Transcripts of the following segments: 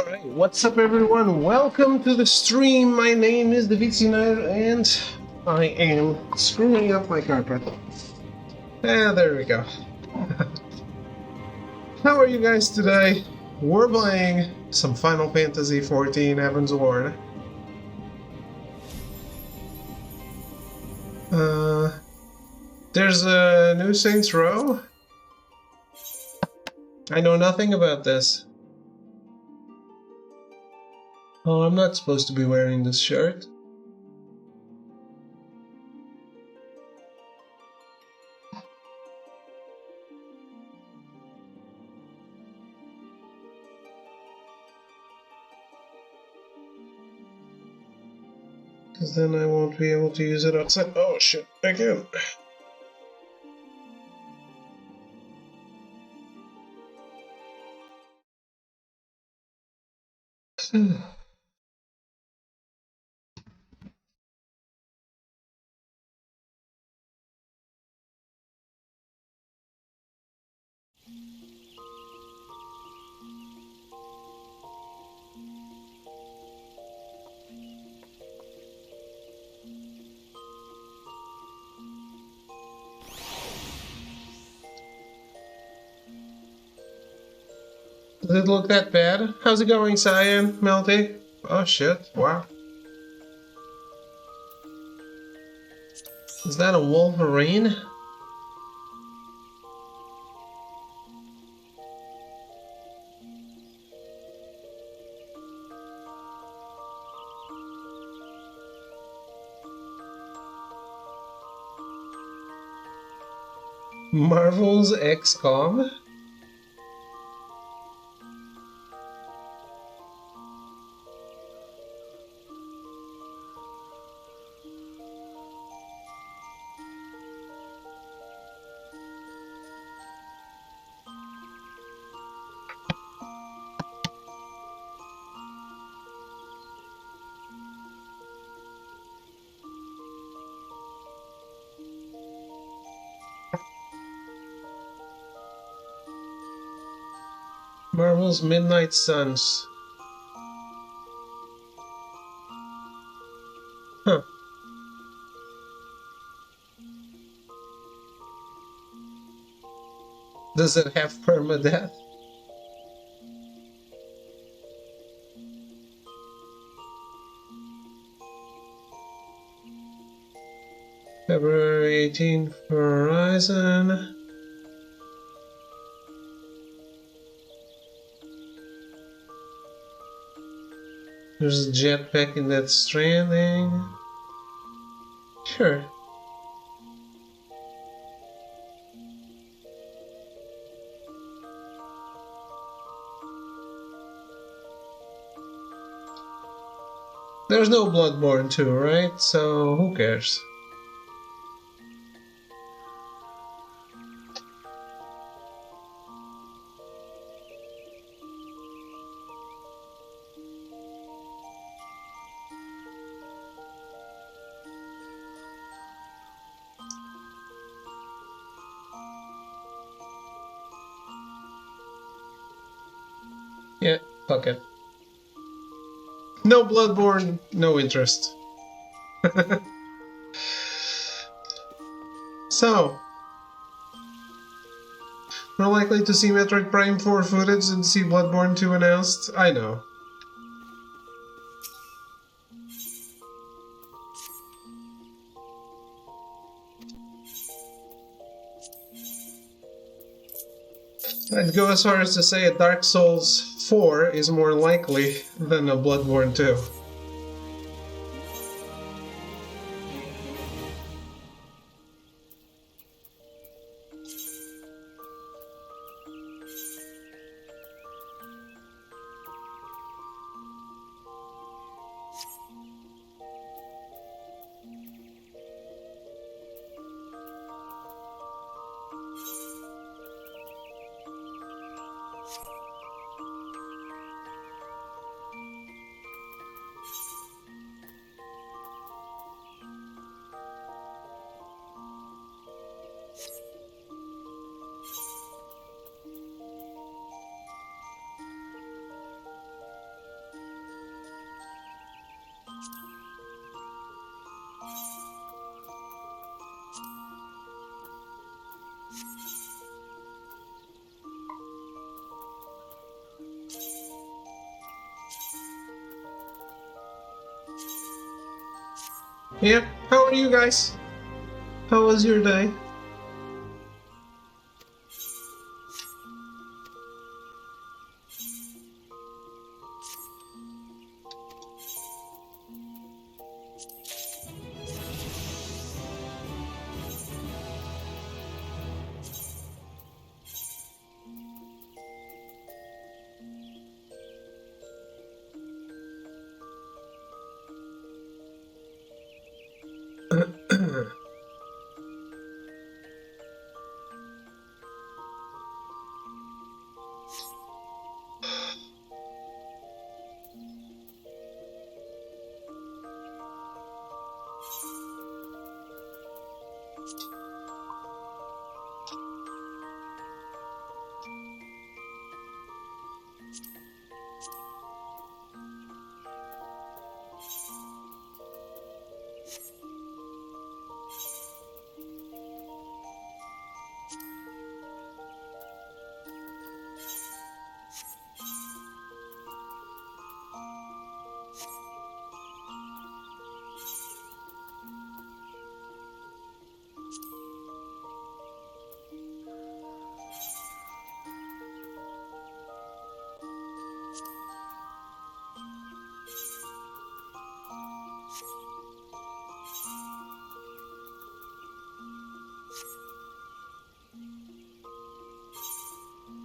Alright, what's up everyone? Welcome to the stream. My name is the Vizier and I am screwing up my carpet. There we go. How are you guys today? We're playing some Final Fantasy XIV Heavensward. There's a new Saints Row. I know nothing about this. Oh, I'm not supposed to be wearing this shirt. Because then I won't be able to use it outside. Oh shit, again. Does it look that bad? How's it going, Cyan? Melty? Oh shit, wow. Is that a Wolverine? Marvel's XCOM? Marvel's Midnight Suns. Huh. Does it have permadeath? February 18th for Horizon. There's a jetpack in that Stranding. Sure. There's no Bloodborne 2, right? So who cares? Yeah, fuck it. No Bloodborne, no interest. So, more likely to see Metroid Prime 4 footage than see Bloodborne 2 announced? I know. I'd go as far as to say a Dark Souls 4 is more likely than a Bloodborne 2. Yeah, how are you guys? How was your day?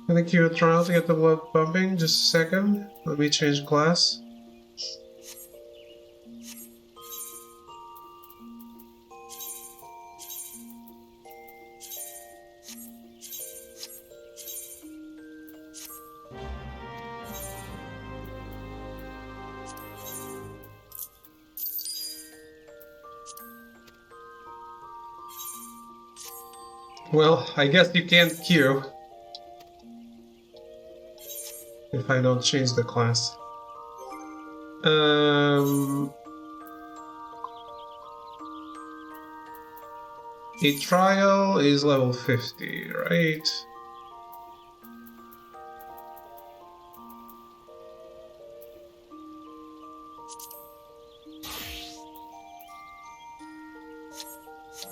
I think you were trying to get the blood pumping. Just a second. Let me change class. Well, I guess you can't queue if I don't change the class. A trial is level 50, right?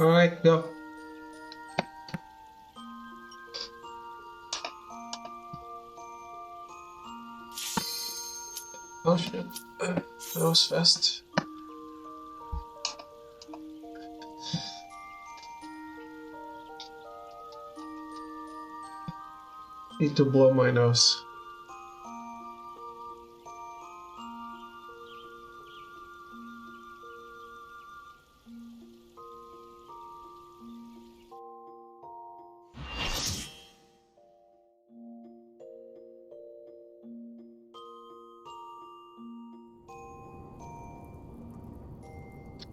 Alright, go. Oh shit, that was fast. Need to blow my nose.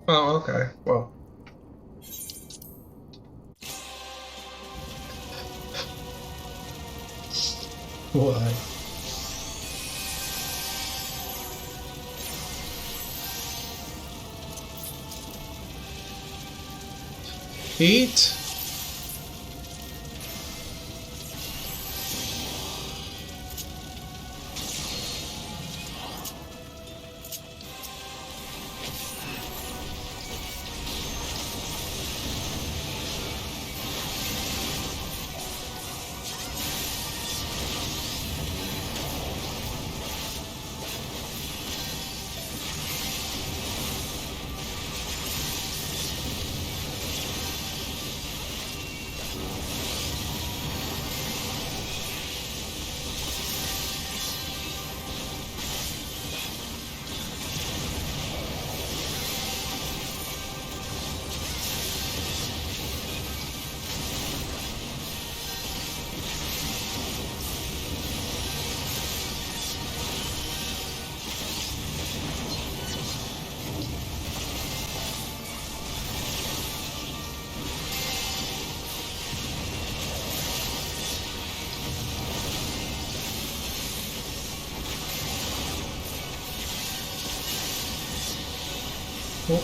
Oh, okay, well. Why? Heat? Oh.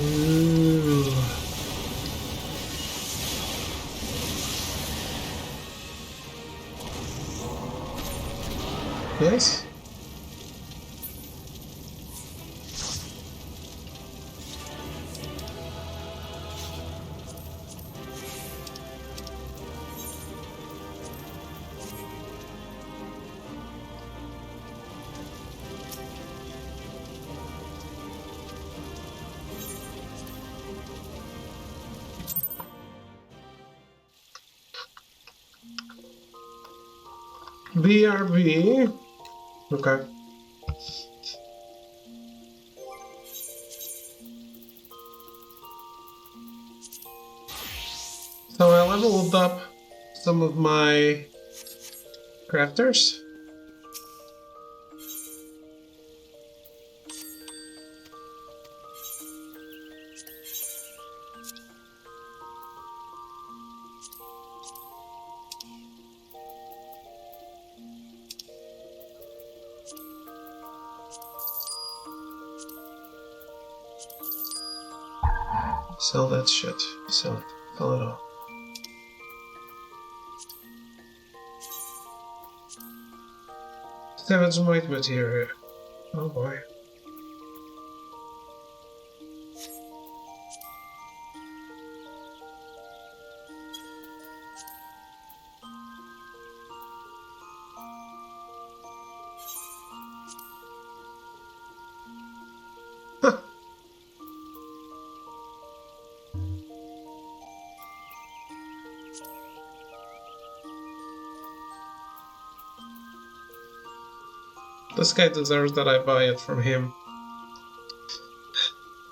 Ooh. Nice. BRB. Okay. So I leveled up some of my crafters. Sell that shit. Sell it. Sell it all. Savage might material. Oh boy. Huh. This guy deserves that I buy it from him.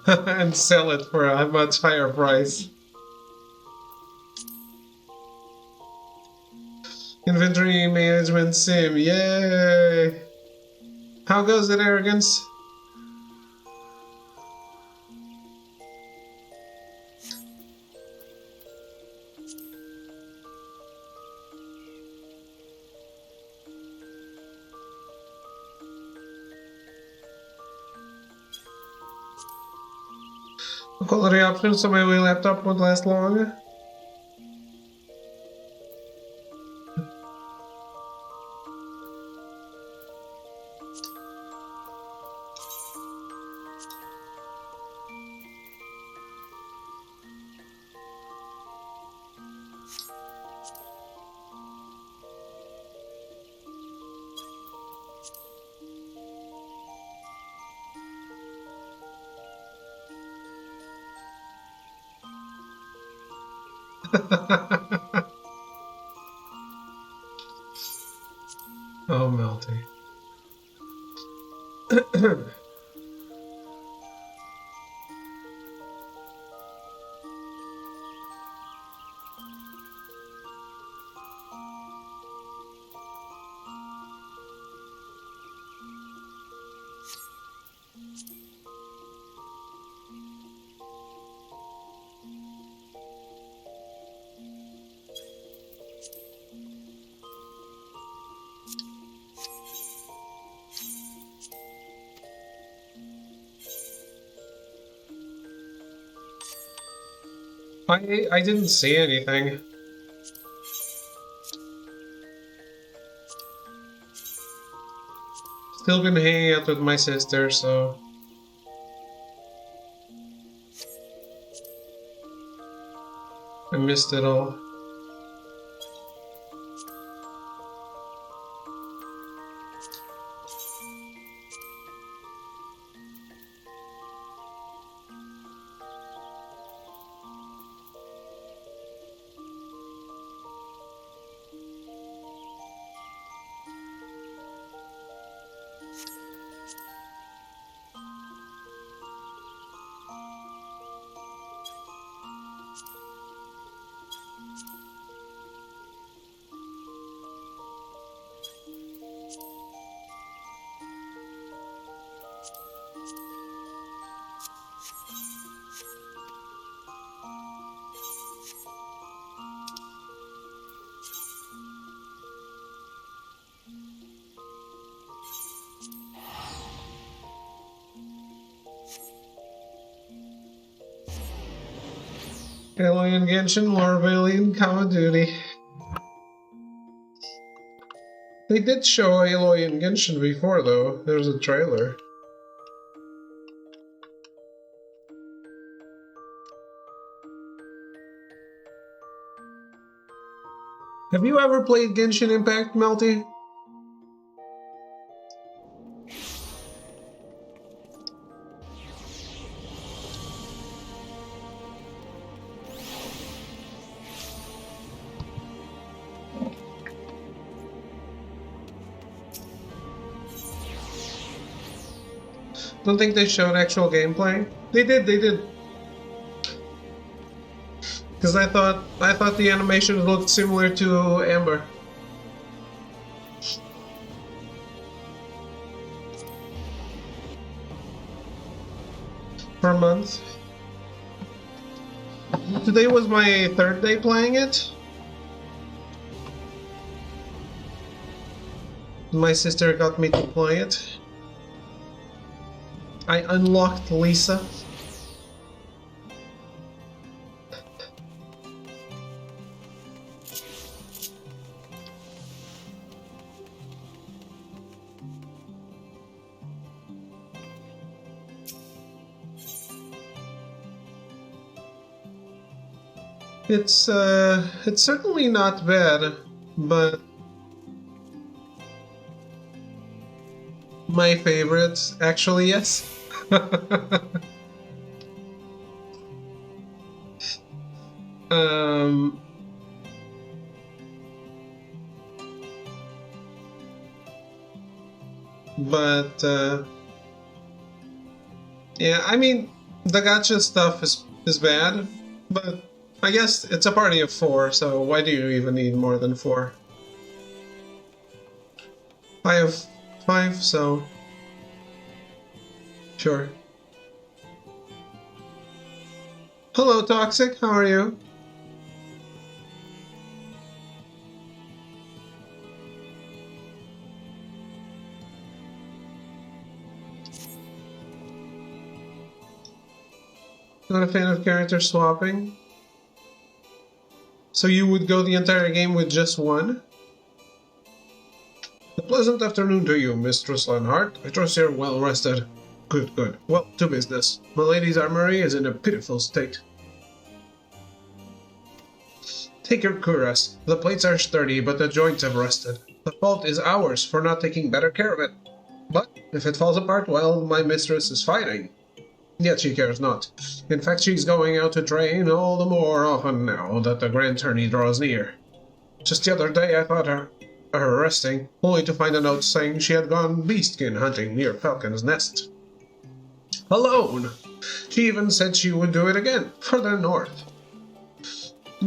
And sell it for a much higher price. Inventory management sim, yay! How goes it, Arrogance? Quality options so my wee laptop won't last long. Oh, Melty. I didn't see anything. Still been hanging out with my sister, so I missed it all. Alien Genshin, more of Alien Call of Duty. They did show Alien Genshin before, though. There's a trailer. Have you ever played Genshin Impact, Melty? Don't think they showed actual gameplay. They did. Because I thought the animation looked similar to Amber. For a month. Today was my third day playing it. My sister got me to play it. I unlocked Lisa. It's certainly not bad, but my favorite, actually, yes. But yeah, I mean, the gacha stuff is bad, but I guess it's a party of 4, so why do you even need more than 4? I have 5, so sure. Hello, Toxic, how are you? Not a fan of character swapping? So you would go the entire game with just one? A pleasant afternoon to you, Mistress Lenhart. I trust you're well rested. Good, good. Well, to business. My lady's armory is in a pitiful state. Take your cuirass. The plates are sturdy, but the joints have rusted. The fault is ours for not taking better care of it. But if it falls apart, well, my mistress is fighting. Yet she cares not. In fact, she's going out to train all the more often now that the grand tourney draws near. Just the other day I thought her resting, only to find a note saying she had gone beastskin hunting near Falcon's Nest. Alone! She even said she would do it again, further north.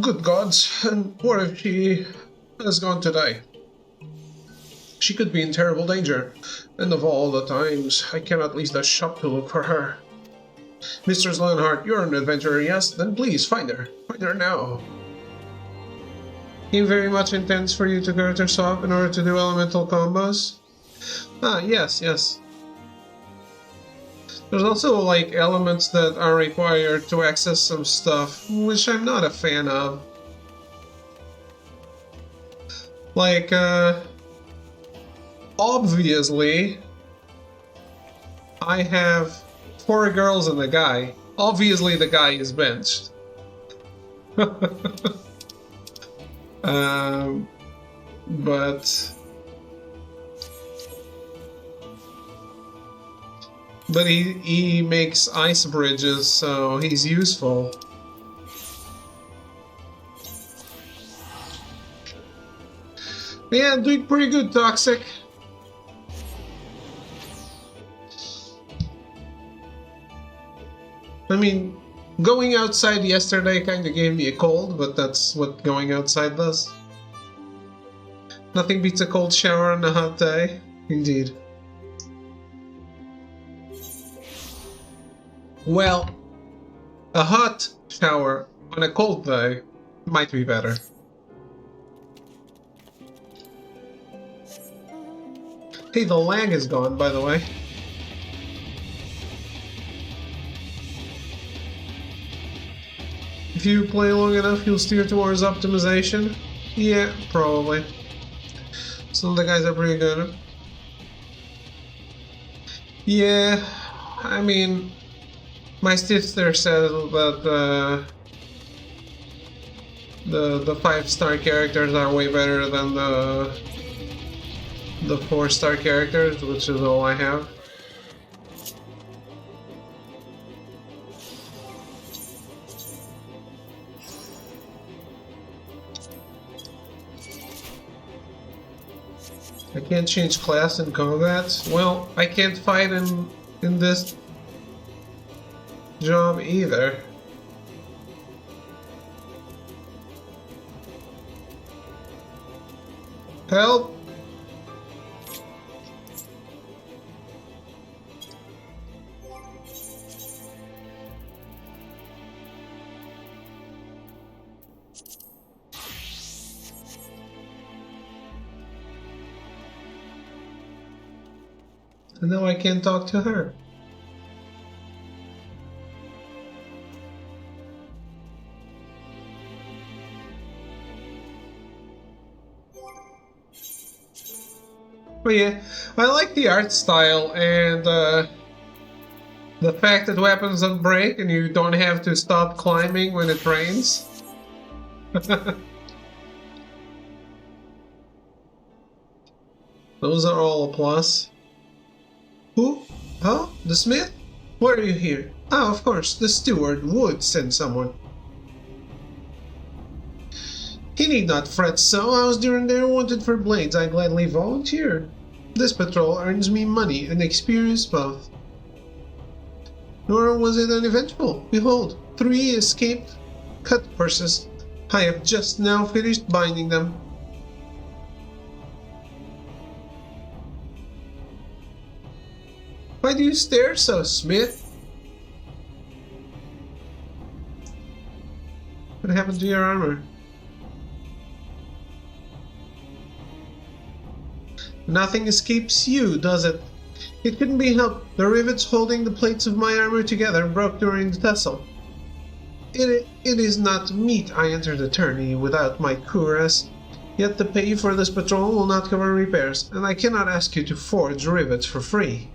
Good gods, and what if she has gone to die? She could be in terrible danger, and of all the times, I cannot leave the shop to look for her. Mr. Lenhart, you're an adventurer, yes? Then please, find her. Find her now. Game very much intense for you to character swap in order to do elemental combos? Ah, yes. There's also, like, elements that are required to access some stuff, which I'm not a fan of. Like, obviously, I have 4 girls and a guy. Obviously, the guy is benched. But he makes ice bridges, so he's useful. Yeah, doing pretty good, Toxic. I mean, going outside yesterday kind of gave me a cold, but that's what going outside does. Nothing beats a cold shower on a hot day. Indeed. Well, a hot shower on a cold day might be better. Hey, the lag is gone, by the way. If you play long enough, you'll steer towards optimization. Yeah, probably. Some of the guys are pretty good. Yeah, I mean, my sister said that the 5-star characters are way better than the 4-star characters, which is all I have. I can't change class in combat. Well, I can't fight in this job either. Help! And now I can't talk to her. But yeah, I like the art style and the fact that weapons don't break and you don't have to stop climbing when it rains. Those are all a plus. Who? Huh? The smith? Why are you here? Ah, of course, the steward would send someone. He need not fret so. I was during there wanted for blades. I gladly volunteer. This patrol earns me money and experience both. Nor was it uneventful. Behold, 3 escaped cut purses. I have just now finished binding them. Why do you stare so, Smith? What happened to your armor? Nothing escapes you, does it? It couldn't be helped. The rivets holding the plates of my armor together broke during the tussle. It is not meet I enter the tourney without my cuirass. Yet the pay for this patrol will not cover repairs, and I cannot ask you to forge rivets for free.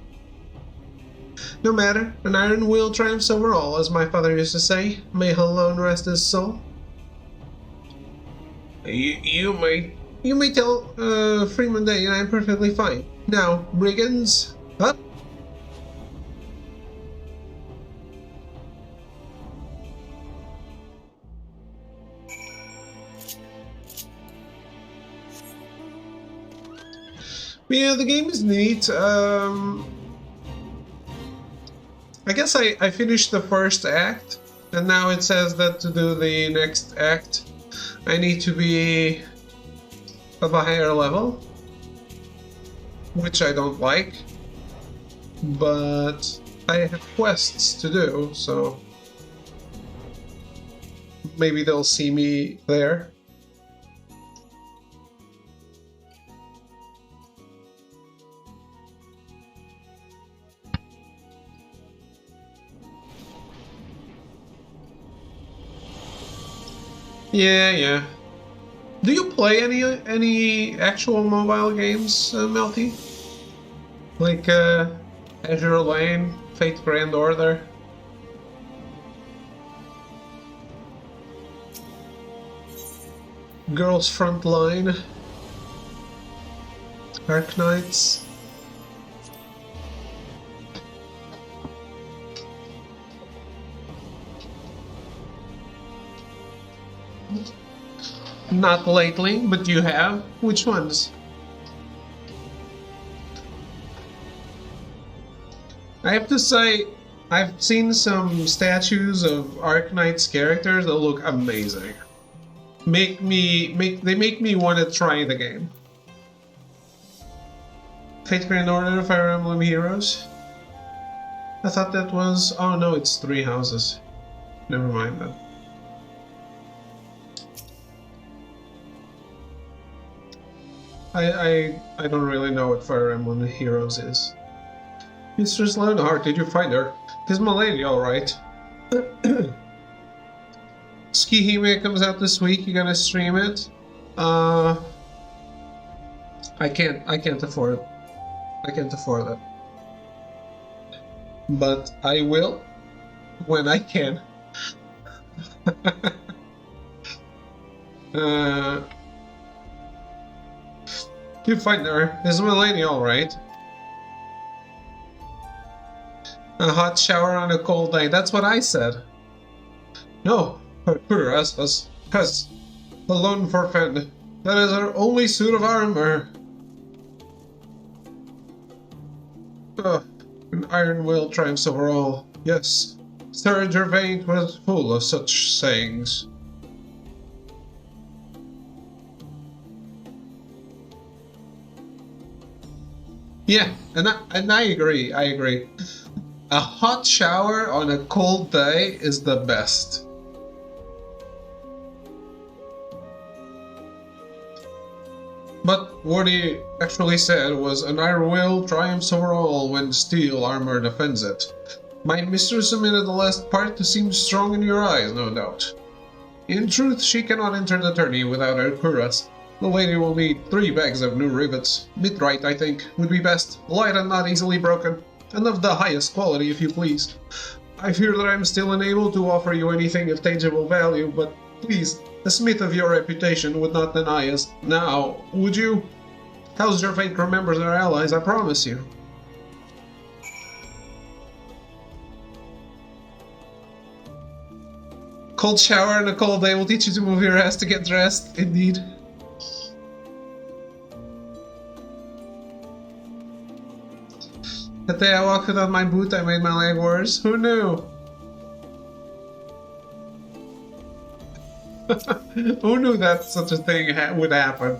No matter, an iron will triumphs over all, as my father used to say. May alone rest his soul. You may tell Freeman Day I'm perfectly fine. Now, brigands, up! Yeah, the game is neat. I guess I finished the first act, and now it says that to do the next act, I need to be of a higher level, which I don't like, but I have quests to do, so maybe they'll see me there. Yeah. Do you play any actual mobile games, Melty? Like Azure Lane, Fate Grand Order? Girls Frontline? Arc Knights? Not lately, but you have? Which ones? I have to say, I've seen some statues of Arc Knight's characters that look amazing. They make me want to try the game. Fate Grand Order, Fire Emblem Heroes. I thought that was... oh no, it's 3 houses. Never mind then. I don't really know what Fire Emblem Heroes is. Mistress Leonhardt, did you find her? Is my lady alright? Tsukihime comes out this week. You gonna stream it? I can't afford it. I can't afford it. But I will when I can. You find her. Is Milady alright? A hot shower on a cold day. That's what I said. No, put her as alone for Fed. That is our only suit of armor. An iron will triumphs over all. Yes, Sir Gervain was full of such sayings. Yeah, and I agree. I agree. A hot shower on a cold day is the best. But what he actually said was, an iron will triumphs over all when steel armor defends it. My mistress omitted the last part to seem strong in your eyes, no doubt. In truth, she cannot enter the tourney without her cuirass. The lady will need 3 bags of new rivets. Mitright, I think, would be best, light and not easily broken, and of the highest quality, if you please. I fear that I am still unable to offer you anything of tangible value, but please, a smith of your reputation would not deny us. Now, would you? House Gervain remembers our allies, I promise you. Cold shower and a cold day will teach you to move your ass to get dressed, indeed. The day I walked without my boot, I made my leg worse. Who knew? Who knew that such a thing would happen?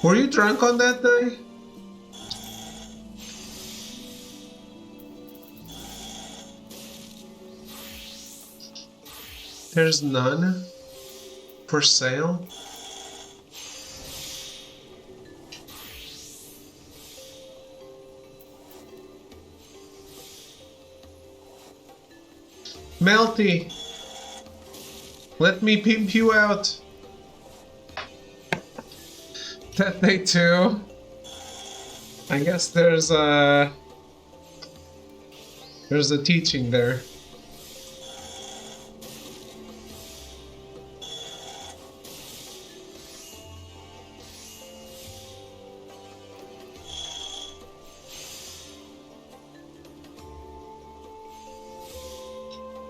Were you drunk on that day? There's none for sale? Melty, let me pimp you out. That day too. I guess there's a teaching there.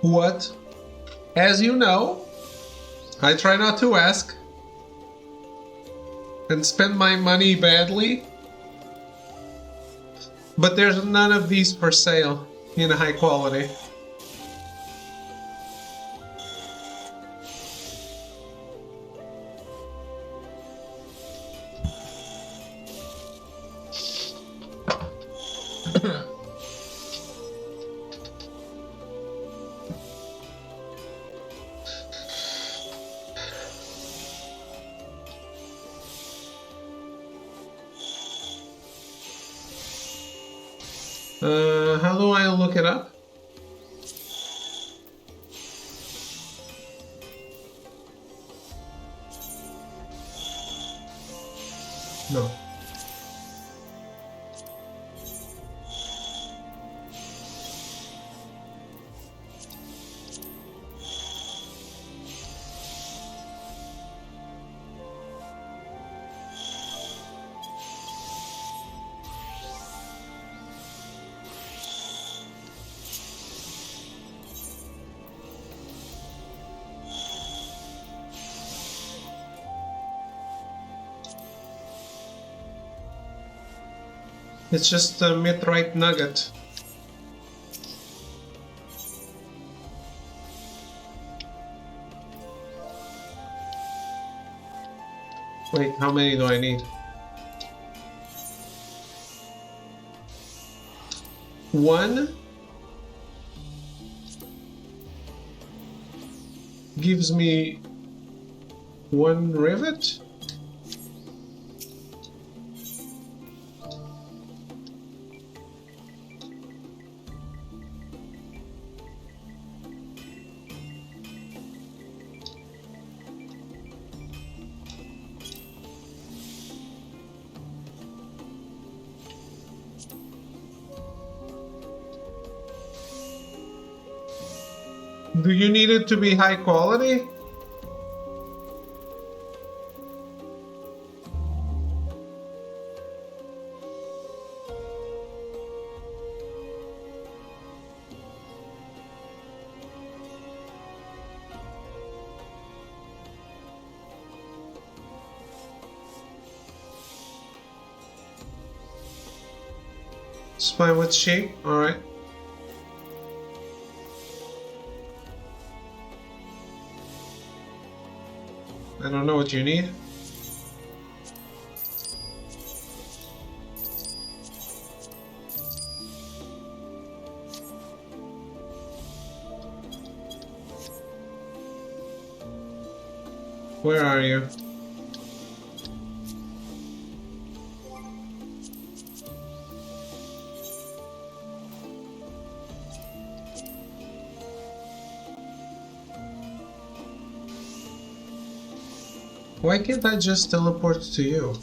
What? As you know, I try not to ask and spend my money badly, but there's none of these for sale in high quality. How do I look it up? No. It's just a Mitright nugget. Wait, how many do I need? One gives me one rivet. Do you need it to be high quality? It's fine with shape, alright. I don't know what you need. Where are you? Why can't I just teleport to you?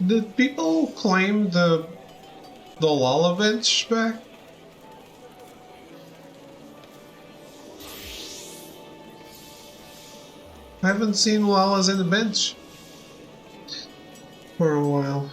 Did people claim the Lala bench back? I haven't seen Lalas in the bench for a while.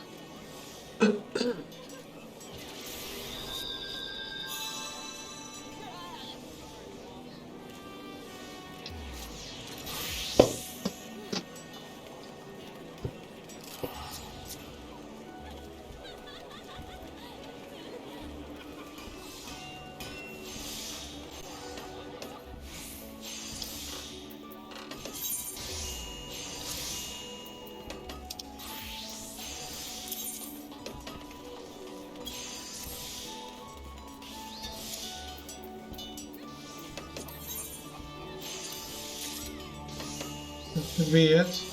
That could be it.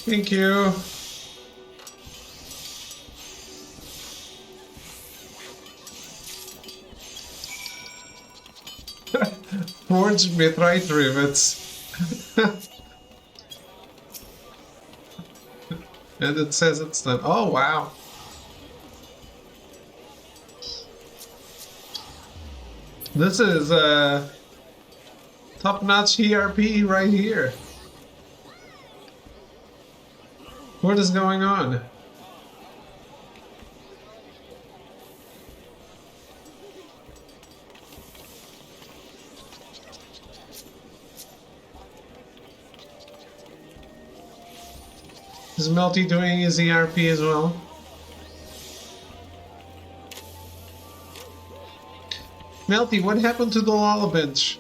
Thank you. Forged meteorite rivets. And it says it's done. Oh, wow. This is top-notch ERP right here. What is going on? Is Melty doing his ERP as well? Melty, what happened to the lullabench?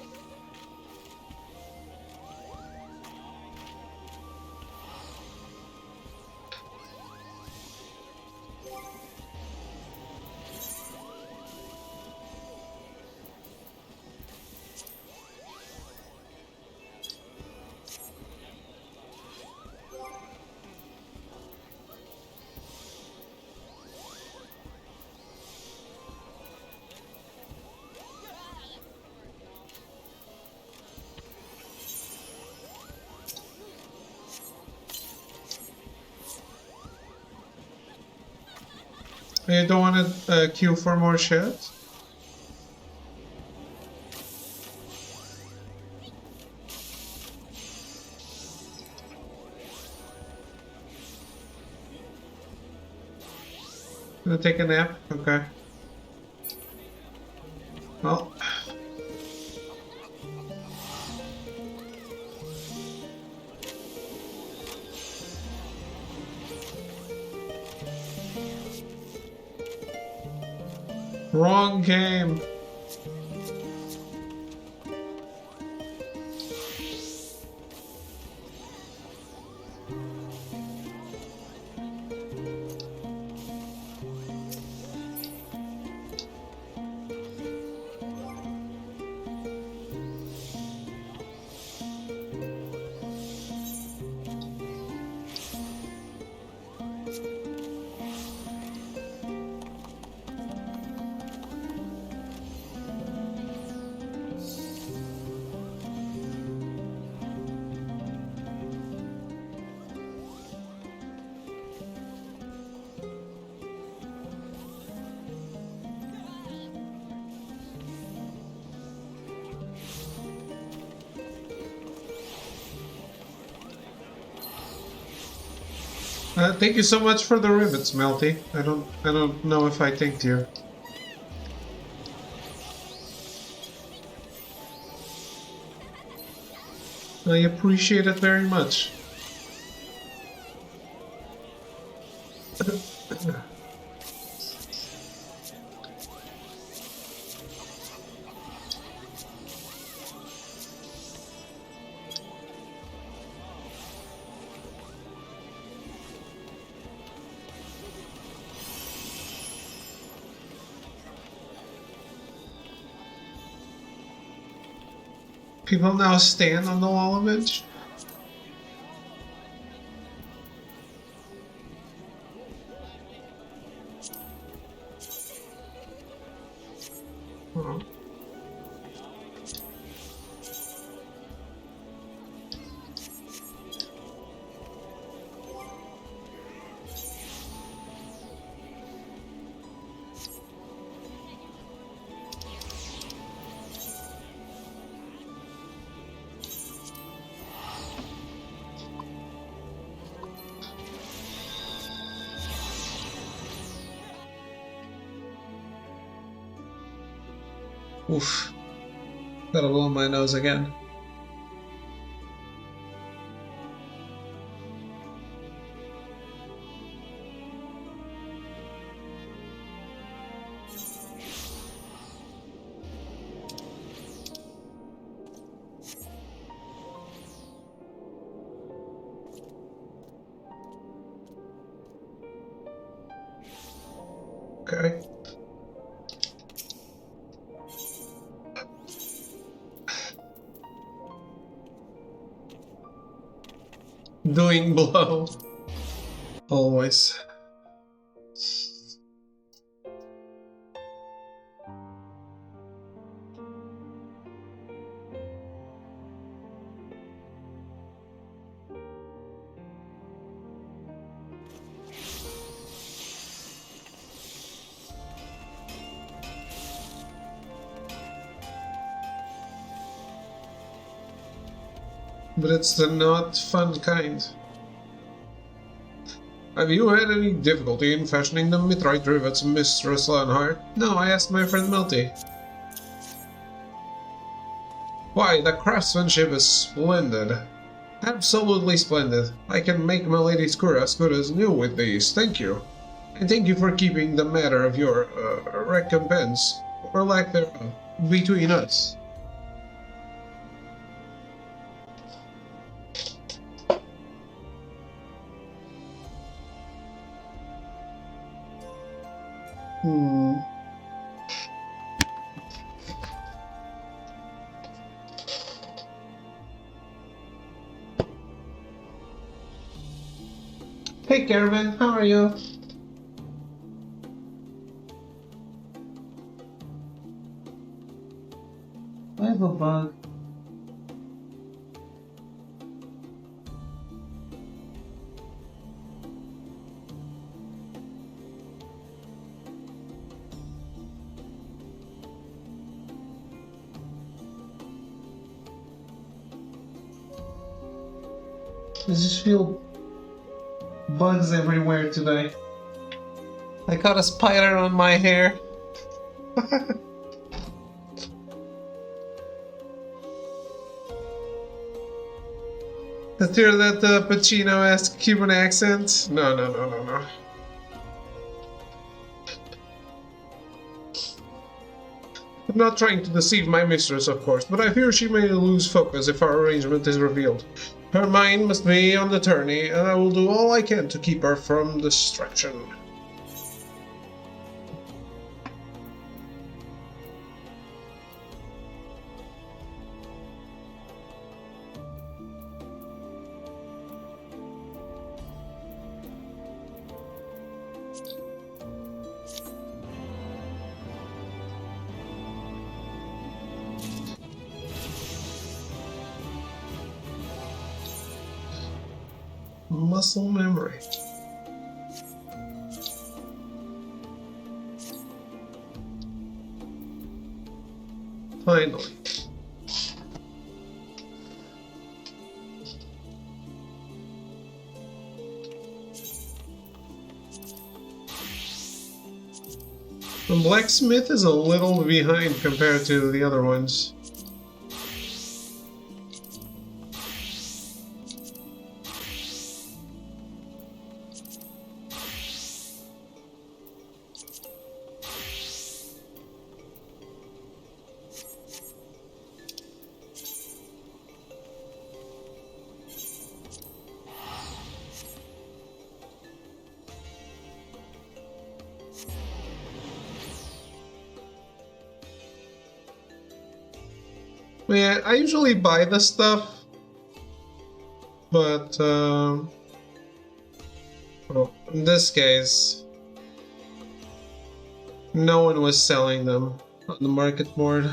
You don't want to queue for more shit? Gonna take a nap? Okay. Well. Wrong game. Thank you so much for the rivets, Melty. I don't know if I thanked you. I appreciate it very much. People now stand on the wall image. Oh. Oof. Gotta blow my nose again. Okay. Doing blow. Always. but it's the not fun kind. Have you had any difficulty in fashioning the mithrite rivets, Mistress Leonhardt? No, I asked my friend Melty. Why, the craftsmanship is splendid. Absolutely splendid. I can make my lady's cuirass good as new with these, thank you. And thank you for keeping the matter of your, recompense, or lack thereof, between us. Hey Caravan, how are you? I have a bug. I just feel bugs everywhere today. I caught a spider on my hair. Let's hear that Pacino-esque Cuban accent. No. I'm not trying to deceive my mistress, of course, but I fear she may lose focus if our arrangement is revealed. Her mind must be on the tourney, and I will do all I can to keep her from distraction. Muscle memory. Finally. The blacksmith is a little behind compared to the other ones. Yeah, I usually buy the stuff, but well, in this case, no one was selling them on the market board.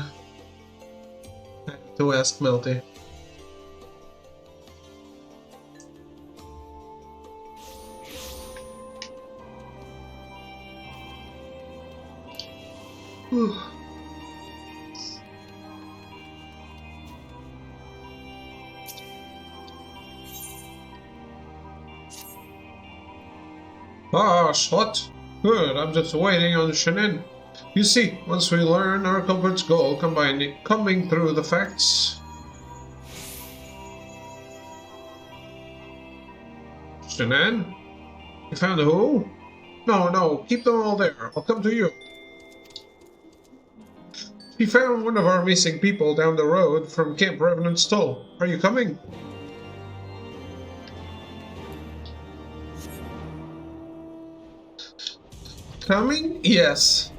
I have to ask Melty. Whew. Ah, Slot. Good, I'm just waiting on Shannon. You see, once we learn our culprit's goal, coming through the facts... Shannon? You found who? No, keep them all there. I'll come to you. He found one of our missing people down the road from Camp Revenant's Toll. Are you coming? Coming? Yes.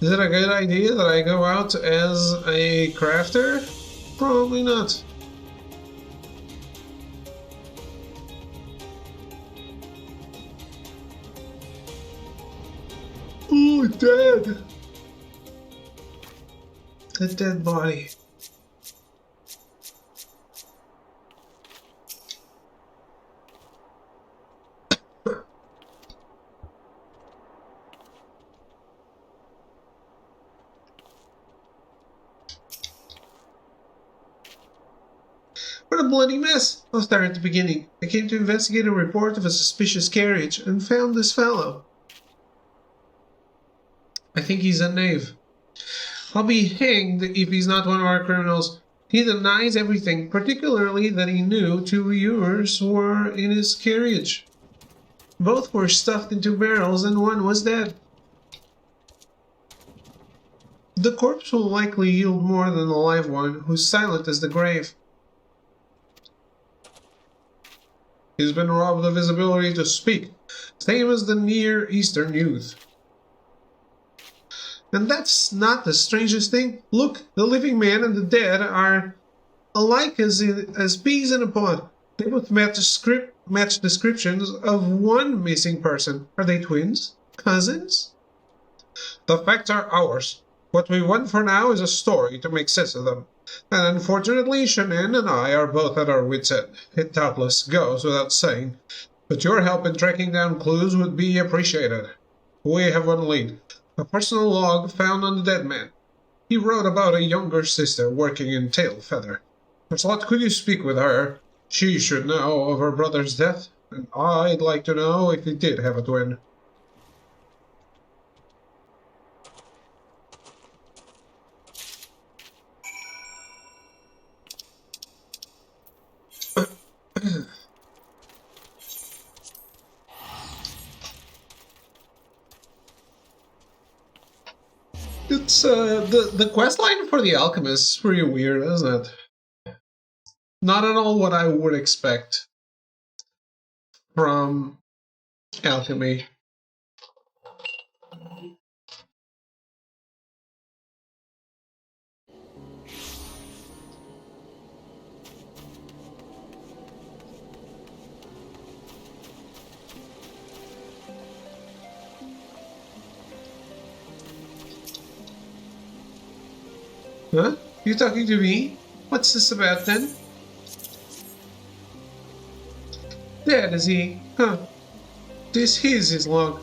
Is it a good idea that I go out as a crafter? Probably not. Oh, dead. A dead body. What a bloody mess! I'll start at the beginning. I came to investigate a report of a suspicious carriage and found this fellow. I think he's a knave. I'll be hanged if he's not one of our criminals. He denies everything, particularly that he knew two viewers were in his carriage. Both were stuffed into barrels and one was dead. The corpse will likely yield more than the live one, who's silent as the grave. He's been robbed of his ability to speak, same as the Near Eastern youth. And that's not the strangest thing. Look, the living man and the dead are alike as peas in a pod. They both match descriptions of one missing person. Are they twins? Cousins? The facts are ours. What we want for now is a story to make sense of them. And unfortunately, Shannon and I are both at our wits' end. It doubtless goes without saying, but your help in tracking down clues would be appreciated. We have one lead. A personal log found on the dead man. He wrote about a younger sister working in tail feather. Slot, could you speak with her? She should know of her brother's death, and I'd like to know if he did have a twin. It's the quest line for the alchemist is pretty weird, isn't it? Not at all what I would expect from alchemy. Huh? You talking to me? What's this about then? Dead, is he? Huh. This is his log.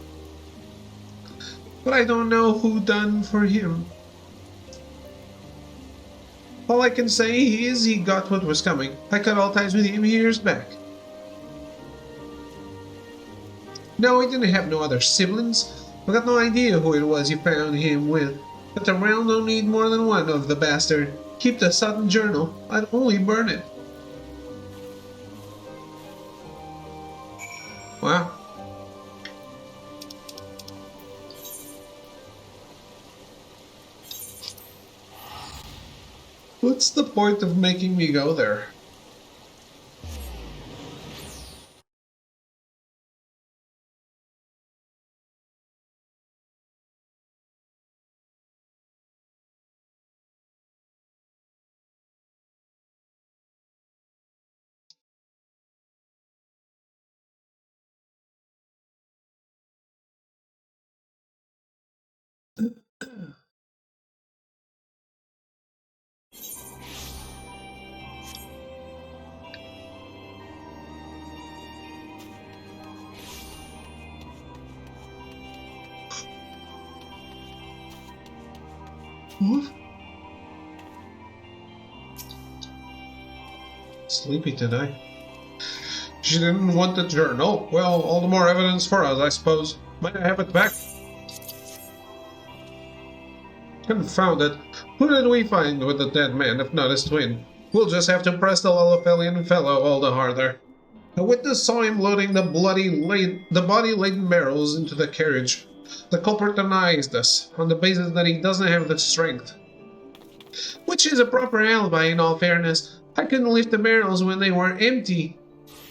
But I don't know who done for him. All I can say is he got what was coming. I cut all ties with him years back. No, he didn't have no other siblings. I got no idea who it was you found him with. But the realm don't need more than one of the bastard. Keep the Sutton journal. I'd only burn it. Wow. What's the point of making me go there? What? Sleepy today. She didn't want the journal. Well, all the more evidence for us, I suppose. Might I have it back? Confound it. Who did we find with the dead man, if not his twin? We'll just have to press the Lilliputian fellow all the harder. A witness saw him loading the body-laden barrels into the carriage. The culprit denies this, on the basis that he doesn't have the strength. Which is a proper alibi, in all fairness. I couldn't lift the barrels when they were empty.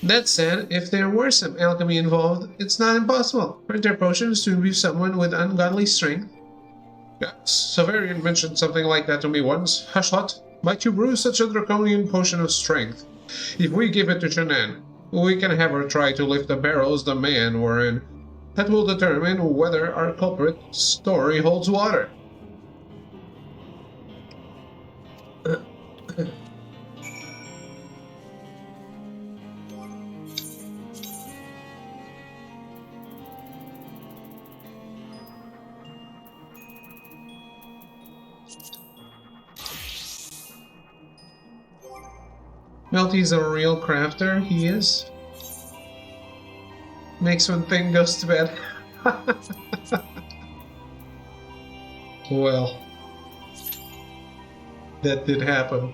That said, if there were some alchemy involved, it's not impossible. Aren't there potions to imbue someone with ungodly strength? Yes, Severian mentioned something like that to me once. Hushlet, might you brew such a draconian potion of strength? If we give it to Shanann, we can have her try to lift the barrels the man were in. That will determine whether our culprit's story holds water. Melty's a real crafter, he is. Makes one thing goes to bed. Well, that did happen.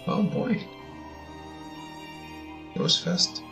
Oh boy. It was fast.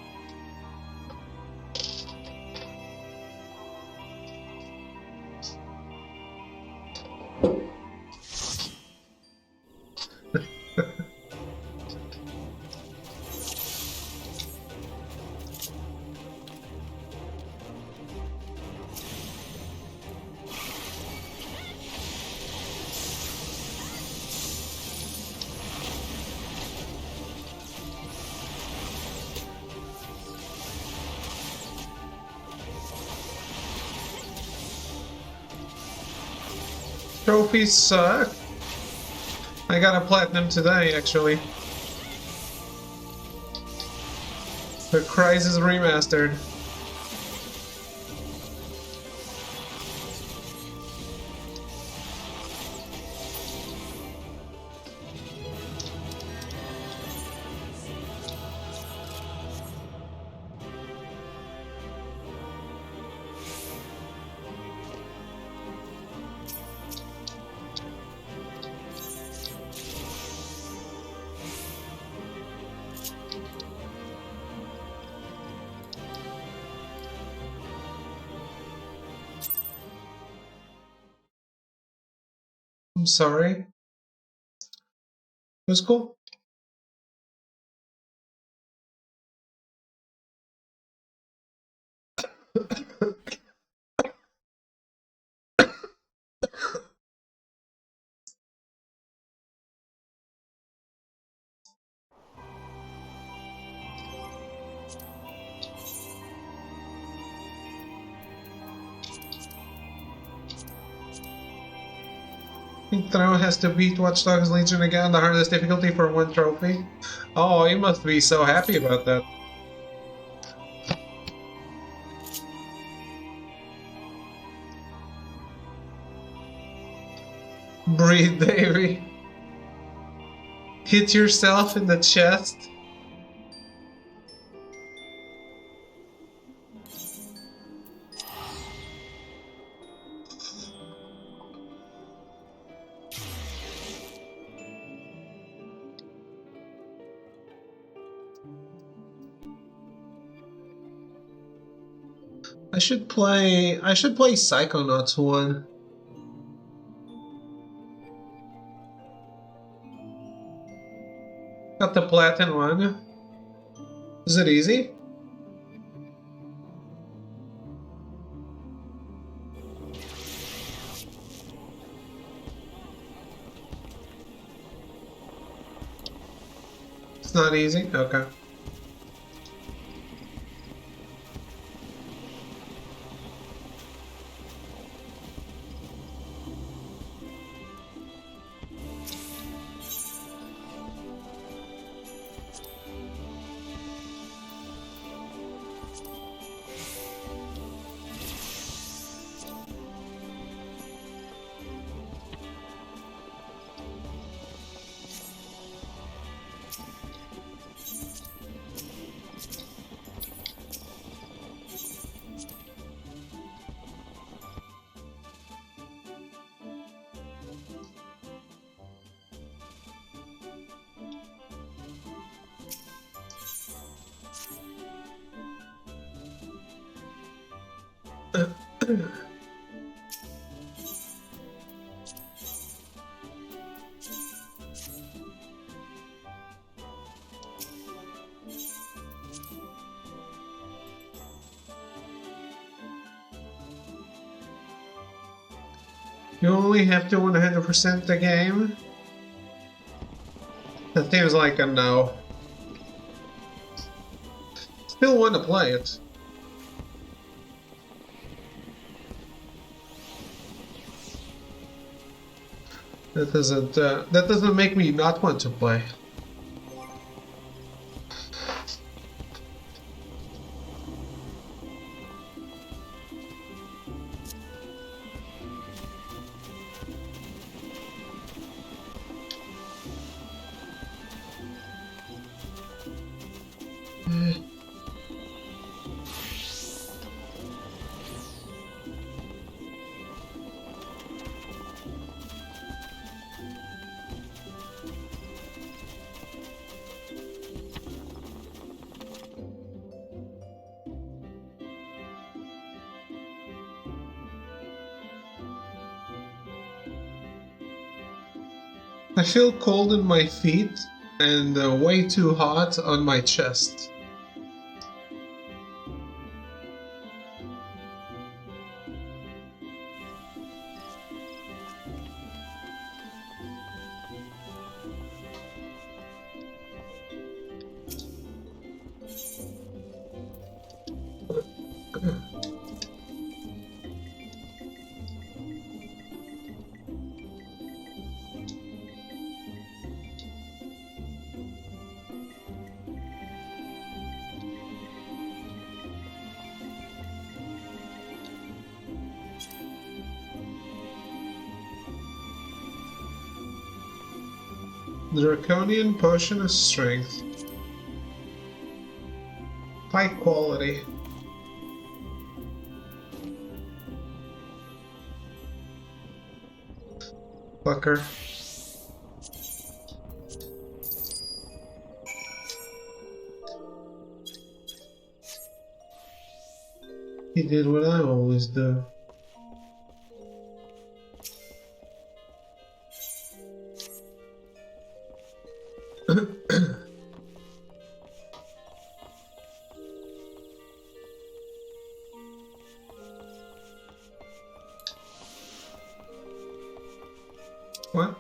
Trophies suck. I got a platinum today, actually. The Crysis Remastered. I'm sorry. It was cool. Throw has to beat Watch Dogs Legion again, the hardest difficulty for one trophy. Oh, you must be so happy about that. Breathe, Davey. Hit yourself in the chest. I should play Psychonauts 1. Got the platinum one. Is it easy? It's not easy? Okay. You only have to 100% the game? That seems like a no. Still want to play it. That doesn't make me not want to play. I feel cold in my feet and way too hot on my chest. Draconian Potion of Strength. High quality. Fucker. He did what I always do. What?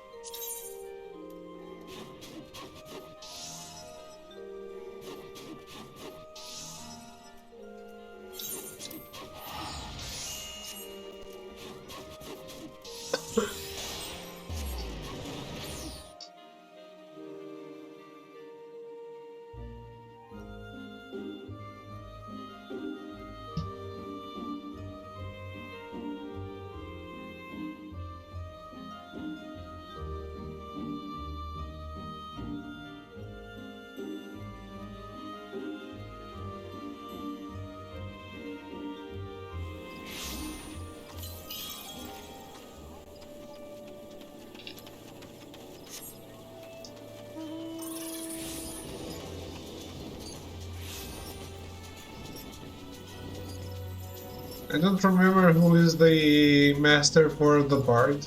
I don't remember who is the master for the bard.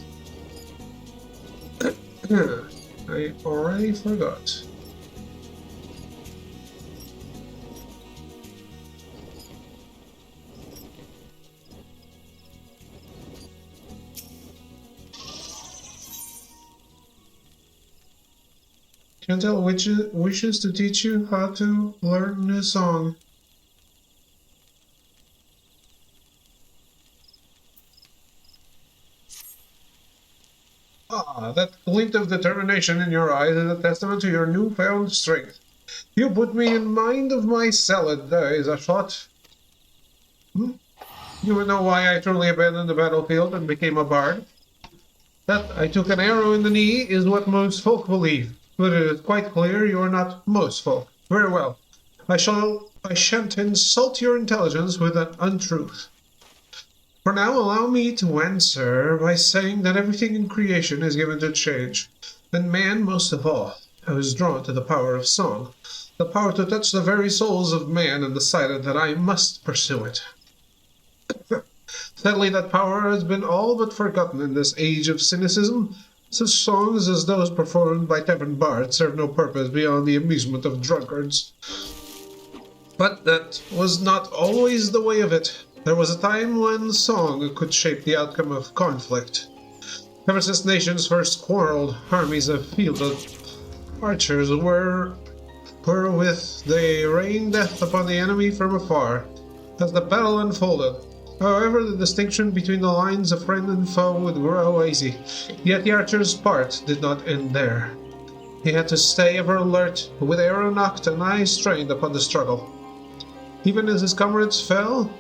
I already forgot. Chantal wishes to teach you how to learn a song. Ah, that glint of determination in your eyes is a testament to your newfound strength. You put me in mind of my salad days, I thought. You would know why I truly abandoned the battlefield and became a bard? That I took an arrow in the knee is what most folk believe, but it is quite clear you are not most folk. Very well. I shan't insult your intelligence with an untruth. For now, allow me to answer by saying that everything in creation is given to change, and man most of all, who is drawn to the power of song, the power to touch the very souls of man, and decided that I must pursue it. Sadly, that power has been all but forgotten in this age of cynicism. Such songs as those performed by tavern bards serve no purpose beyond the amusement of drunkards. But that was not always the way of it. There was a time when song could shape the outcome of conflict. Ever since nations first quarreled, armies of fielded archers wherewith they rained death upon the enemy from afar. As the battle unfolded, however, the distinction between the lines of friend and foe would grow hazy. Yet the archer's part did not end there. He had to stay ever alert, with arrow nocked and eyes strained upon the struggle. Even as his comrades fell,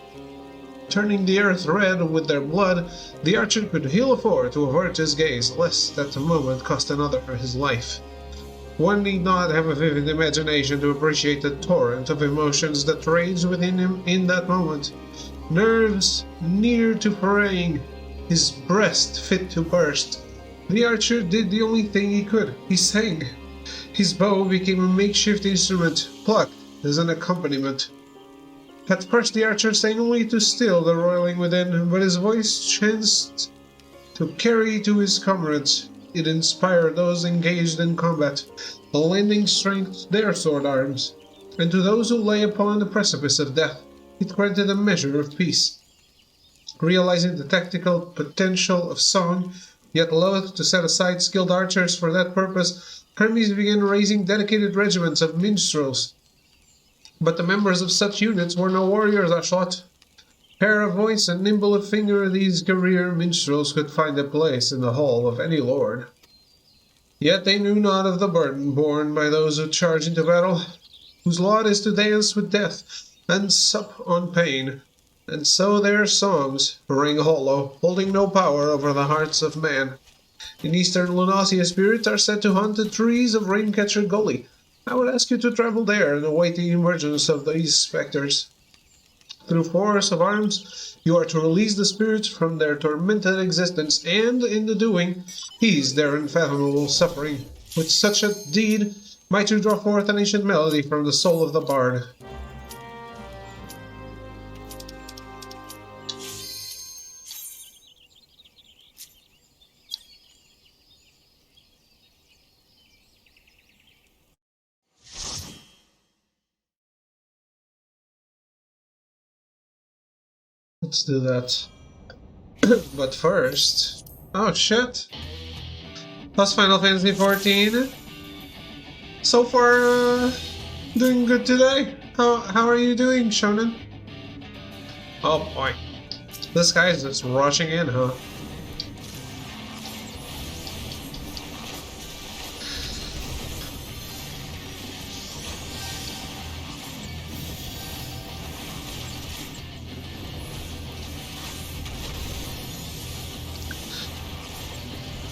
turning the earth red with their blood, the archer could ill afford to avert his gaze, lest that moment cost another his life. One need not have a vivid imagination to appreciate the torrent of emotions that raged within him in that moment. Nerves near to fraying, his breast fit to burst. The archer did the only thing he could. He sang. His bow became a makeshift instrument, plucked as an accompaniment. At first the archer sang only to still the roiling within, but his voice chanced to carry to his comrades it inspired those engaged in combat, lending strength to their sword arms, and to those who lay upon the precipice of death, it granted a measure of peace. Realizing the tactical potential of song, yet loath to set aside skilled archers for that purpose, Hermes began raising dedicated regiments of minstrels. But the members of such units were no warriors, I thought. Fair of voice and nimble of finger, these career minstrels could find a place in the hall of any lord. Yet they knew not of the burden borne by those who charge into battle, whose lot is to dance with death and sup on pain, and so their songs ring hollow, holding no power over the hearts of man. In eastern Lunacia, spirits are said to haunt the trees of Raincatcher Gully. I would ask you to travel there and await the emergence of these specters. Through force of arms, you are to release the spirits from their tormented existence, and, in the doing, ease their unfathomable suffering. With such a deed, might you draw forth an ancient melody from the soul of the bard. Let's do that. But first... Oh shit! Plus Final Fantasy XIV. So far, doing good today. How are you doing, Shonen? Oh boy. This guy's just rushing in, huh?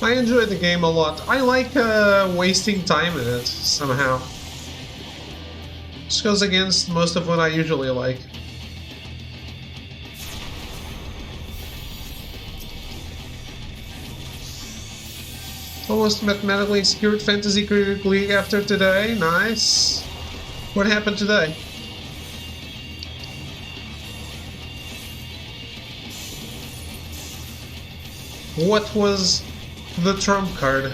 I enjoy the game a lot. I like wasting time in it, somehow. This goes against most of what I usually like. Almost mathematically secured Fantasy Critic League after today. Nice. What happened today? What was the trump card?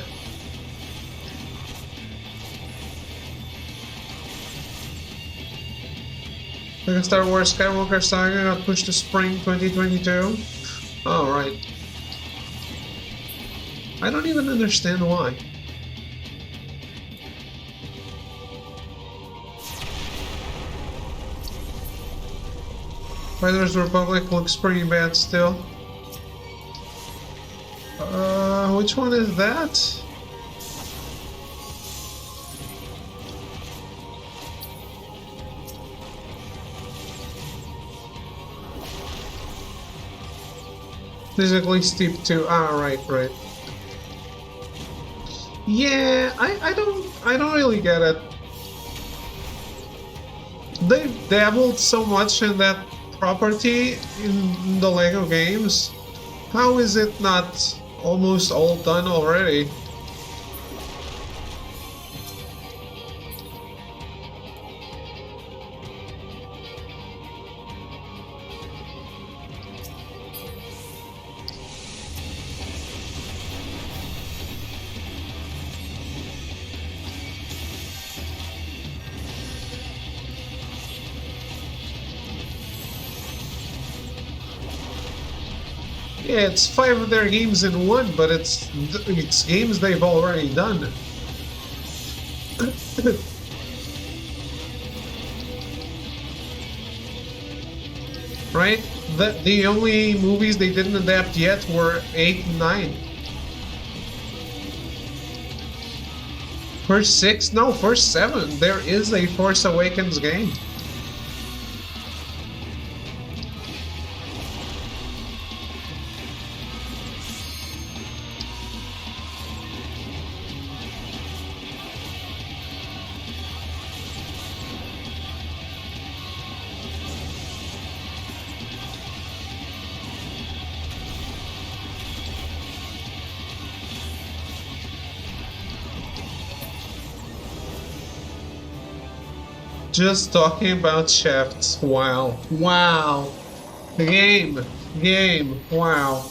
Like a Star Wars Skywalker Saga got pushed to spring 2022. Alright. I don't even understand why. Riders Republic looks pretty bad still. Which one is that? Physically steep too. Ah, right. Yeah, I don't really get it. They've dabbled so much in that property in the LEGO games. How is it not almost all done already? Yeah, it's 5 of their games in one, but it's games they've already done. Right? The only movies they didn't adapt yet were 8 and 9. First 6? No, first 7. There is a Force Awakens game. Just talking about shafts. Wow. Wow. Game. Wow.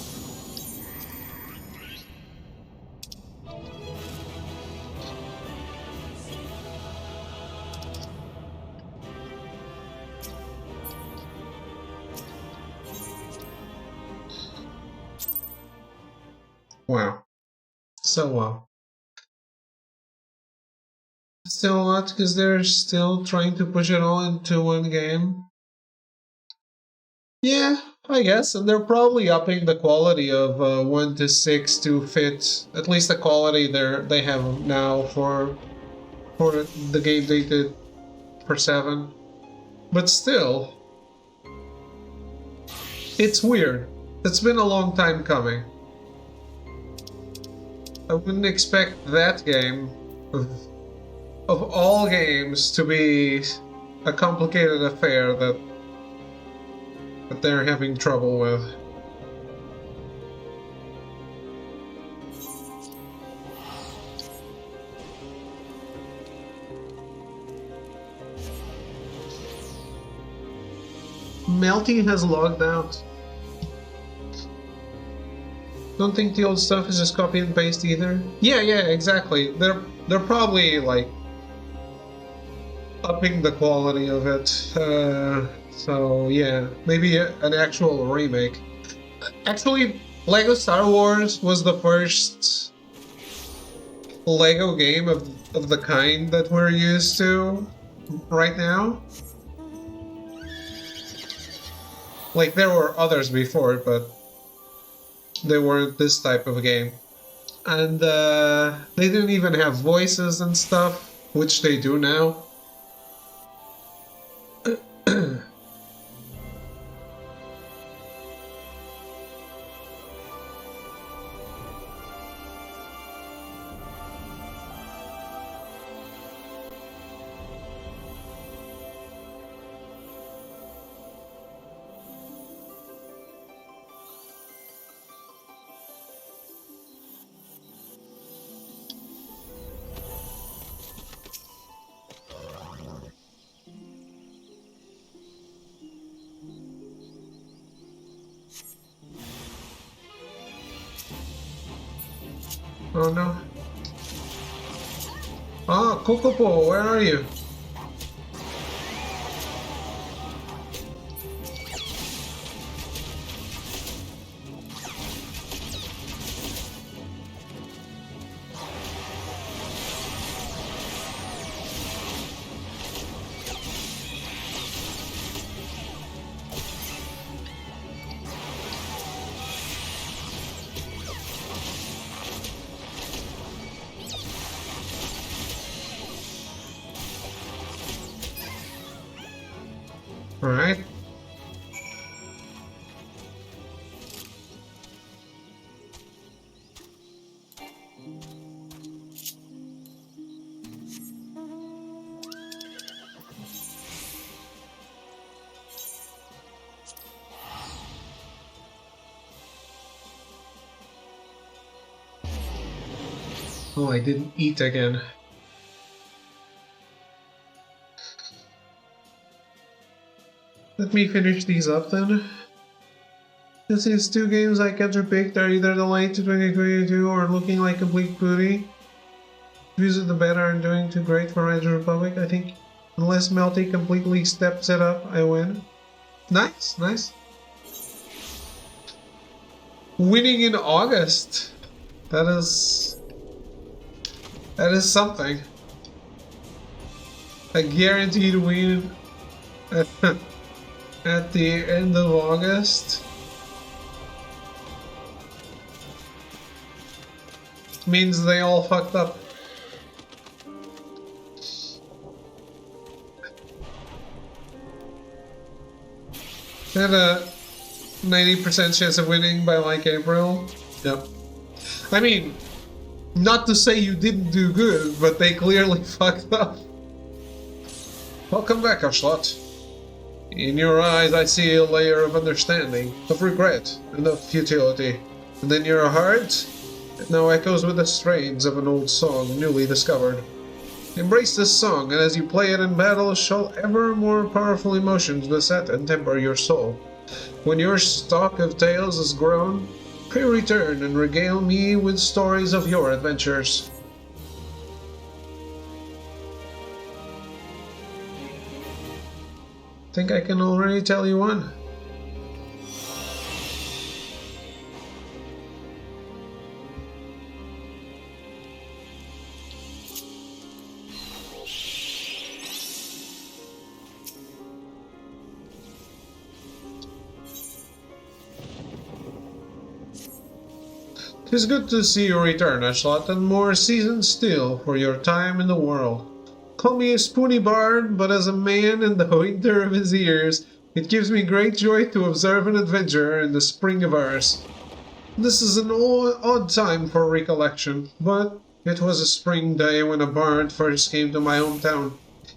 Wow. So wow. Still not, because they're still trying to push it all into one game. Yeah, I guess, and they're probably upping the quality of 1 to 6 to fit at least the quality they have now for the game they did for 7. But still, it's weird. It's been a long time coming. I wouldn't expect that game of all games to be a complicated affair that they're having trouble with. Melty has logged out. Don't think the old stuff is just copy and paste either. Yeah, exactly. They're probably like upping the quality of it. So yeah, maybe an actual remake. Actually, Lego Star Wars was the first Lego game of the kind that we're used to right now. Like, there were others before, but they weren't this type of game. And they didn't even have voices and stuff, which they do now. Oh no. Ah, Kokopo, where are you? Alright. Oh, I didn't eat again. Let me finish these up then. Since these 2 games I picked are either delayed to 2022 or looking like complete booty. Visit the beta aren't doing too great for Rise of the Republic. I think unless Melty completely steps it up, I win. Nice, nice. Winning in August. That is something. A guaranteed win at the end of August. Means they all fucked up. Had a 90% chance of winning by like April. Yep. I mean, not to say you didn't do good, but they clearly fucked up. Welcome back, Ashlat. In your eyes I see a layer of understanding, of regret, and of futility. And in your heart, it now echoes with the strains of an old song newly discovered. Embrace this song, and as you play it in battle, shall ever more powerful emotions beset and temper your soul. When your stock of tales is grown, pray return and regale me with stories of your adventures. Think I can already tell you one. 'Tis good to see you return, Ashlot, and more seasoned still for your time in the world. Call me a spoony bard, but as a man in the winter of his years, it gives me great joy to observe an adventure in the spring of ours. This is an odd time for recollection, but it was a spring day when a bard first came to my hometown.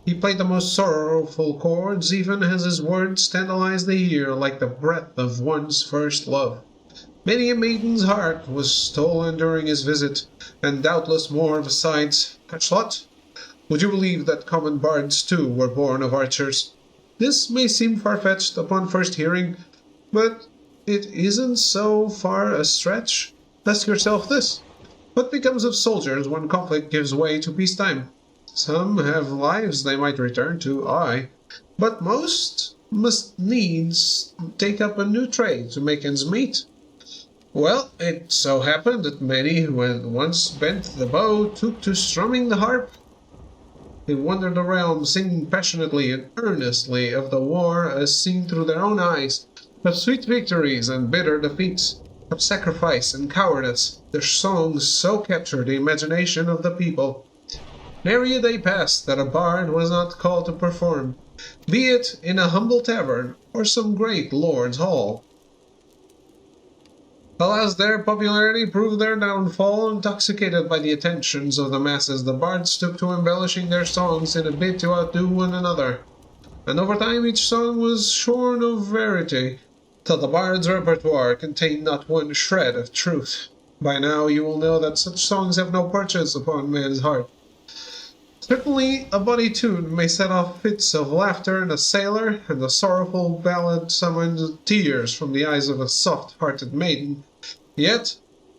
He played the most sorrowful chords, even as his words tantalized the ear like the breath of one's first love. Many a maiden's heart was stolen during his visit, and doubtless more besides. Catchlot, would you believe that common bards too were born of archers? This may seem far-fetched upon first hearing, but it isn't so far a stretch. Ask yourself this. What becomes of soldiers when conflict gives way to peacetime? Some have lives they might return to, aye, but most must needs take up a new trade to make ends meet. Well, it so happened that many who had once bent the bow took to strumming the harp. They wandered the realm singing passionately and earnestly of the war as seen through their own eyes, of sweet victories and bitter defeats, of sacrifice and cowardice. Their songs so captured the imagination of the people. Nary a day passed that a bard was not called to perform, be it in a humble tavern or some great lord's hall. Alas, their popularity proved their downfall. Intoxicated by the attentions of the masses, the bards took to embellishing their songs in a bid to outdo one another. And over time each song was shorn of verity, till the bard's repertoire contained not one shred of truth. By now you will know that such songs have no purchase upon man's heart. Certainly a bonny tune may set off fits of laughter in a sailor, and a sorrowful ballad summon tears from the eyes of a soft-hearted maiden. Yet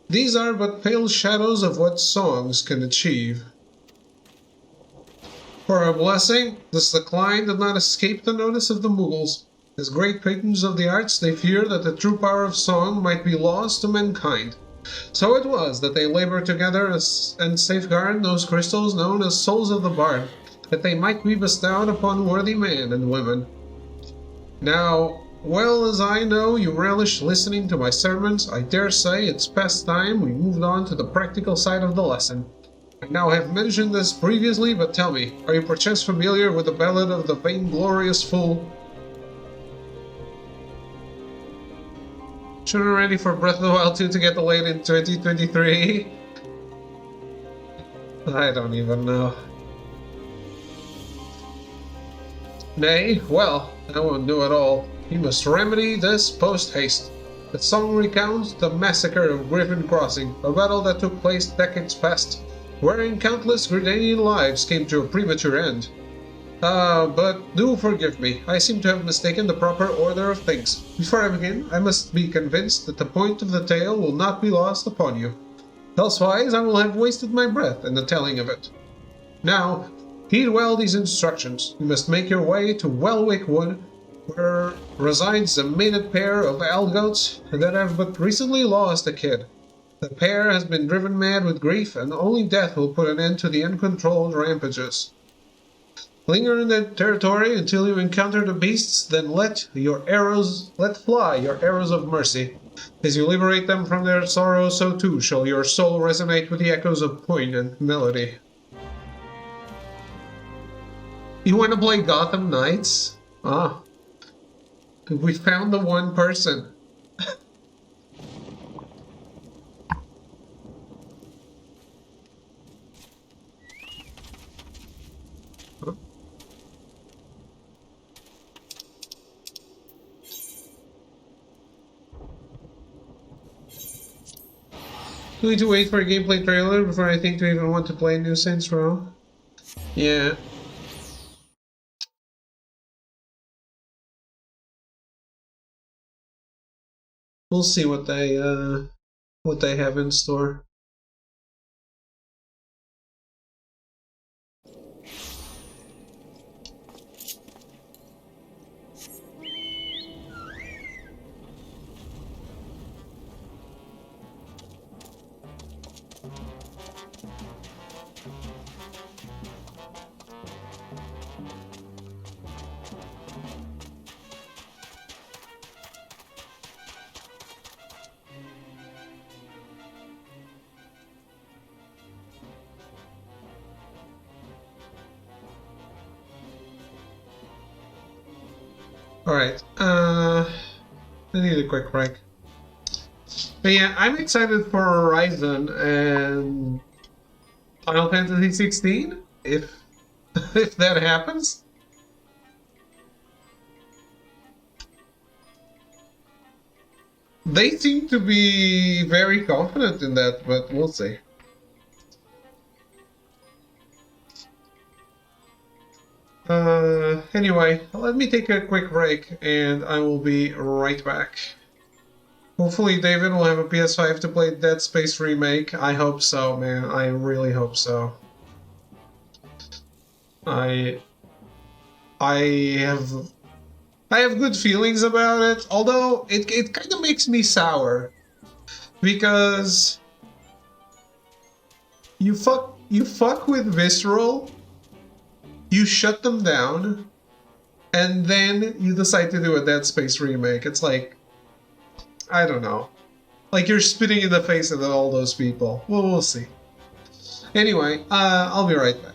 these are but pale shadows of what songs can achieve. For a blessing, this decline did not escape the notice of the Mughals. As great patrons of the arts, they feared that the true power of song might be lost to mankind. So it was that they labored together and safeguarded those crystals known as souls of the bard, that they might be bestowed upon worthy men and women. Now, well as I know you relish listening to my sermons, I dare say it's past time we moved on to the practical side of the lesson. I now have mentioned this previously, but tell me, are you perchance familiar with the ballad of the vainglorious fool? Shouldn't be ready for Breath of the Wild 2 to get delayed in 2023? I don't even know. Nay, well, I won't do it all. You must remedy this post-haste. The song recounts the massacre of Griffin Crossing, a battle that took place decades past, wherein countless Gridanian lives came to a premature end. But do forgive me, I seem to have mistaken the proper order of things. Before I begin, I must be convinced that the point of the tale will not be lost upon you. Elsewise, I will have wasted my breath in the telling of it. Now, heed well these instructions. You must make your way to Welwick Wood, where resides a mated pair of owl-goats that have but recently lost a kid. The pair has been driven mad with grief, and only death will put an end to the uncontrolled rampages. Linger in that territory until you encounter the beasts, then let fly your arrows of mercy. As you liberate them from their sorrow, so too shall your soul resonate with the echoes of poignant melody. You want to play Gotham Knights? Ah. We found the one person. Do we need to wait for a gameplay trailer before I think to even want to play New Saints Row? Yeah. We'll see what they have in store. Alright, I need a quick break. But yeah, I'm excited for Horizon and Final Fantasy 16, if if that happens. They seem to be very confident in that, but we'll see. Anyway, let me take a quick break and I will be right back. Hopefully David will have a PS5 to play Dead Space Remake. I hope so, man. I really hope so. I I have I have good feelings about it, although it kind of makes me sour because you fuck with Visceral, you shut them down, and then you decide to do a Dead Space remake. It's like, I don't know. Like you're spitting in the face of all those people. Well, we'll see. Anyway, I'll be right back.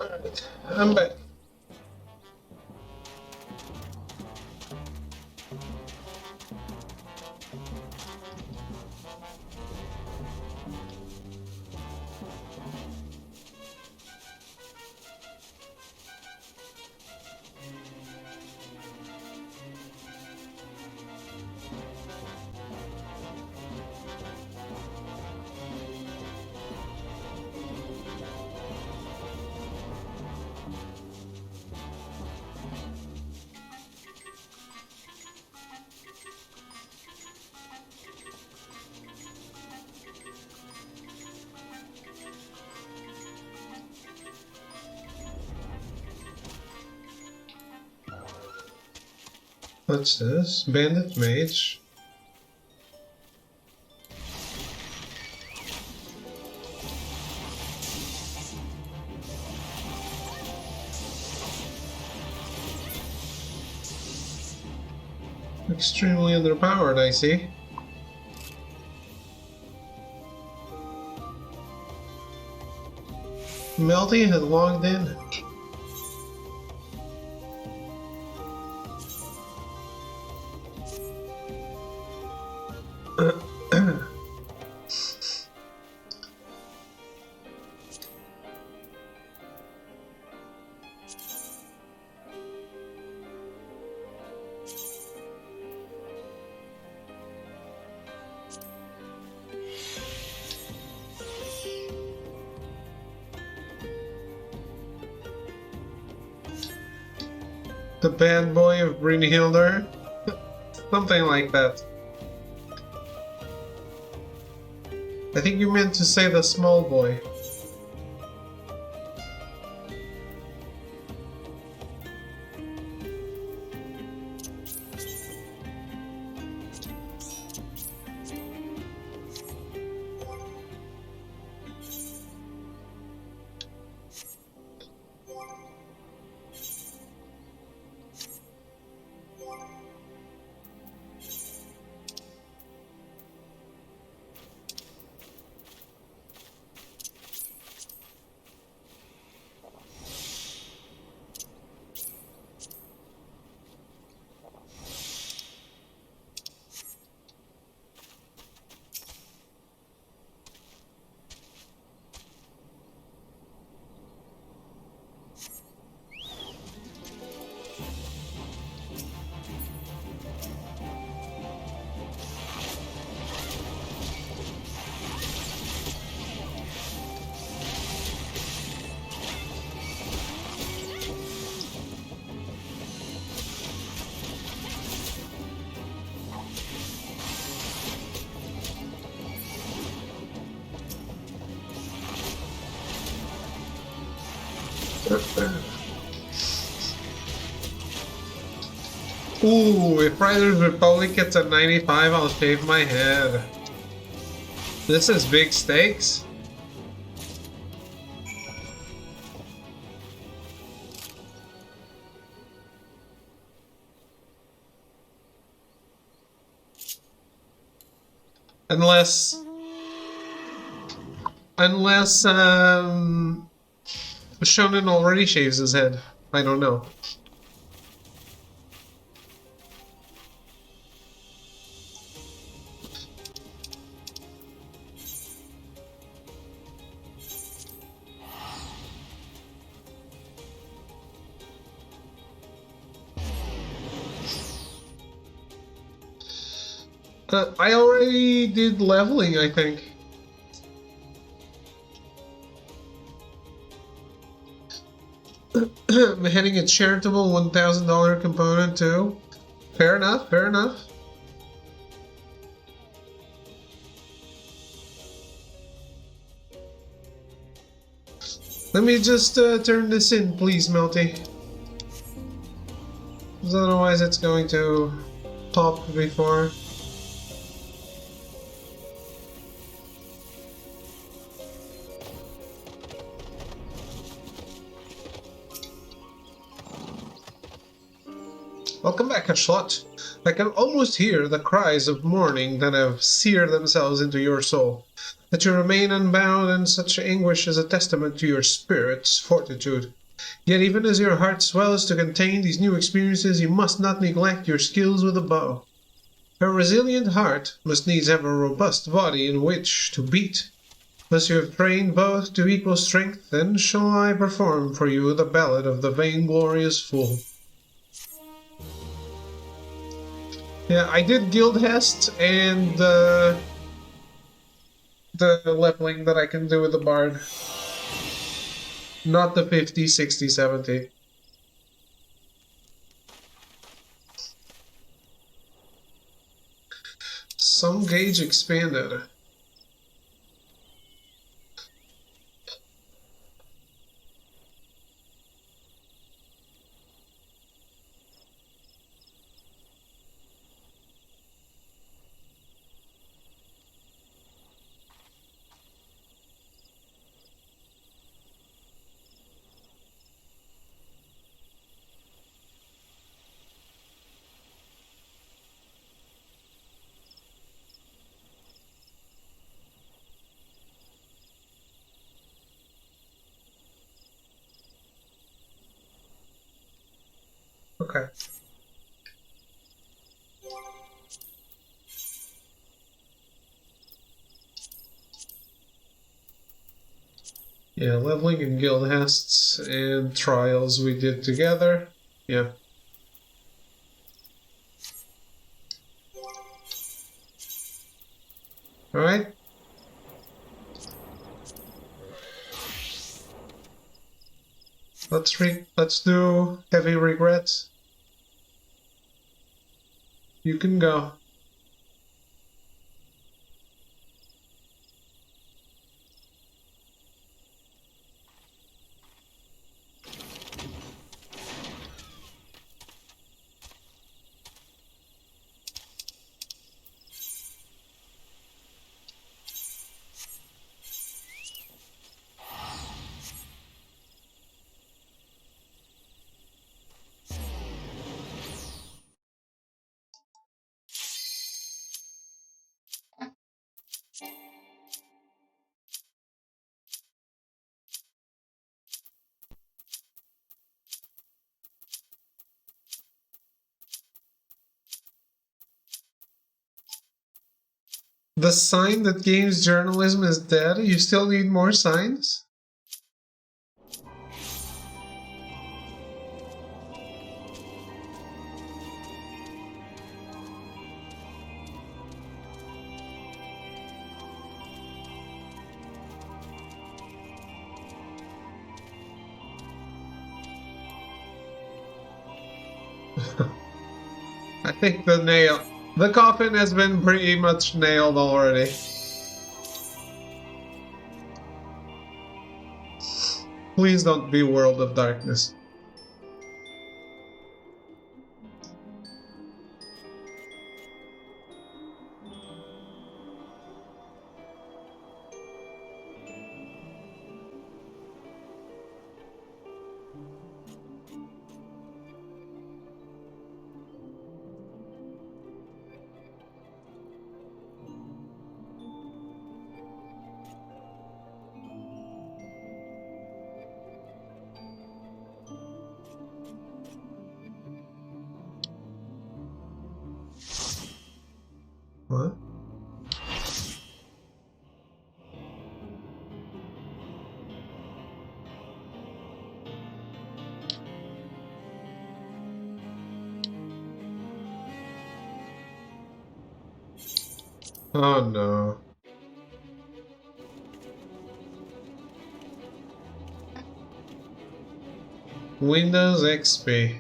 Alright, I'm back. What's this? Bandit Mage. Extremely underpowered, I see. Melty has logged in. The bad boy of Brynhildr? Something like that. I think you meant to say the small boy. Ooh, if Riders Republic gets a 95, I'll shave my head. This is big stakes. Unless Shonen already shaves his head. I don't know. I already did leveling, I think. I'm hitting a charitable $1,000 component too. Fair enough, fair enough. Let me just turn this in, please, Melty. Because otherwise it's going to pop before. Welcome back, Ashlot. I can almost hear the cries of mourning that have seared themselves into your soul. That you remain unbound in such anguish is a testament to your spirit's fortitude. Yet even as your heart swells to contain these new experiences, you must not neglect your skills with the bow. A resilient heart must needs have a robust body in which to beat. Thus you have trained both to equal strength, then shall I perform for you the ballad of the vainglorious fool. Yeah, I did Guild Hest and the leveling that I can do with the Bard. Not the 50, 60, 70. Some gauge expanded. Okay. Yeah, leveling and guild hests and trials we did together. Yeah. Alright. Let's do heavy regrets. You can go. The sign that games journalism is dead? You still need more signs? I think the coffin has been pretty much nailed already. Please don't be World of Darkness. What? Oh no. Windows XP.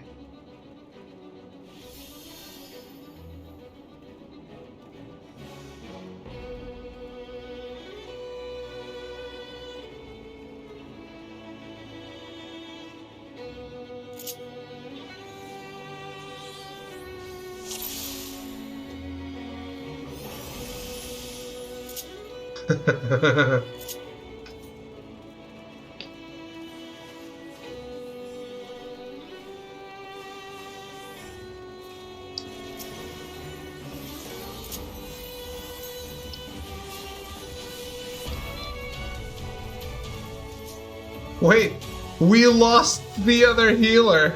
Wait, we lost the other healer.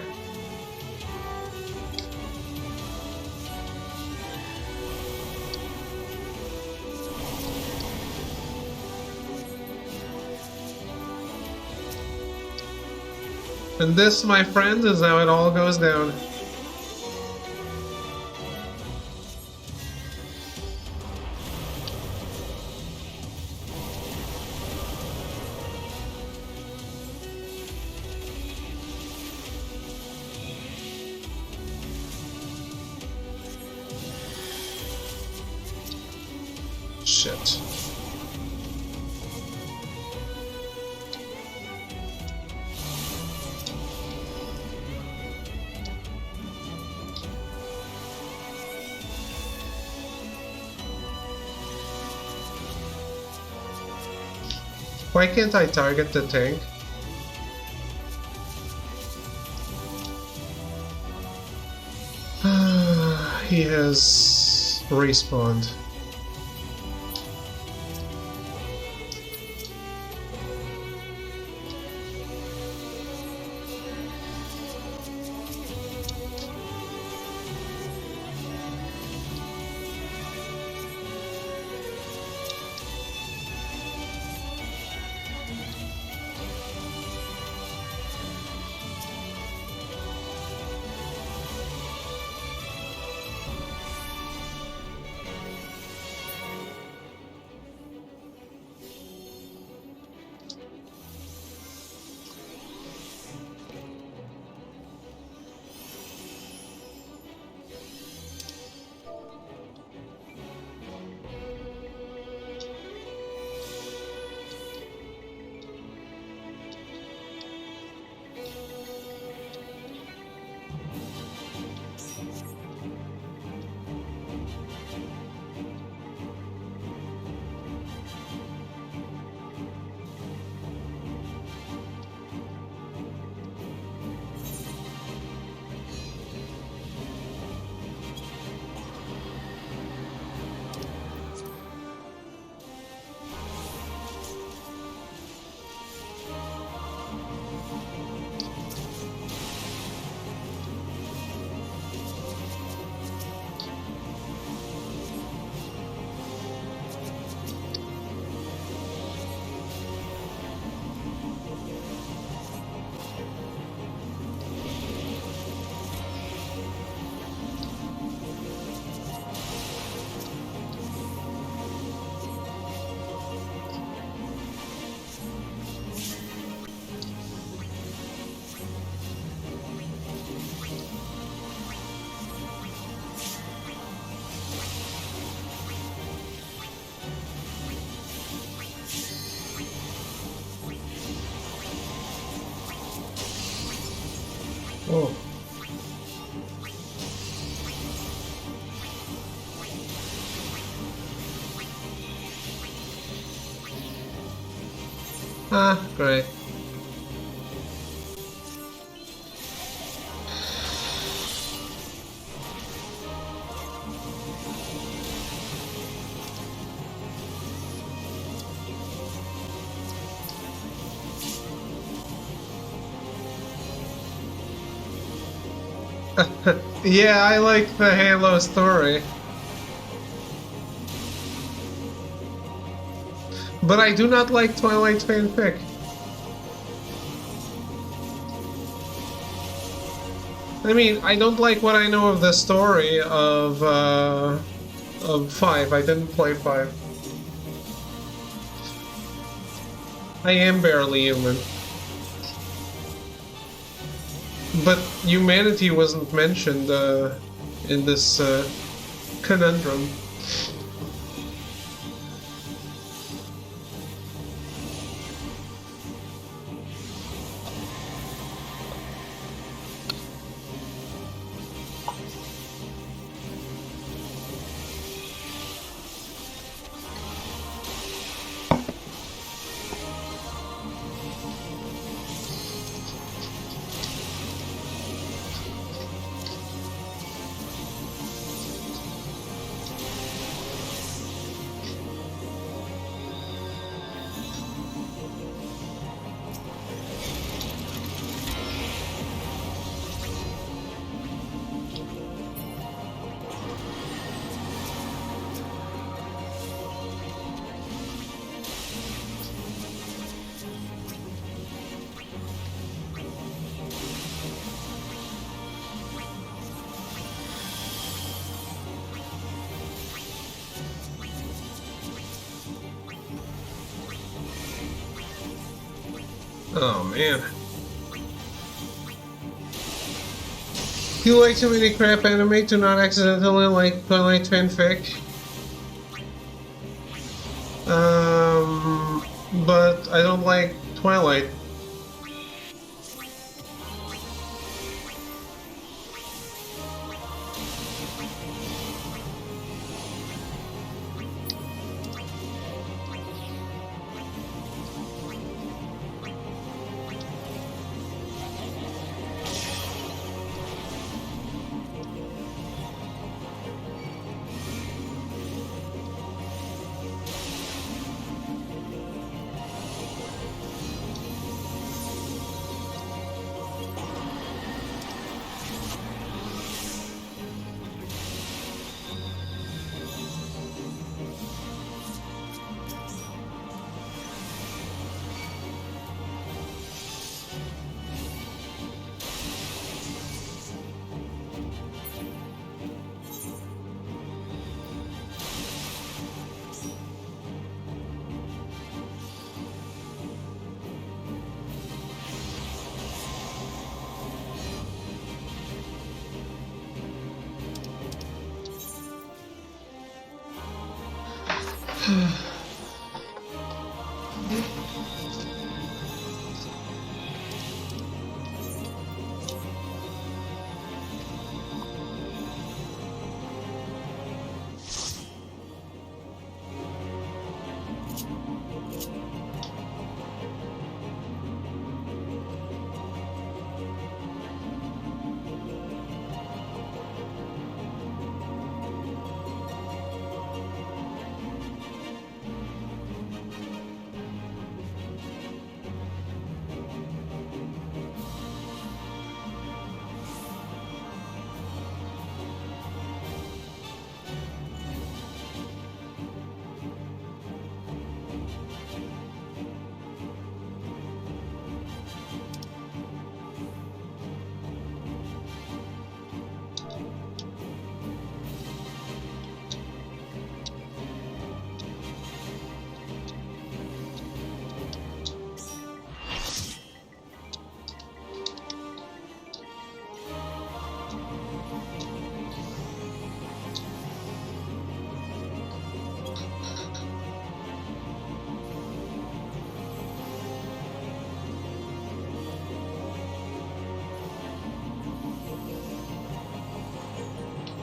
And this, my friends, is how it all goes down. Shit. Why can't I target the tank? He has respawned. Oh. Ah, great. Yeah, I like the Halo story. But I do not like Twilight fanfic. I mean, I don't like what I know of the story of 5. I didn't play 5. I am barely human. But humanity wasn't mentioned in this conundrum. Oh man. You like too many crap anime to not accidentally like Twilight fanfic? But I don't like Twilight.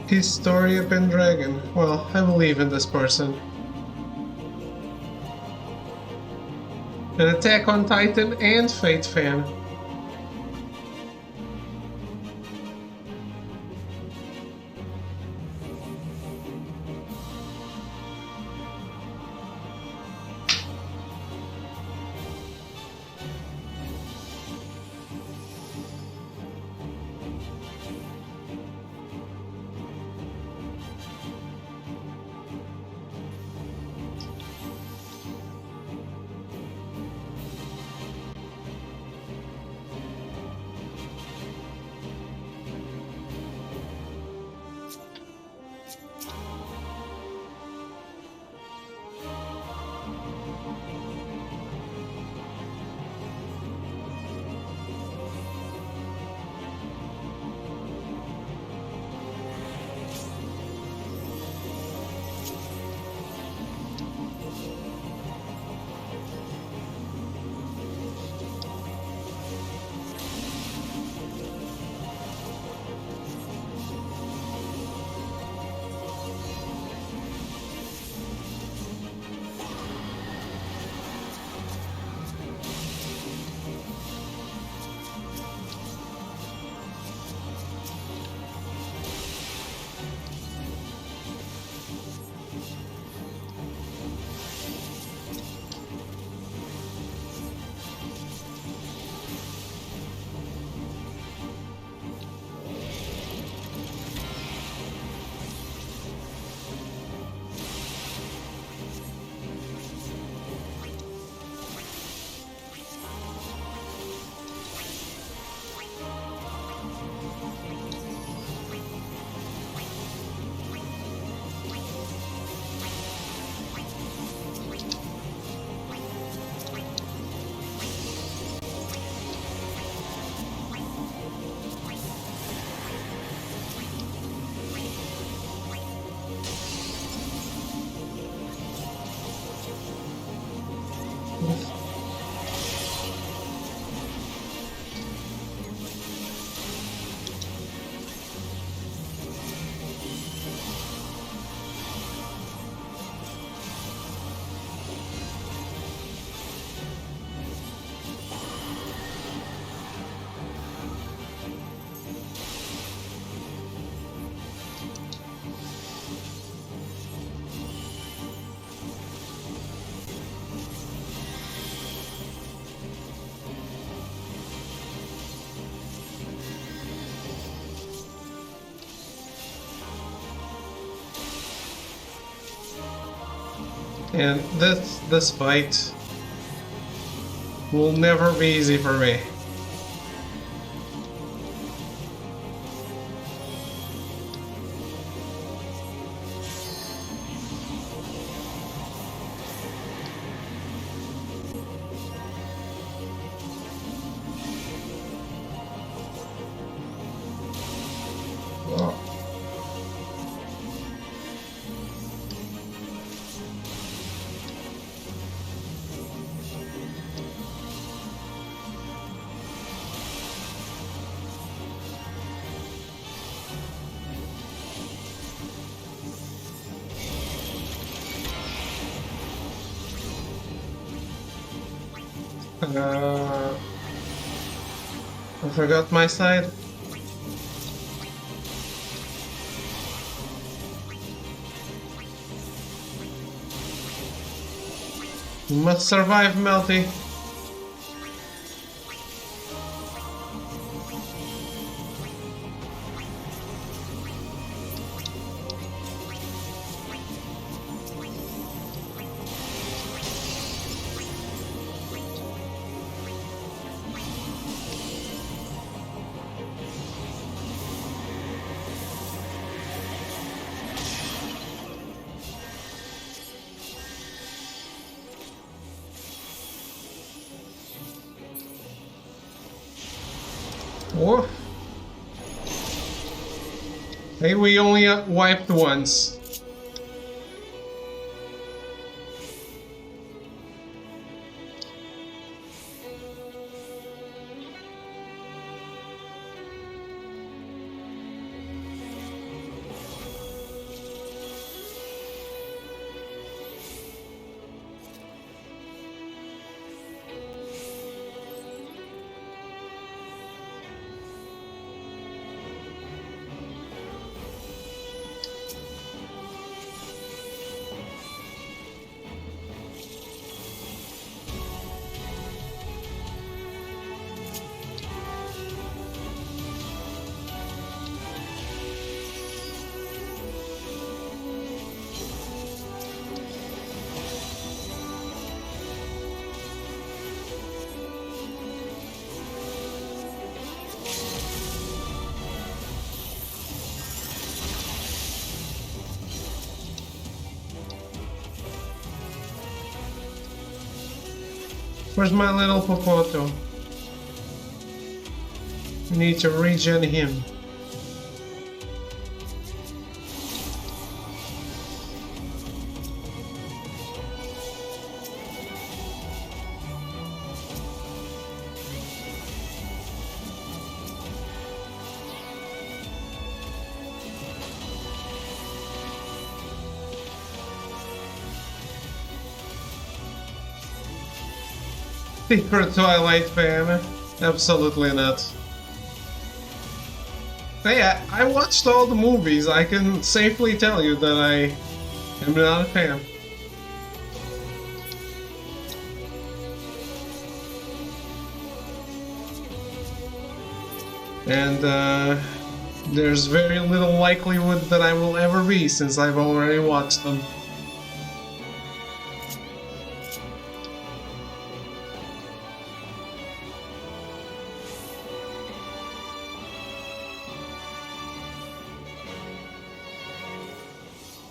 His story of Pendragon. Well, I believe in this person. An Attack on Titan and Fate fan. And this fight will never be easy for me. I forgot my side. You must survive, Melty. Woof. Hey, we only wiped once. Where's my little Popoto? I need to regen him. Secret Twilight fan? Absolutely not. Hey, I watched all the movies. I can safely tell you that I am not a fan. And there's very little likelihood that I will ever be, since I've already watched them.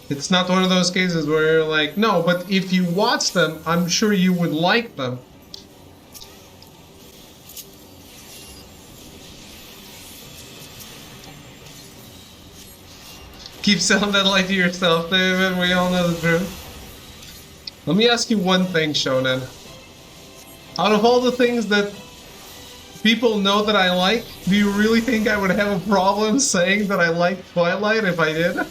It's not one of those cases where you're like, no, but if you watch them, I'm sure you would like them. Keep selling that light to yourself, David. We all know the truth. Let me ask you one thing, Shonen. Out of all the things that people know that I like, do you really think I would have a problem saying that I like Twilight if I did?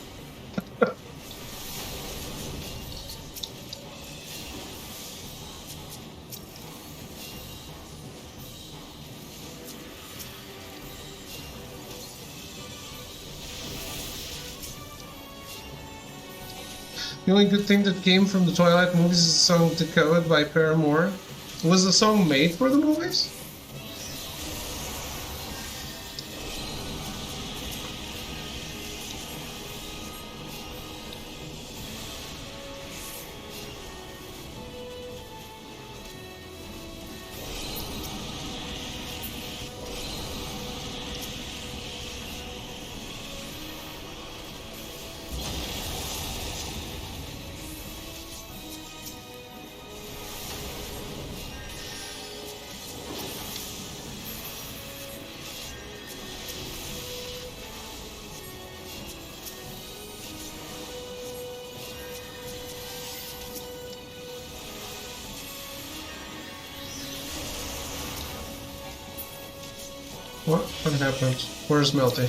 The only good thing that came from the Twilight movies is the song Decode by Paramore. Was the song made for the movies? What happened? Where's Melty?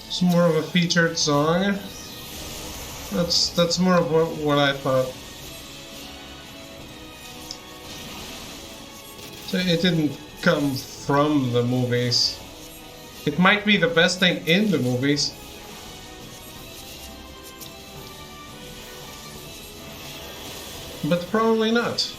It's more of a featured song. That's more of what I thought. So it didn't come from the movies. It might be the best thing in the movies. But probably not.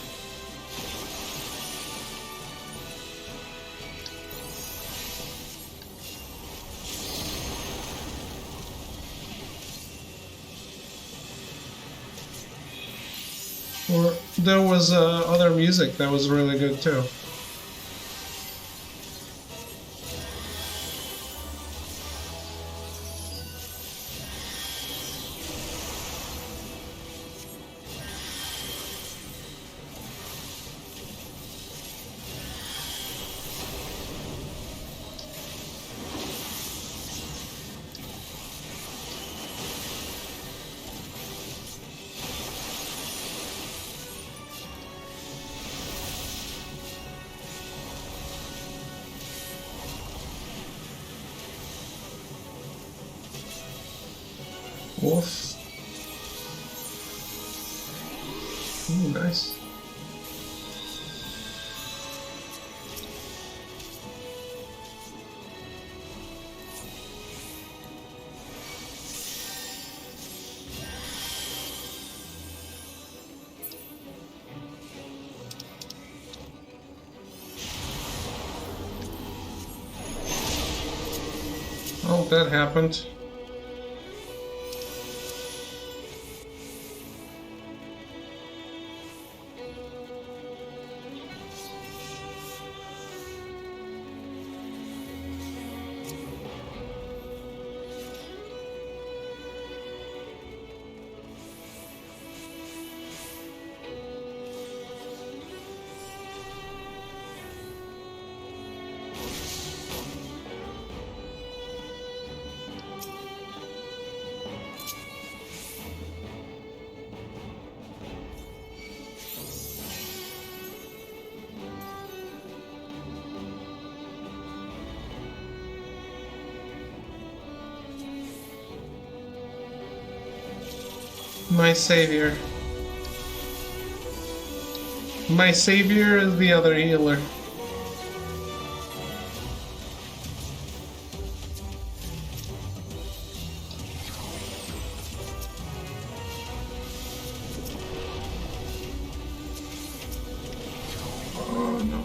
Or there was other music that was really good too. Wolf. Ooh, nice. Oh, that happened. My savior. My savior is the other healer. Oh no.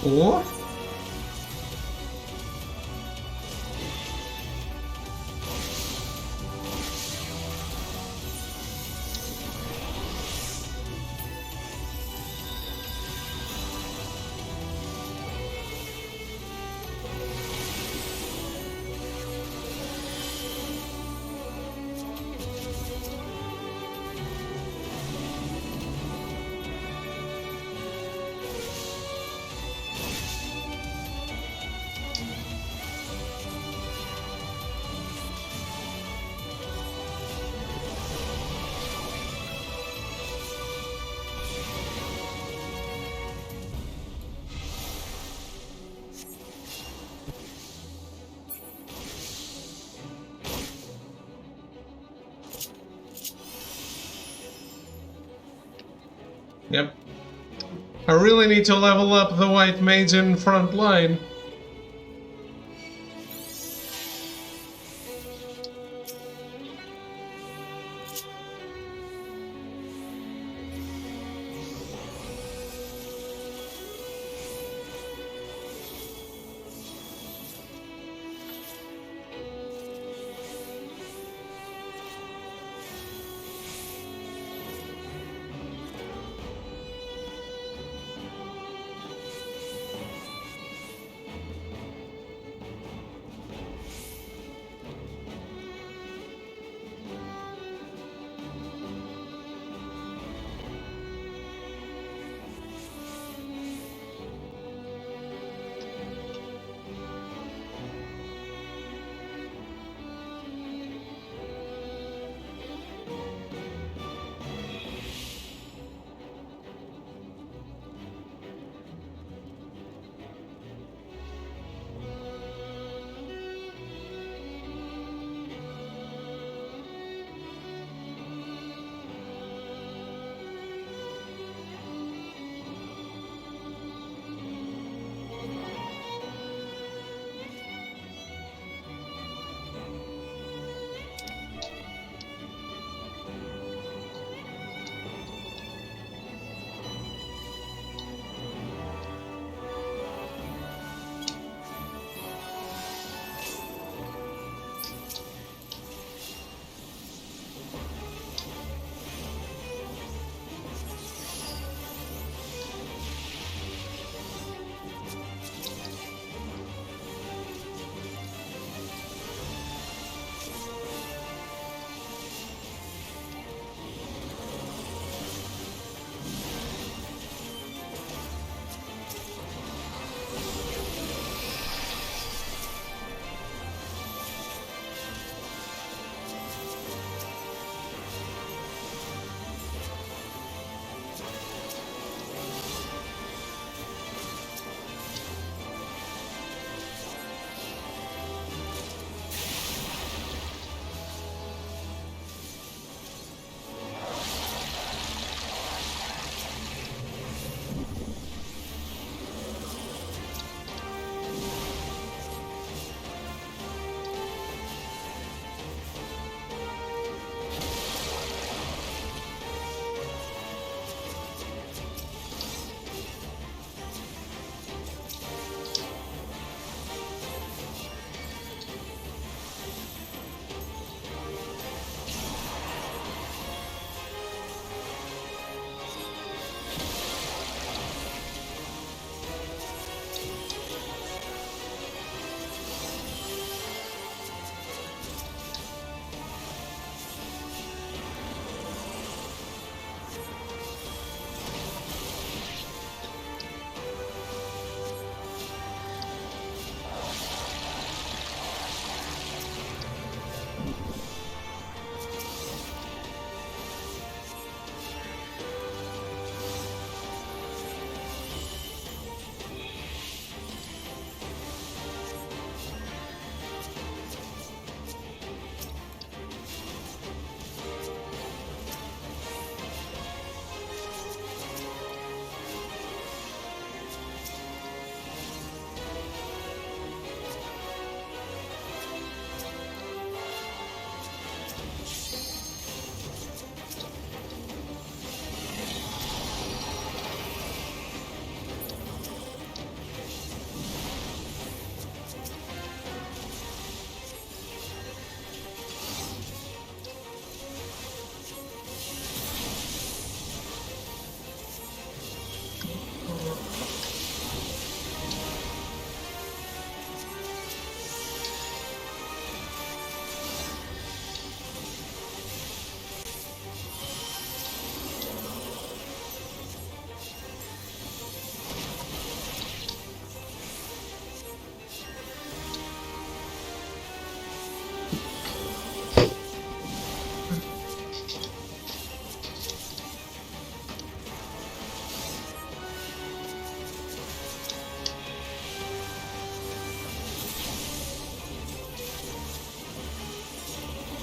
Oh? Yep. I really need to level up the white mage in front line.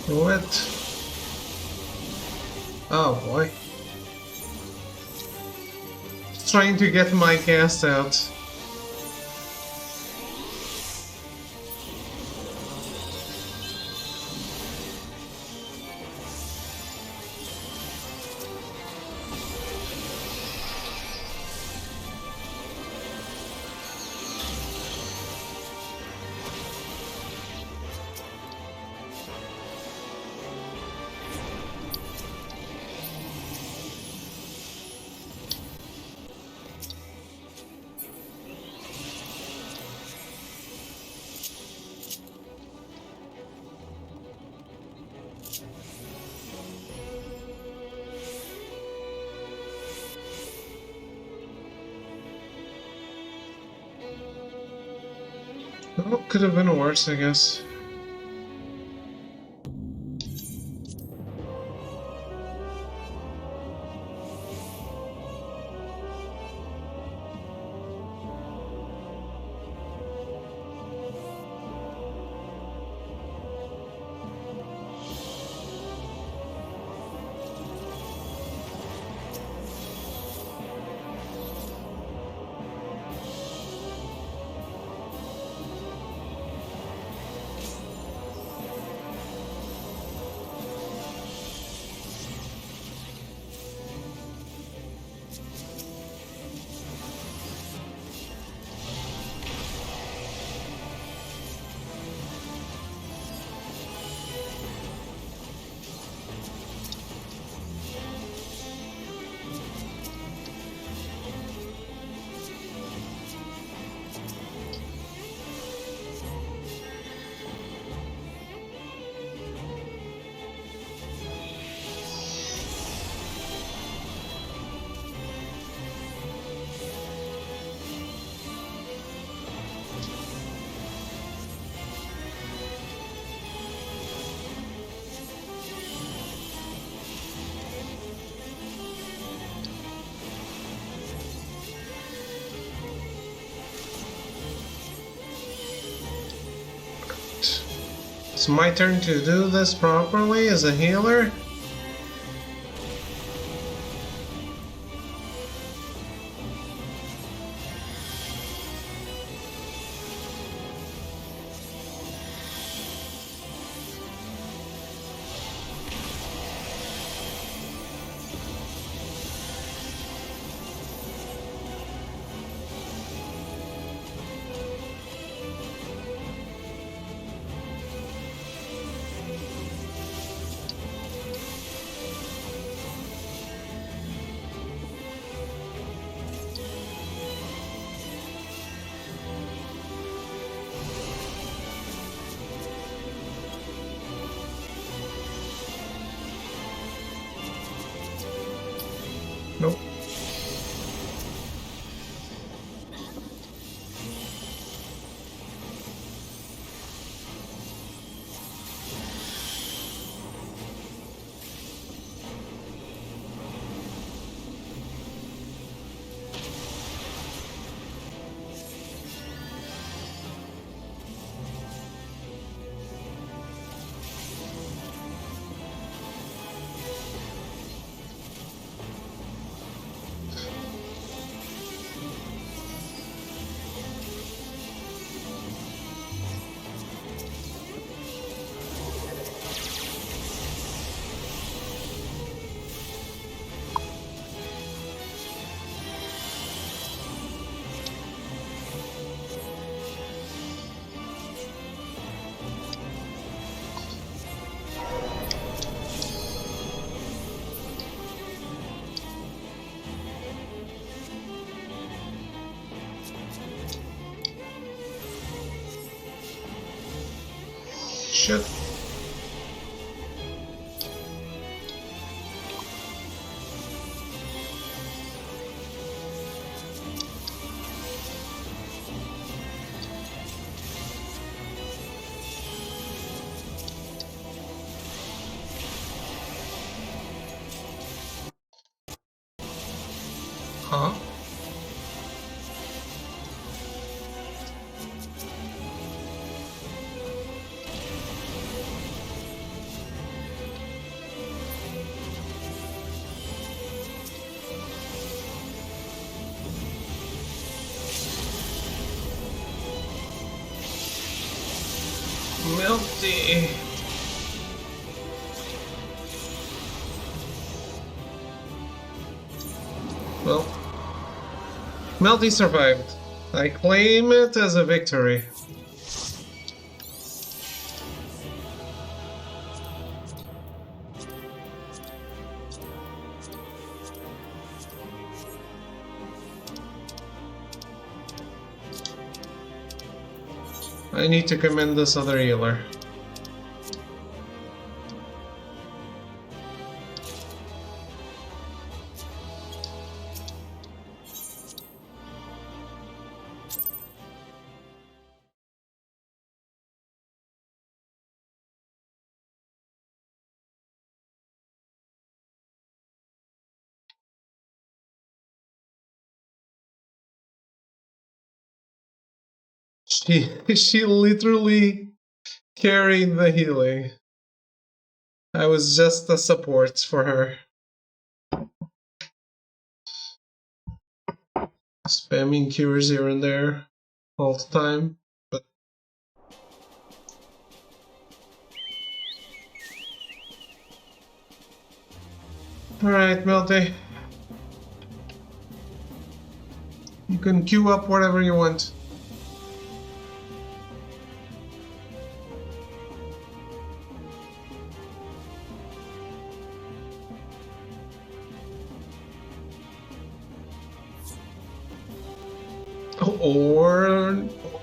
Do it. Oh boy. Just trying to get my gas out. Oh, could have been worse, I guess. It's my turn to do this properly as a healer. Nope. Shit. Huh? Melty. Well, Melty survived. I claim it as a victory. I need to commend this other healer. She literally carried the healing. I was just a support for her. Spamming cures here and there all the time. But alright, Melty. You can queue up whatever you want.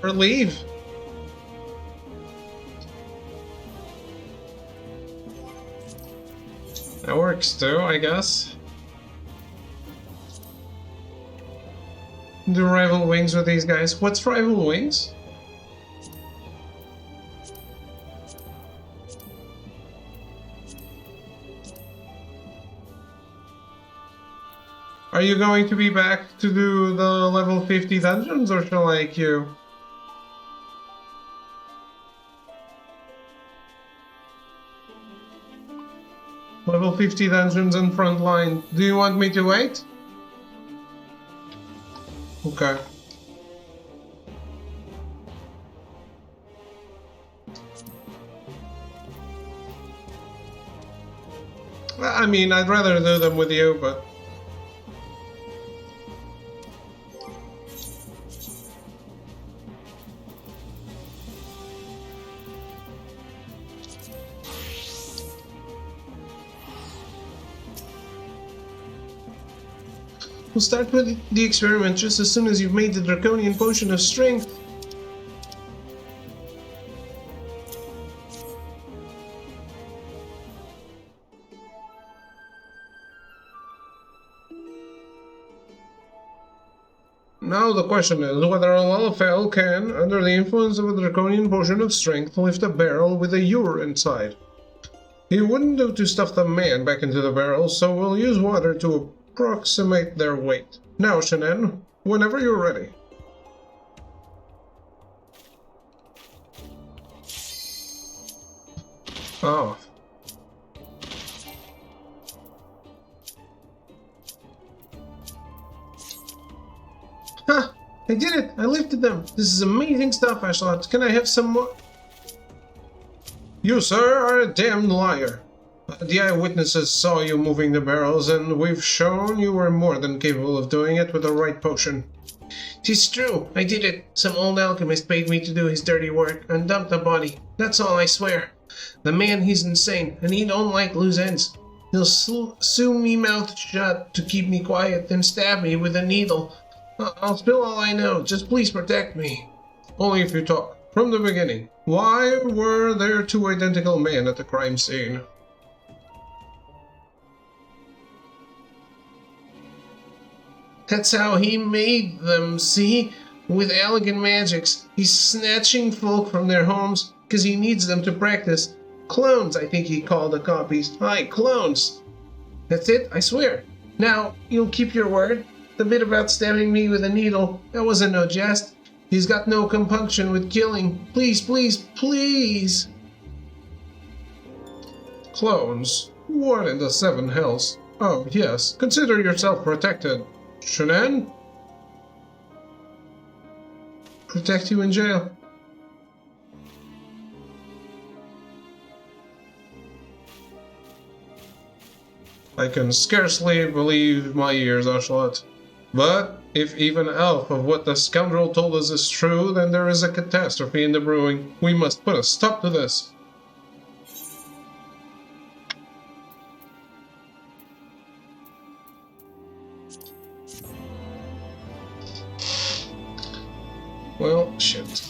Or leave. That works too, I guess. Do rival wings with these guys. What's rival wings? Are you going to be back to do the level 50 dungeons, or shall I queue? Level 50 dungeons in front line. Do you want me to wait? Okay. I mean, I'd rather do them with you, but... We'll start with the experiment just as soon as you've made the draconian potion of strength. Now the question is whether a Lalafell can, under the influence of a draconian potion of strength, lift a barrel with a ewer inside. He wouldn't do to stuff the man back into the barrel, so we'll use water to approximate their weight. Now, Shannon, whenever you're ready. Oh. Ha! I did it! I lifted them! This is amazing stuff, Ashlot. Can I have some more? You, sir, are a damned liar. The eyewitnesses saw you moving the barrels, and we've shown you were more than capable of doing it with the right potion. 'Tis true, I did it. Some old alchemist paid me to do his dirty work and dump the body. That's all, I swear. The man, he's insane, and he don't like loose ends. He'll sue me mouth shut to keep me quiet, then stab me with a needle. I'll spill all I know. Just please protect me. Only if you talk. From the beginning. Why were there two identical men at the crime scene? That's how he made them, see? With elegant magics. He's snatching folk from their homes, 'cause he needs them to practice. Clones, I think he called the copies. Aye, clones. That's it, I swear. Now, you'll keep your word? The bit about stabbing me with a needle, that wasn't no jest. He's got no compunction with killing. Please, please, please! Clones? What in the seven hells? Oh, yes, consider yourself protected. Shannon? Protect you in jail. I can scarcely believe my ears, Ocelot. But if even half of what the scoundrel told us is true, then there is a catastrophe in the brewing. We must put a stop to this. Well, shit.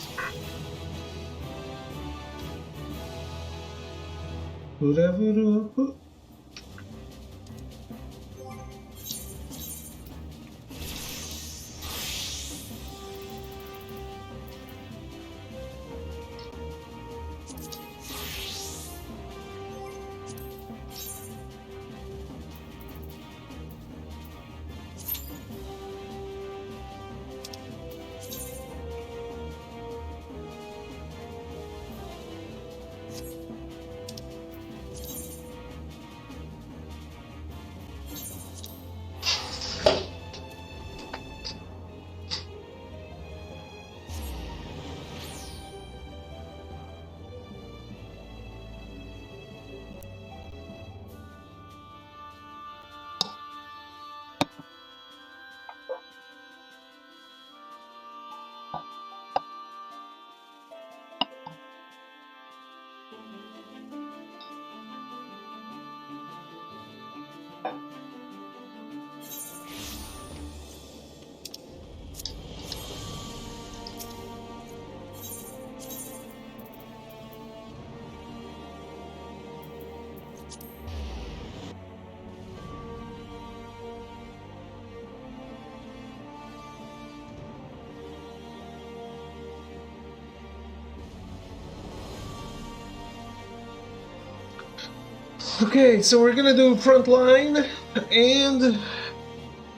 Okay, so we're gonna do front line and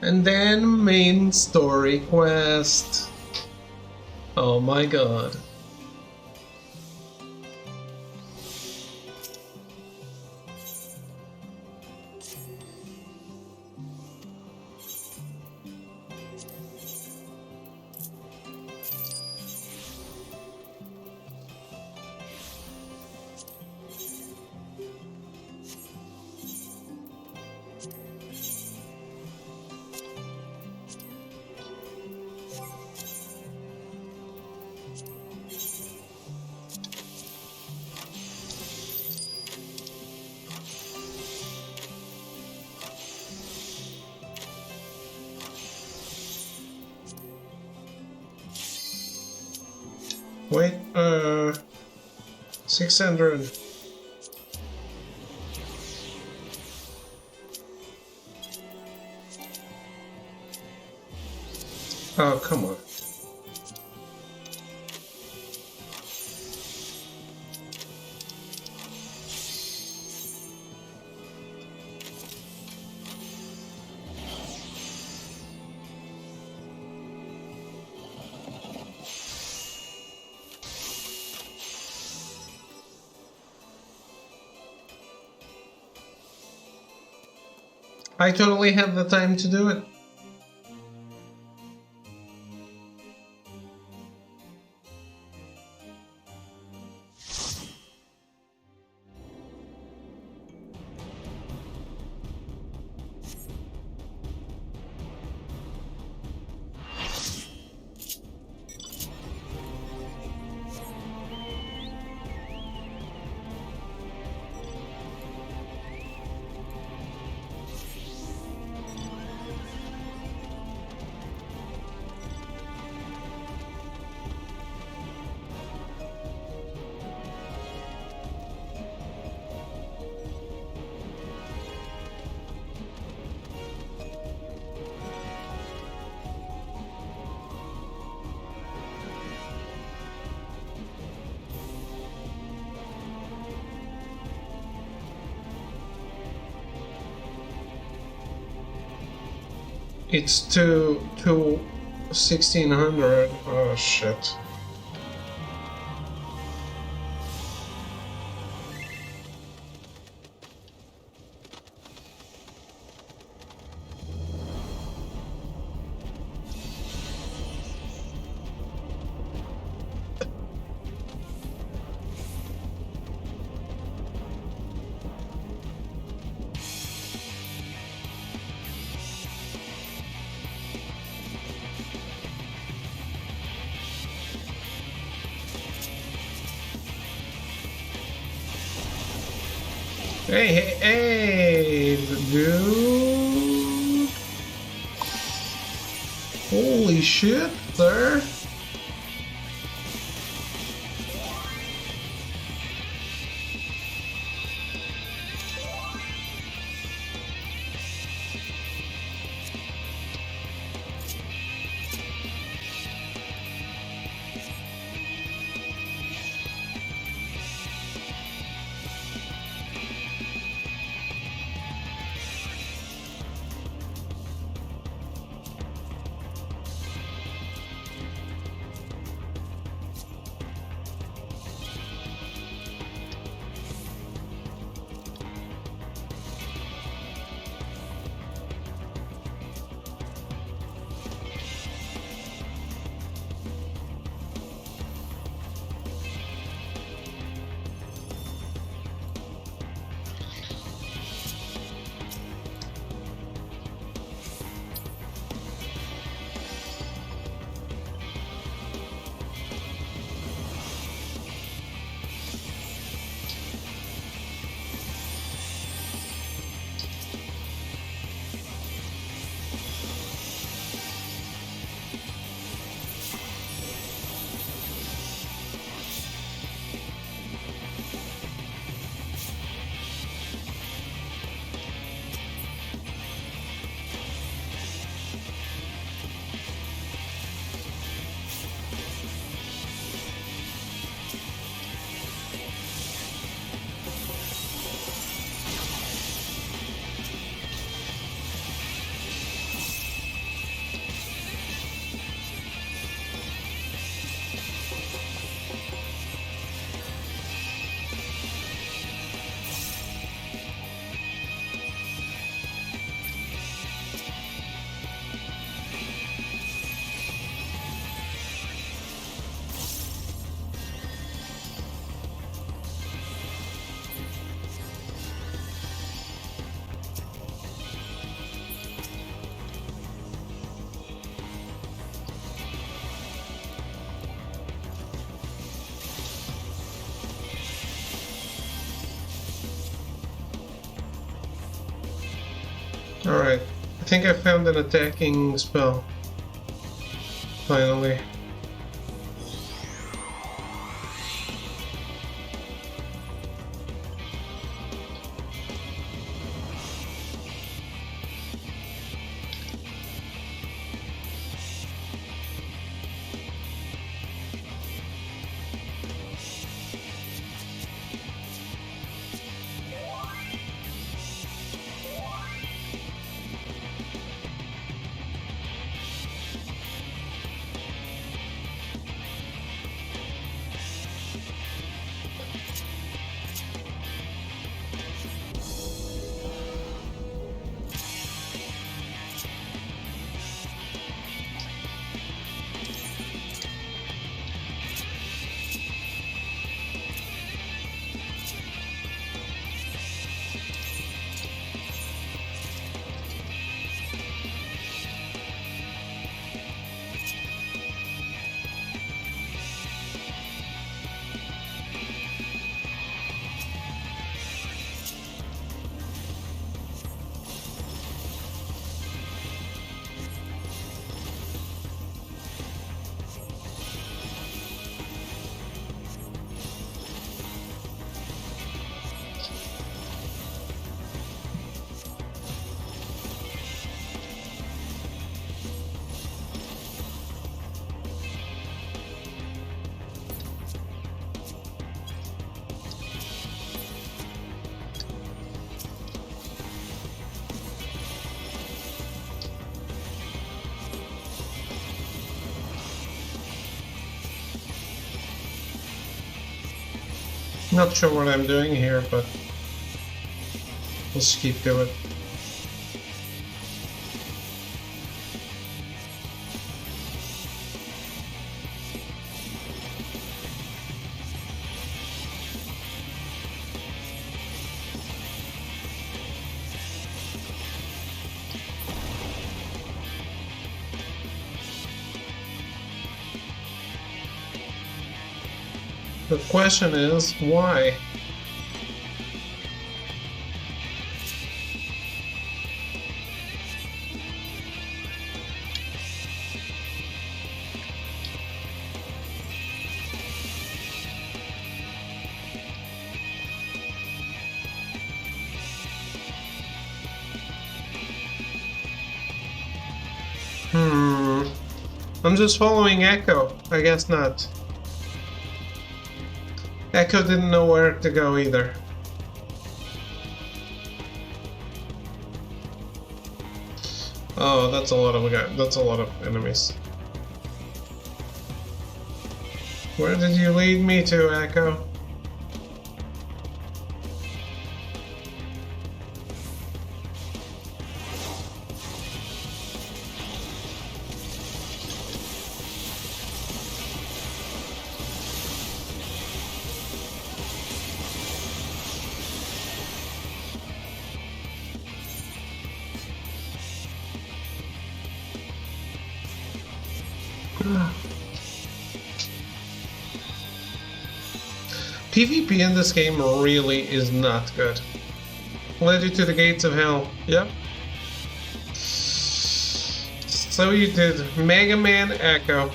then main story quest. Oh my god. Wait, 600. Oh, come on. I totally have the time to do it. It's to 1600. Oh shit. Hey, hey, hey, dude. Holy shit, sir. Alright, I think I found an attacking spell. Finally. Not sure what I'm doing here, but let's keep going. The question is, why? I'm just following Echo. I guess not. Echo didn't know where to go either. Oh, that's a lot of enemies. Where did you lead me to, Echo? PvP in this game really is not good. Led you to the gates of hell. Yep. So you did. Mega Man Echo.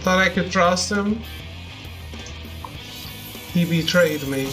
Thought I could trust him. He betrayed me.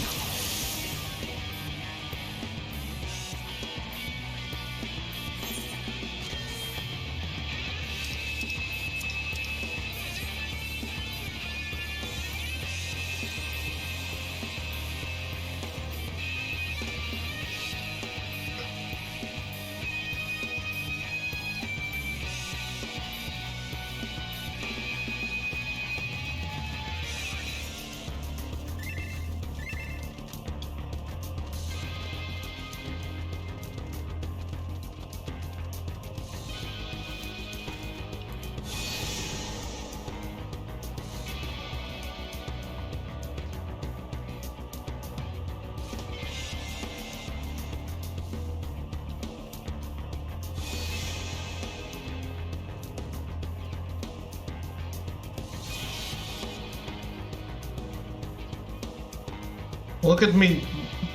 Look at me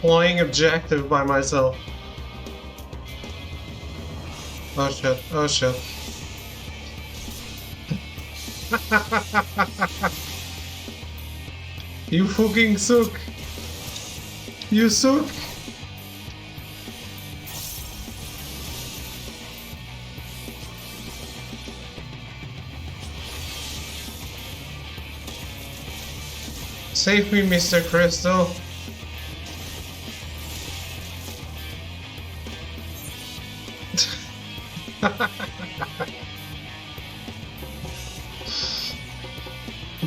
playing objective by myself. Oh shit, oh shit. You fucking suck. You suck. Save me, Mr. Crystal.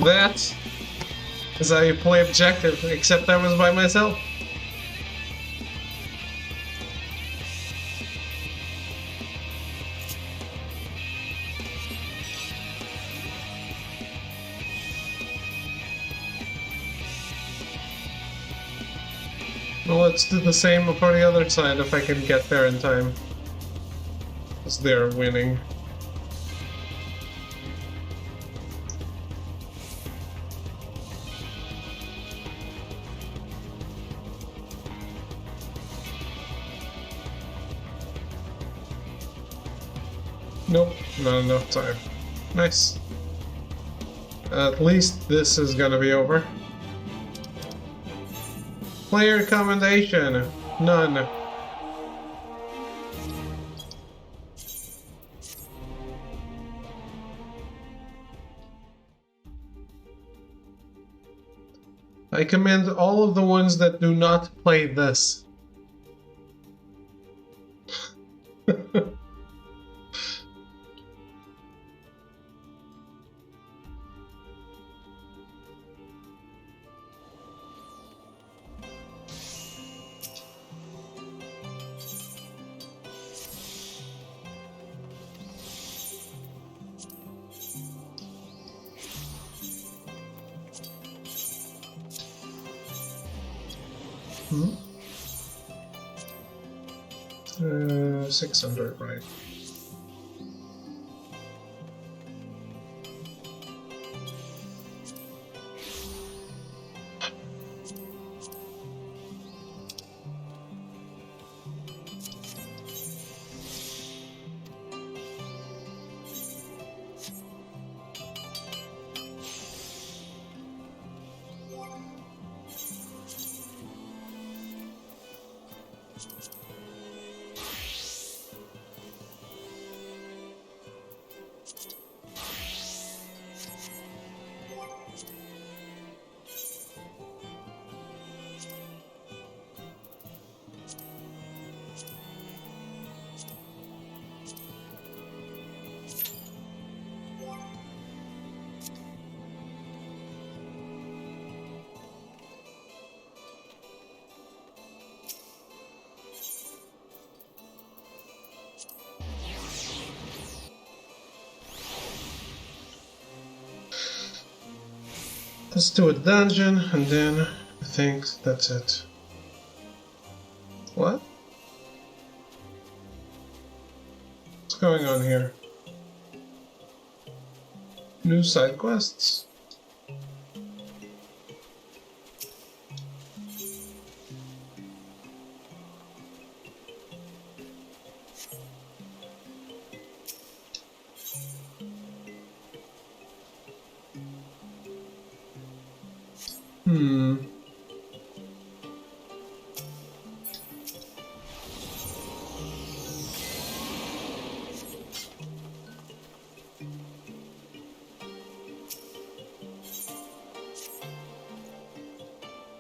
That is how you play objective, except I was by myself. Well, let's do the same for the other side if I can get there in time. Because they're winning. Nope, not enough time. Nice. At least this is gonna be over. Player commendation. None. I commend all of the ones that do not play this. Hmm? 600, right. Let's do a dungeon, and then I think that's it. What? What's going on here? New side quests?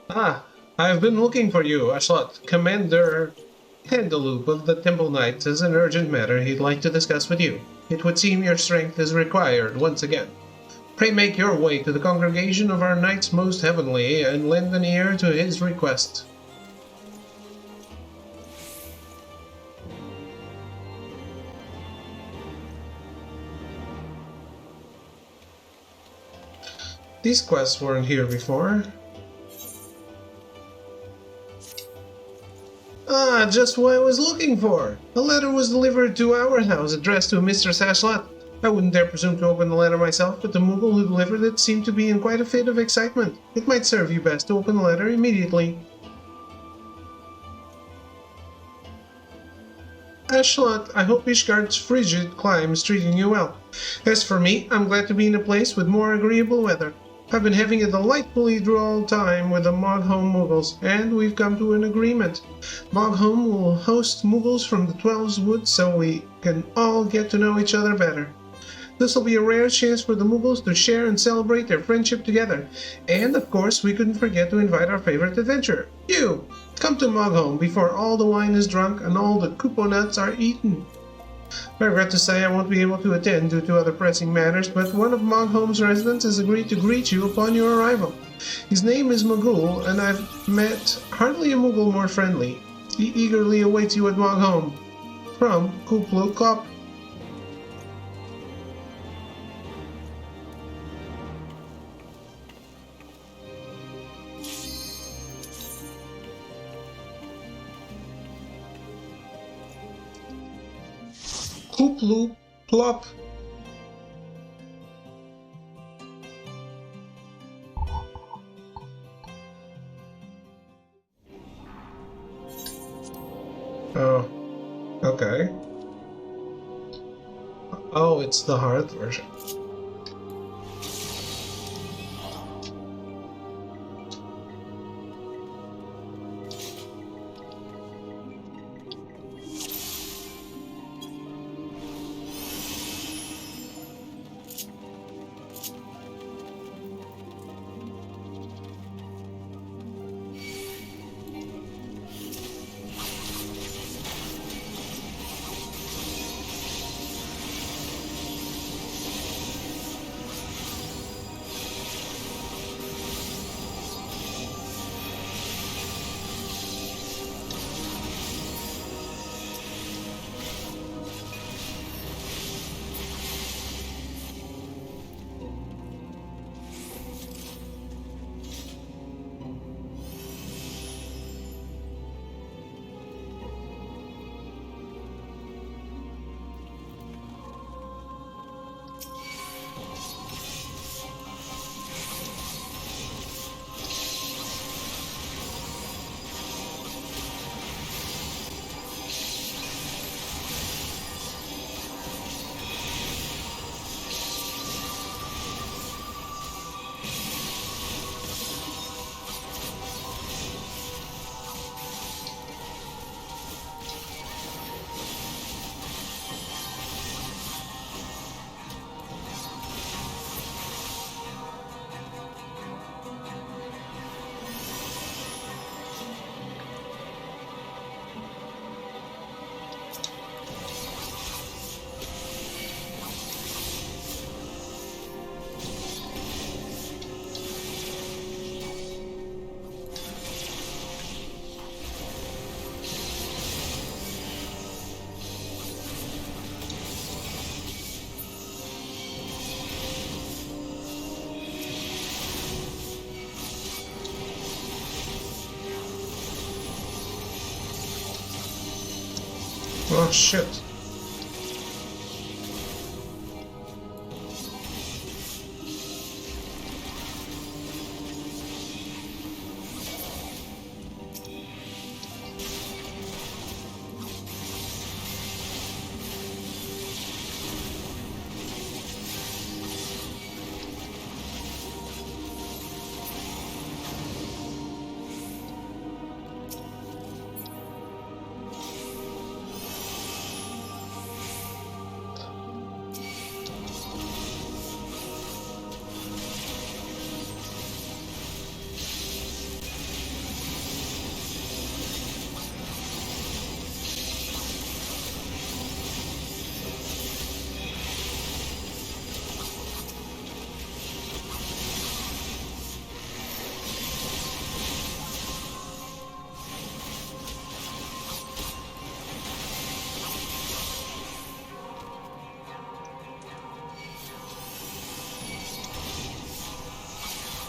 Ah, I've been looking for you, Ashlat. Commander Handaloop of the Temple Knights has an urgent matter he'd like to discuss with you. It would seem your strength is required once again. Pray make your way to the congregation of our Knights Most Heavenly and lend an ear to his request. These quests weren't here before. Ah, just what I was looking for! A letter was delivered to our house addressed to Mr. Sashlat. I wouldn't dare presume to open the letter myself, but the Moogle who delivered it seemed to be in quite a fit of excitement. It might serve you best to open the letter immediately. Ashlat, I hope Ishgard's frigid climb is treating you well. As for me, I'm glad to be in a place with more agreeable weather. I've been having a delightfully droll time with the Mogholm Moogles, and we've come to an agreement. Mogholm will host Moogles from the Twelve Woods so we can all get to know each other better. This will be a rare chance for the Moogles to share and celebrate their friendship together. And, of course, we couldn't forget to invite our favorite adventurer, you! Come to Mogholm before all the wine is drunk and all the kupo nuts are eaten. I regret to say I won't be able to attend due to other pressing matters, but one of Mogholm's residents has agreed to greet you upon your arrival. His name is Magul, and I've met hardly a Moogle more friendly. He eagerly awaits you at Mogholm. From Kuplu Klop. Kuplu Plop. Oh, okay. Oh, it's the hard version. Oh shit.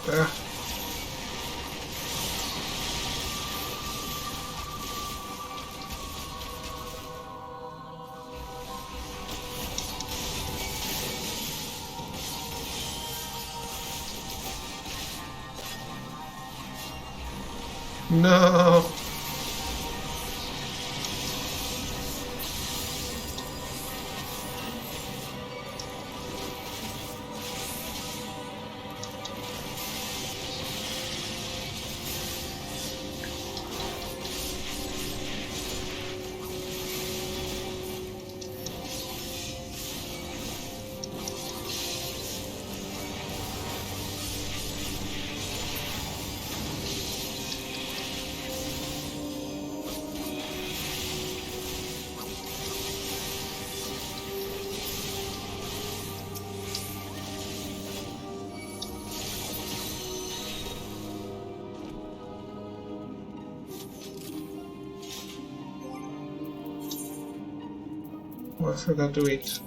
Ah. No. Oh, I forgot to eat.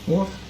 Woof.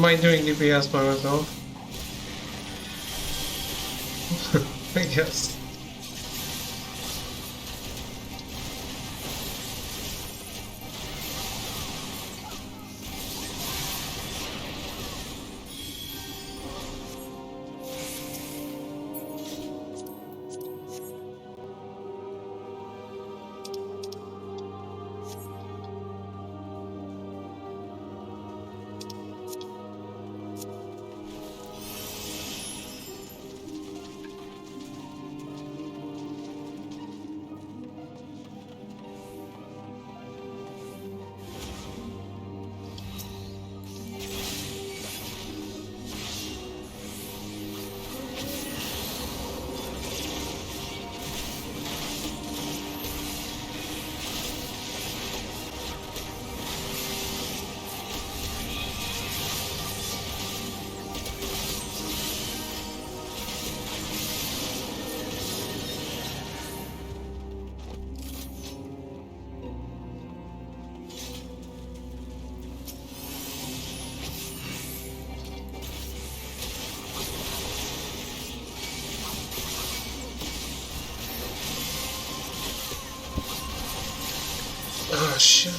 mind doing DPS by myself. I guess. Oh shit.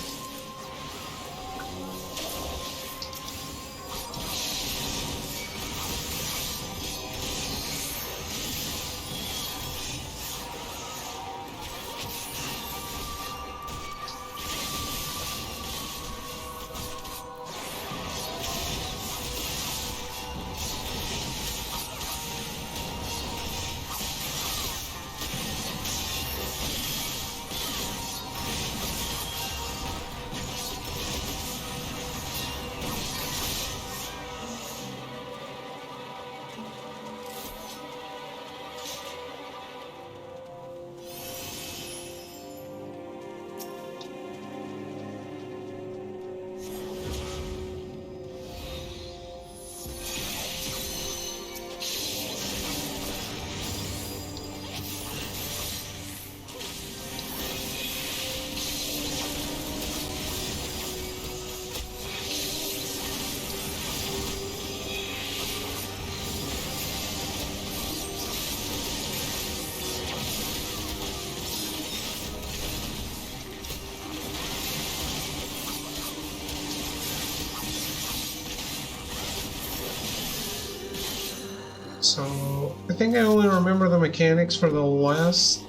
So, I think I only remember the mechanics for the last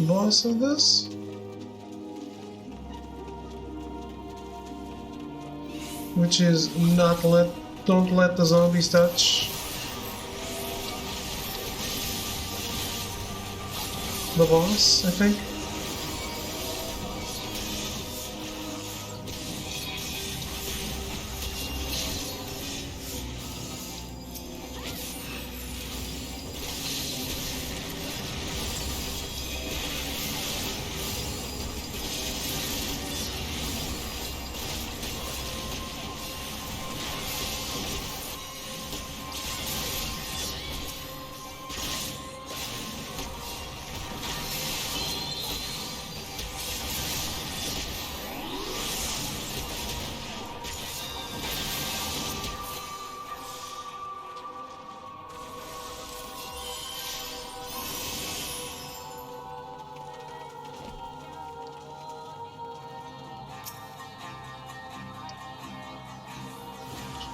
boss of this. Which is don't let the zombies touch the boss, I think.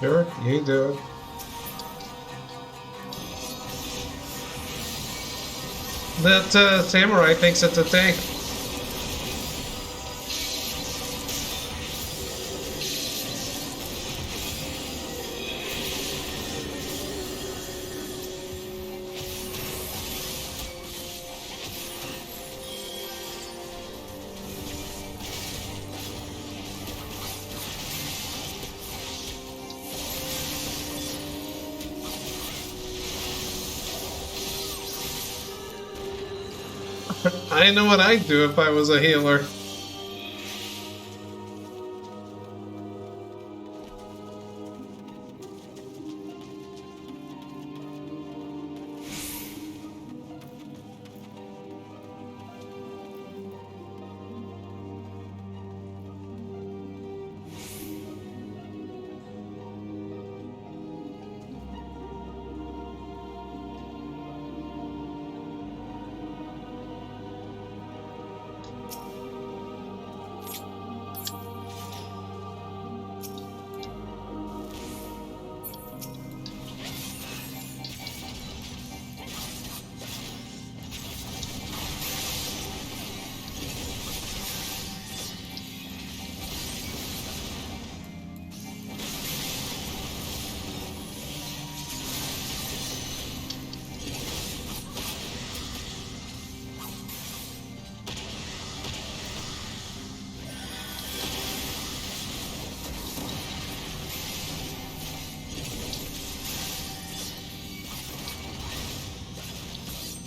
Sure, you do it. That samurai thinks it's a tank. I know what I'd do if I was a healer.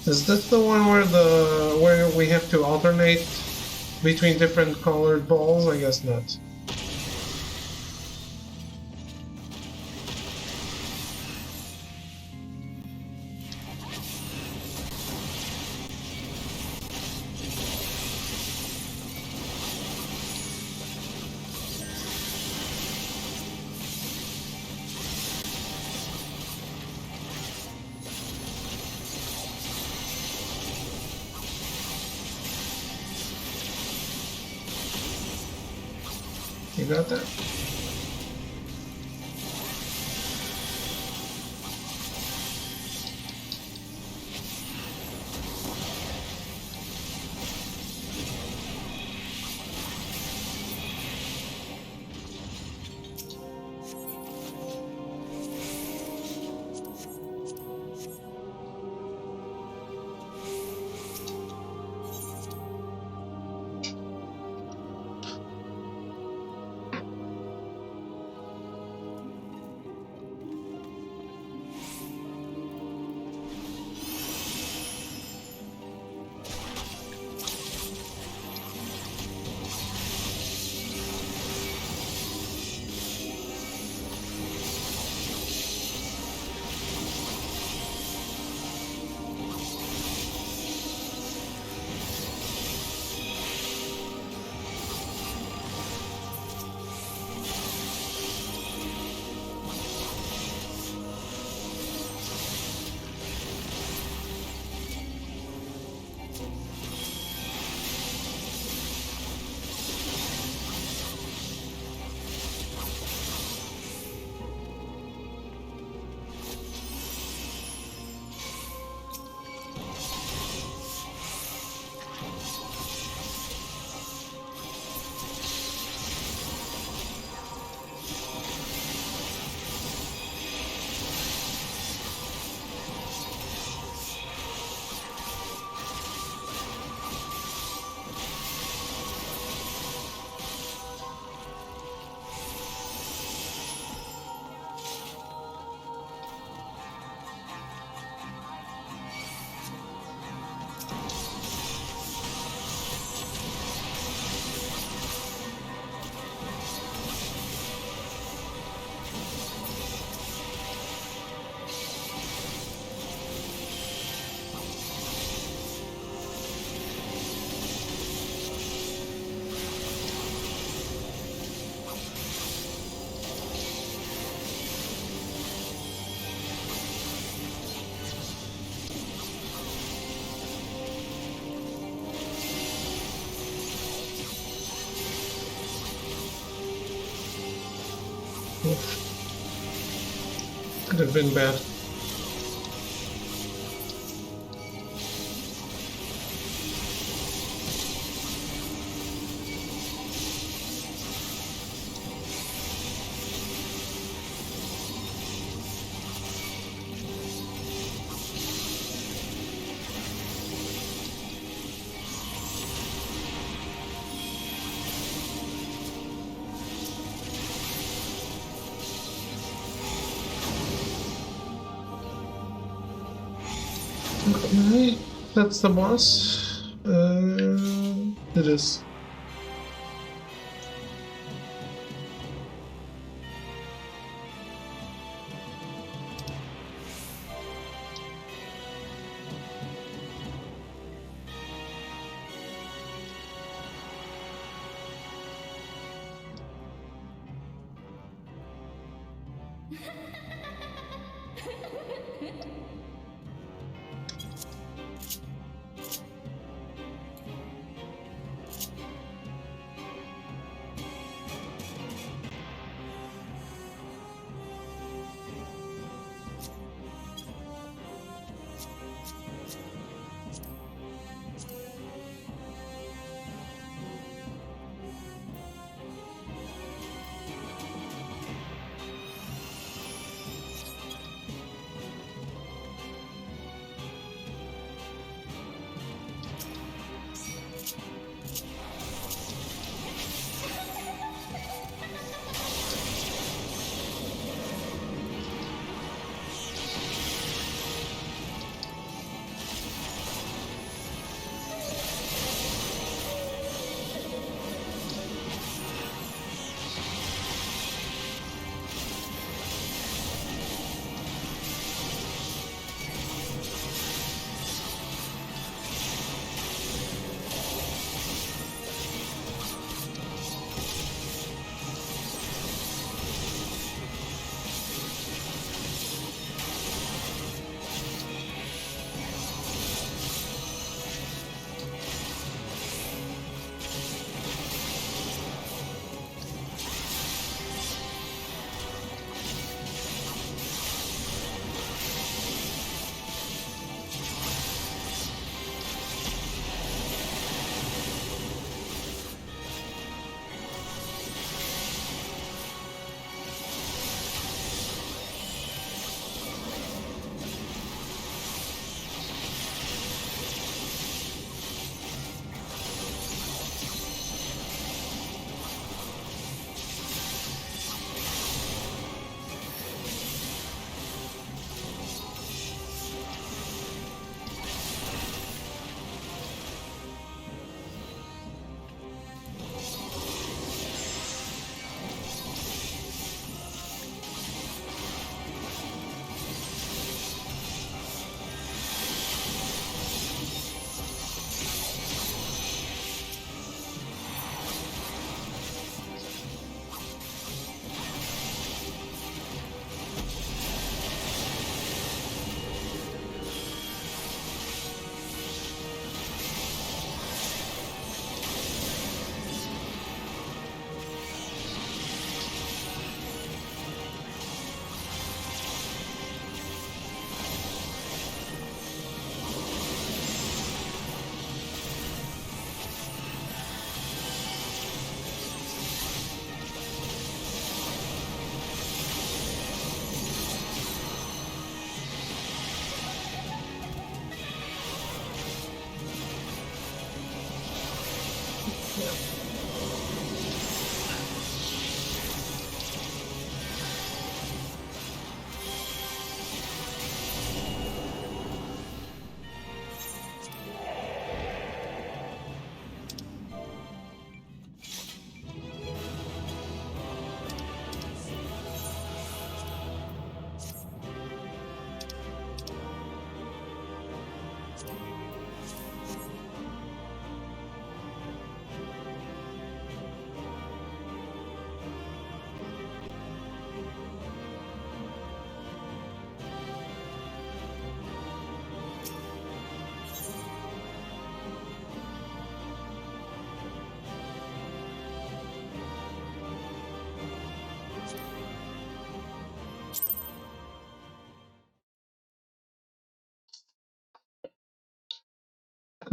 Is this the one where we have to alternate between different colored balls? I guess not. You got that? Could have been bad. Okay, that's the boss. It is.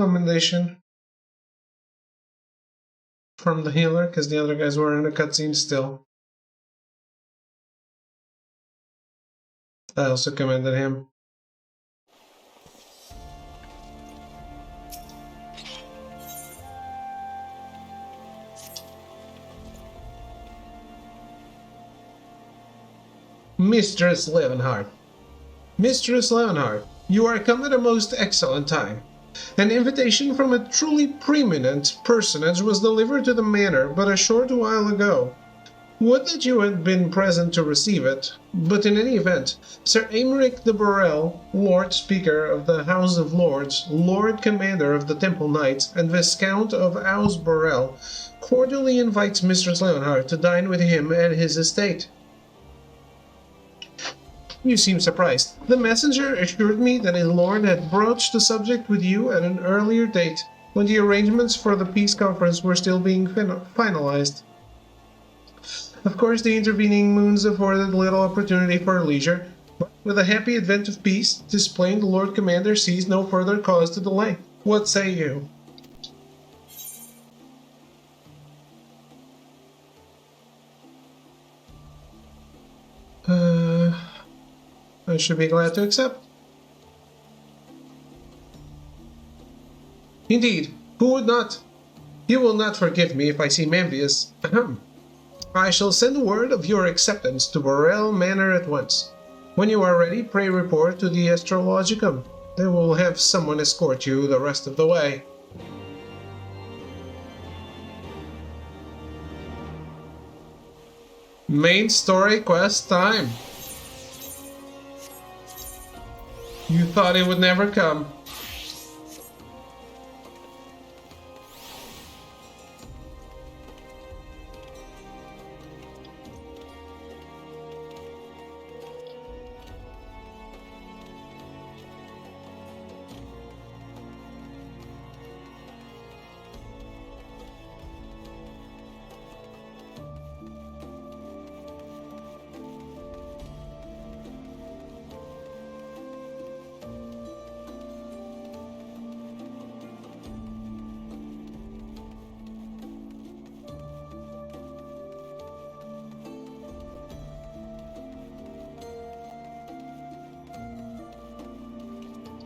commendation from the healer, because the other guys were in the cutscene still. I also commended him. Mistress Levenheart. Mistress Levenheart, you are come at a most excellent time. An invitation from a truly preeminent personage was delivered to the manor but a short while ago. Would that you had been present to receive it, but in any event, Sir Aymeric de Burrell, Lord Speaker of the House of Lords, Lord Commander of the Temple Knights, and Viscount of House Burrell, cordially invites Mistress Leonhardt to dine with him at his estate. You seem surprised. The messenger assured me that his lord had broached the subject with you at an earlier date, when the arrangements for the peace conference were still being finalized. Of course, the intervening moons afforded little opportunity for leisure, but with the happy advent of peace, 'tis plain the Lord Commander sees no further cause to delay. What say you? I should be glad to accept. Indeed, who would not? You will not forgive me if I seem envious. I shall send word of your acceptance to Burrell Manor at once. When you are ready, pray report to the Astrologicum. They will have someone escort you the rest of the way. Main story quest time. You thought it would never come.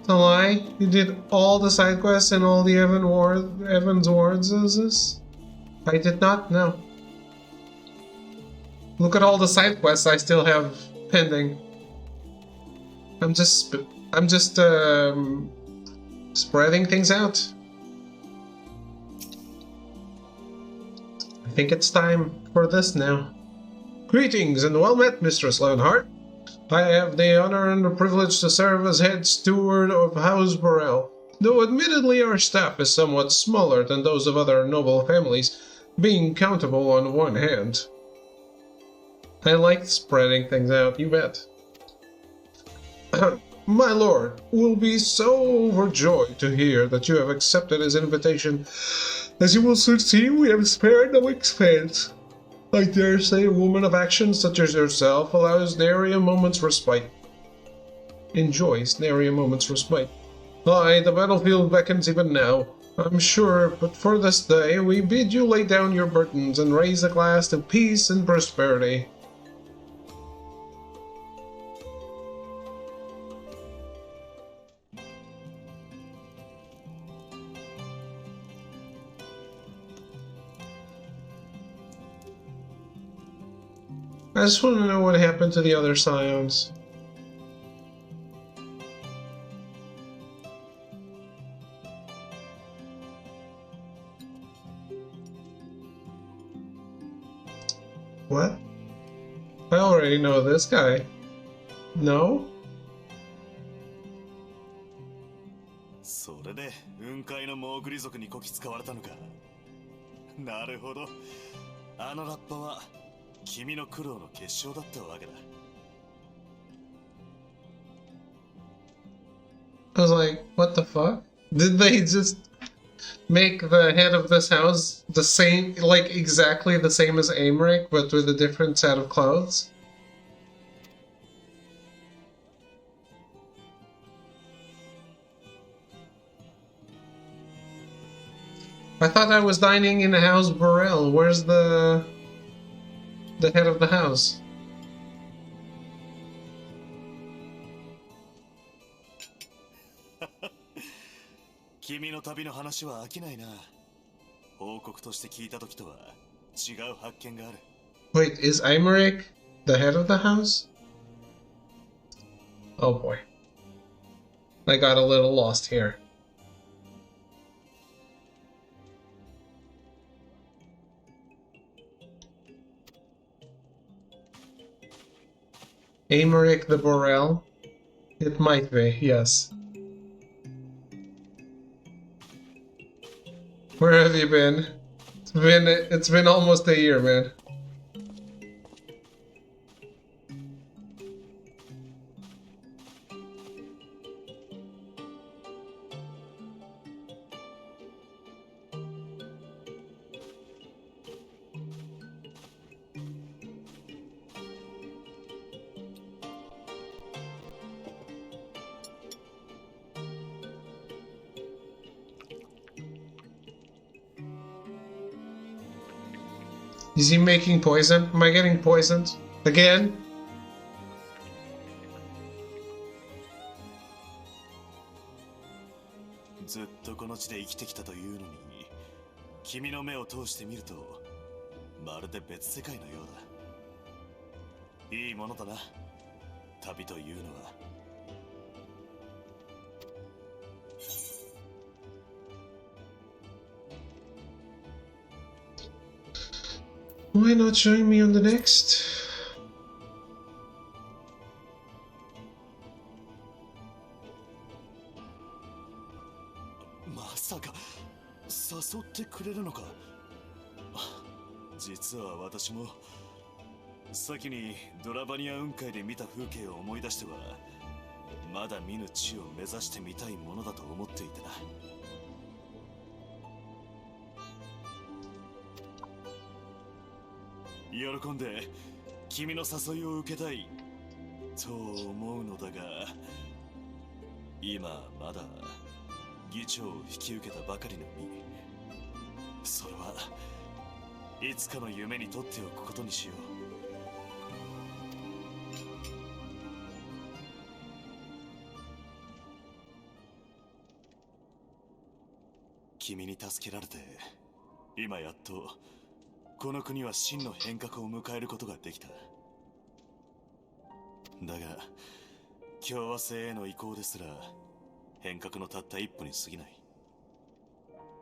A lie? You did all the side quests and all the Heavenswards as this? I did not know. Look at all the side quests I still have pending. I'm just spreading things out. I think it's time for this now. Greetings and well met, Mistress Leonhardt. I have the honor and the privilege to serve as head steward of House Burrell. Though admittedly our staff is somewhat smaller than those of other noble families, being countable on one hand. I like spreading things out, you bet. My lord will be so overjoyed to hear that you have accepted his invitation. As you will soon see, we have spared no expense. I dare say a woman of action such as yourself allows nary a moment's respite. Enjoys nary a moment's respite. Aye, the battlefield beckons even now, I'm sure, but for this day we bid you lay down your burdens and raise a glass to peace and prosperity. I just want to know what happened to the other scions. What? I already know this guy. No? それで雲海のモーグリ族にこき使われたのか。なるほど。あのラッパは君の苦労の結晶だったわけだ。I was like, what the fuck? Did they just make the head of this house the same, like exactly the same as Aymeric, but with a different set of clothes? I thought I was dining in House Burrell. Where's the head of the house?君の旅の話は飽きないな。報告として聞いた時とは違う発見がある。Wait, is Aymeric the head of the house? Oh boy. I got a little lost here. Aymeric the Burrell? It might be, yes. Where have you been? It's been almost a year, man. Is he making poison? Am I getting poisoned? Again?ずっとこの地で生きてきたというのに、君の目を通してみるとまるで別世界のようだ。いいものだな、旅というのは。Why not join me on the next? まさか誘ってくれるのか。実は私も先にドラバニア雲海で見た風景を思い出しては、まだ見ぬ地を目指してみたいものだと思っていてな。喜んで君の誘いを受けたいと思うのだが、今まだ議長を引き受けたばかりの身。それはいつかの夢にとっておくことにしよう。君に助けられて今やっとこの国は真の変革を迎えることができた。だが共和制への移行ですら変革のたった一歩に過ぎない。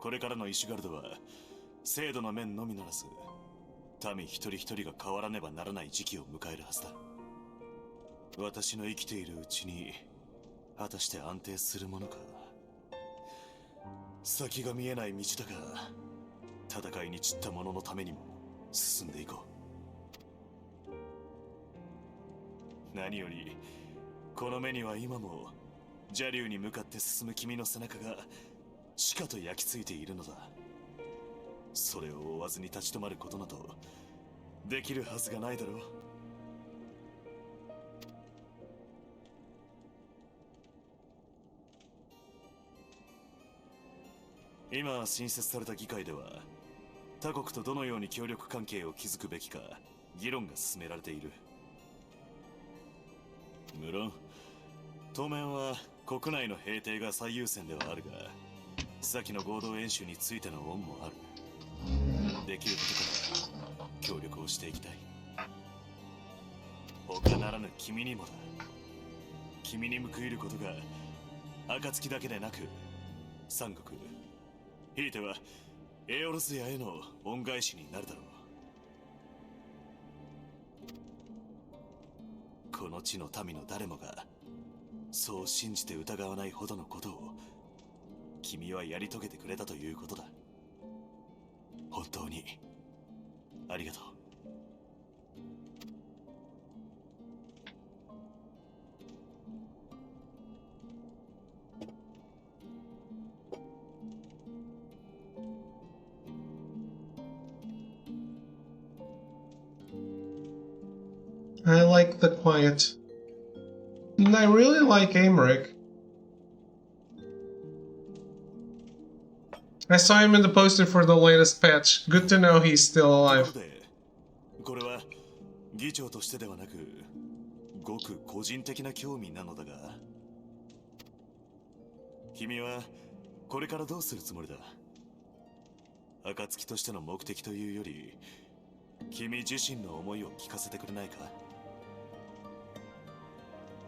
これからのイシュガルドは制度の面のみならず民一人一人が変わらねばならない時期を迎えるはずだ。私の生きているうちに果たして安定するものか。先が見えない道だが、戦いに散った者のためにも進んでいこう。何よりこの目には今も邪竜に向かって進む君の背中がしかと焼き付いているのだ。それを追わずに立ち止まることなどできるはずがないだろう。今新設された議会では他国とどのように協力関係を築くべきか議論が進められている。無論当面は国内の平定が最優先ではあるが、先の合同演習についての恩もある。できることから協力をしていきたい。他ならぬ君にもだ。君に報いることが暁だけでなく三国、ひいてはエオロスヤへの恩返しになるだろう。この地の民の誰もがそう信じて疑わないほどのことを君はやり遂げてくれたということだ。本当にありがとう。I like the quiet. And I really like Aymeric. I saw him in the poster for the latest patch. Good to know he's still ところ alive. でこれは議長としてではなくごく個人的な興味なのだが君はこれからどうするつもりだ暁としての目的というより君自身の思いを聞かせてくれないか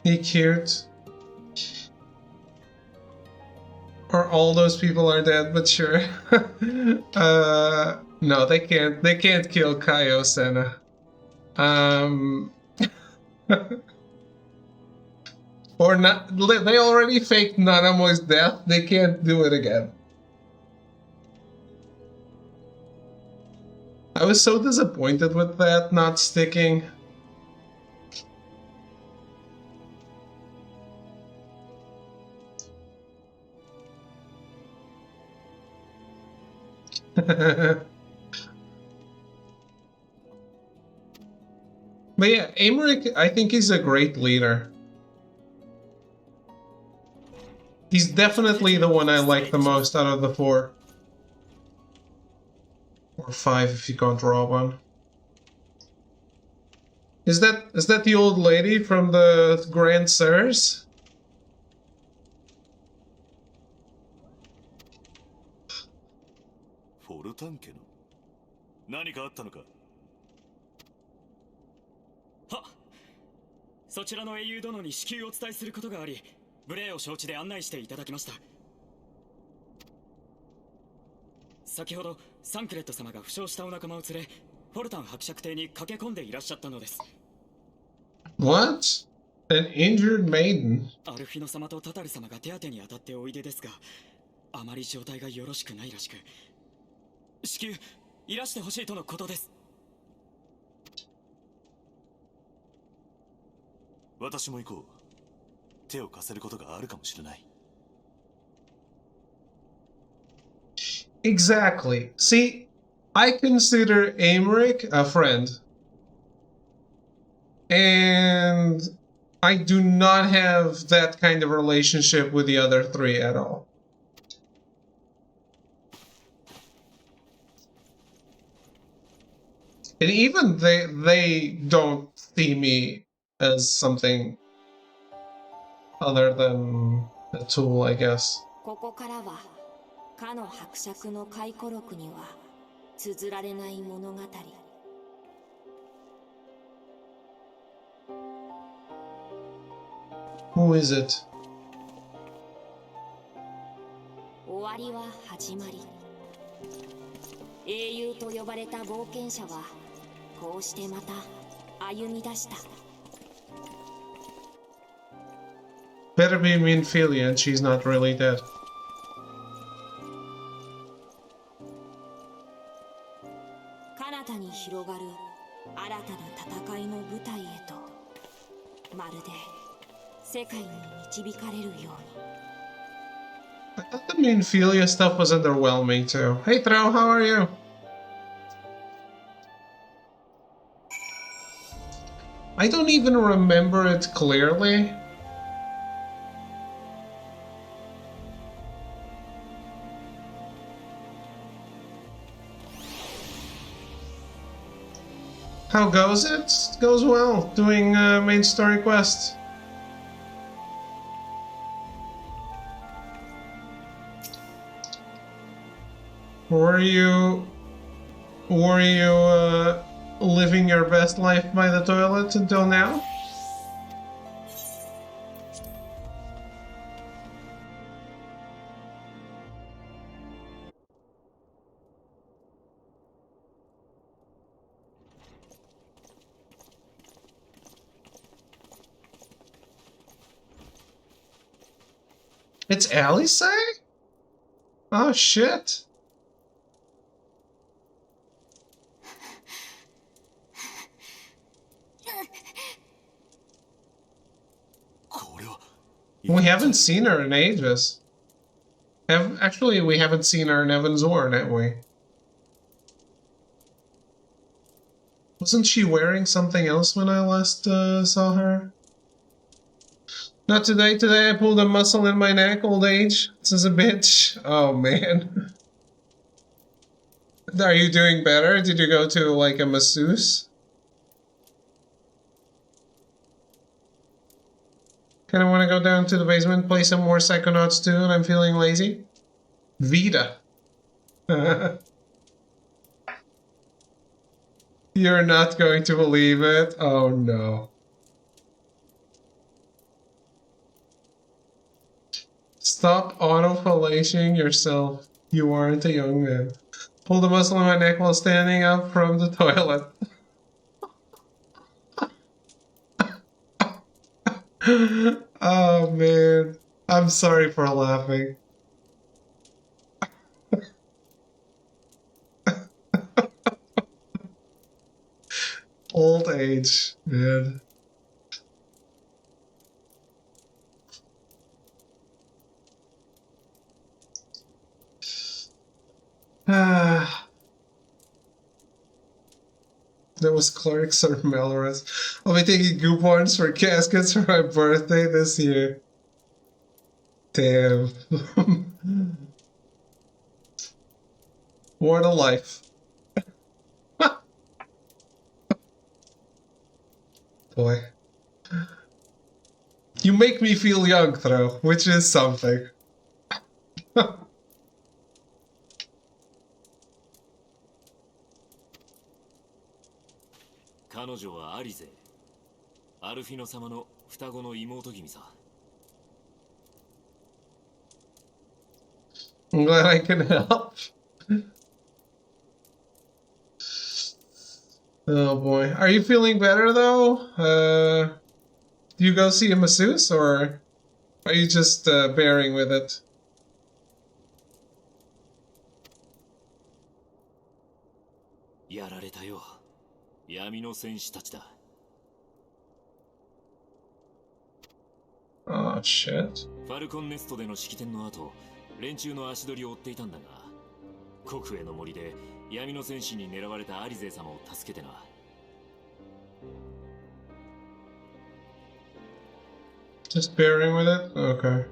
He cute. Or all those people are dead, but sure. No, they can't. They can't kill Kaio Senna. Or not. They already faked Nanamo's death. They can't do it again. I was so disappointed with that not sticking. But yeah, Aymeric, I think he's a great leader. He's definitely the one I like the most out of the 4. Or 5 if you can't draw one. Is that the old lady from the Grand Sirs? Nani ka atta no ka? そちらの英雄殿に至急お伝えすることがあり、無礼を承知で案内していただきました。先ほどサンクレット様が負傷したお仲間を連れ、フォルタン伯爵邸に駆け込んでいらっしゃったのです。What? An injured maiden? アルフィノ様とタタル様が手当てに当たっておいでですが、あまり状態がよろしくないらしく、至急いらしてほしいとのことです。私も行こう。手を貸せることがあるかもしれない。Exactly. See, I consider Aymeric a friend. And I do not have that kind of relationship with the other 3 at all. And even they don't see me as something other than a tool, I guess. ここからはかの伯爵の回顧録には綴られない物語。Who is it? 終わりは始まり。英雄と呼ばれた冒険者はこうしてまた歩み出した。Better be Minfilia and she's not really dead. 彼方に広がる新たな戦いの舞台へと、まるで世界に導かれるように。I thought the Minfilia stuff was underwhelming too. Hey Thrao, how are you? I don't even remember it clearly. How goes it? It goes well, doing main story quest. Were you living your best life by the toilet until now? It's Alice? Oh shit. We haven't seen her in ages. Actually, we haven't seen her in Heavensward, have we? Wasn't she wearing something else when I last saw her? Not today. Today I pulled a muscle in my neck. Old age. This is a bitch. Oh, man. Are you doing better? Did you go to like a masseuse? Kinda wanna go down to the basement, play some more Psychonauts 2 and I'm feeling lazy? Vita. You're not going to believe it? Oh no. Stop auto-fellation yourself. You aren't a young man. Pull the muscle in my neck while standing up from the toilet. Oh man. I'm sorry for laughing. Old age, man. Ah. That was Clark's or Melrose. I'll be taking coupons for caskets for my birthday this year. Damn. What a life. Boy. You make me feel young, though, which is something. 彼女はアリゼ、アルフィノ様の双子の妹君さ。I'm glad I can help. Oh boy. Are you feeling better though? Do you go see a masseuse or are you just bearing with it? Oh shit. ファルコンネストでの式典の後、連中の足取りを追っていたんだが、国営の森で闇の戦士に狙われたアリゼ様を助けてな。Just bearing with it? Okay.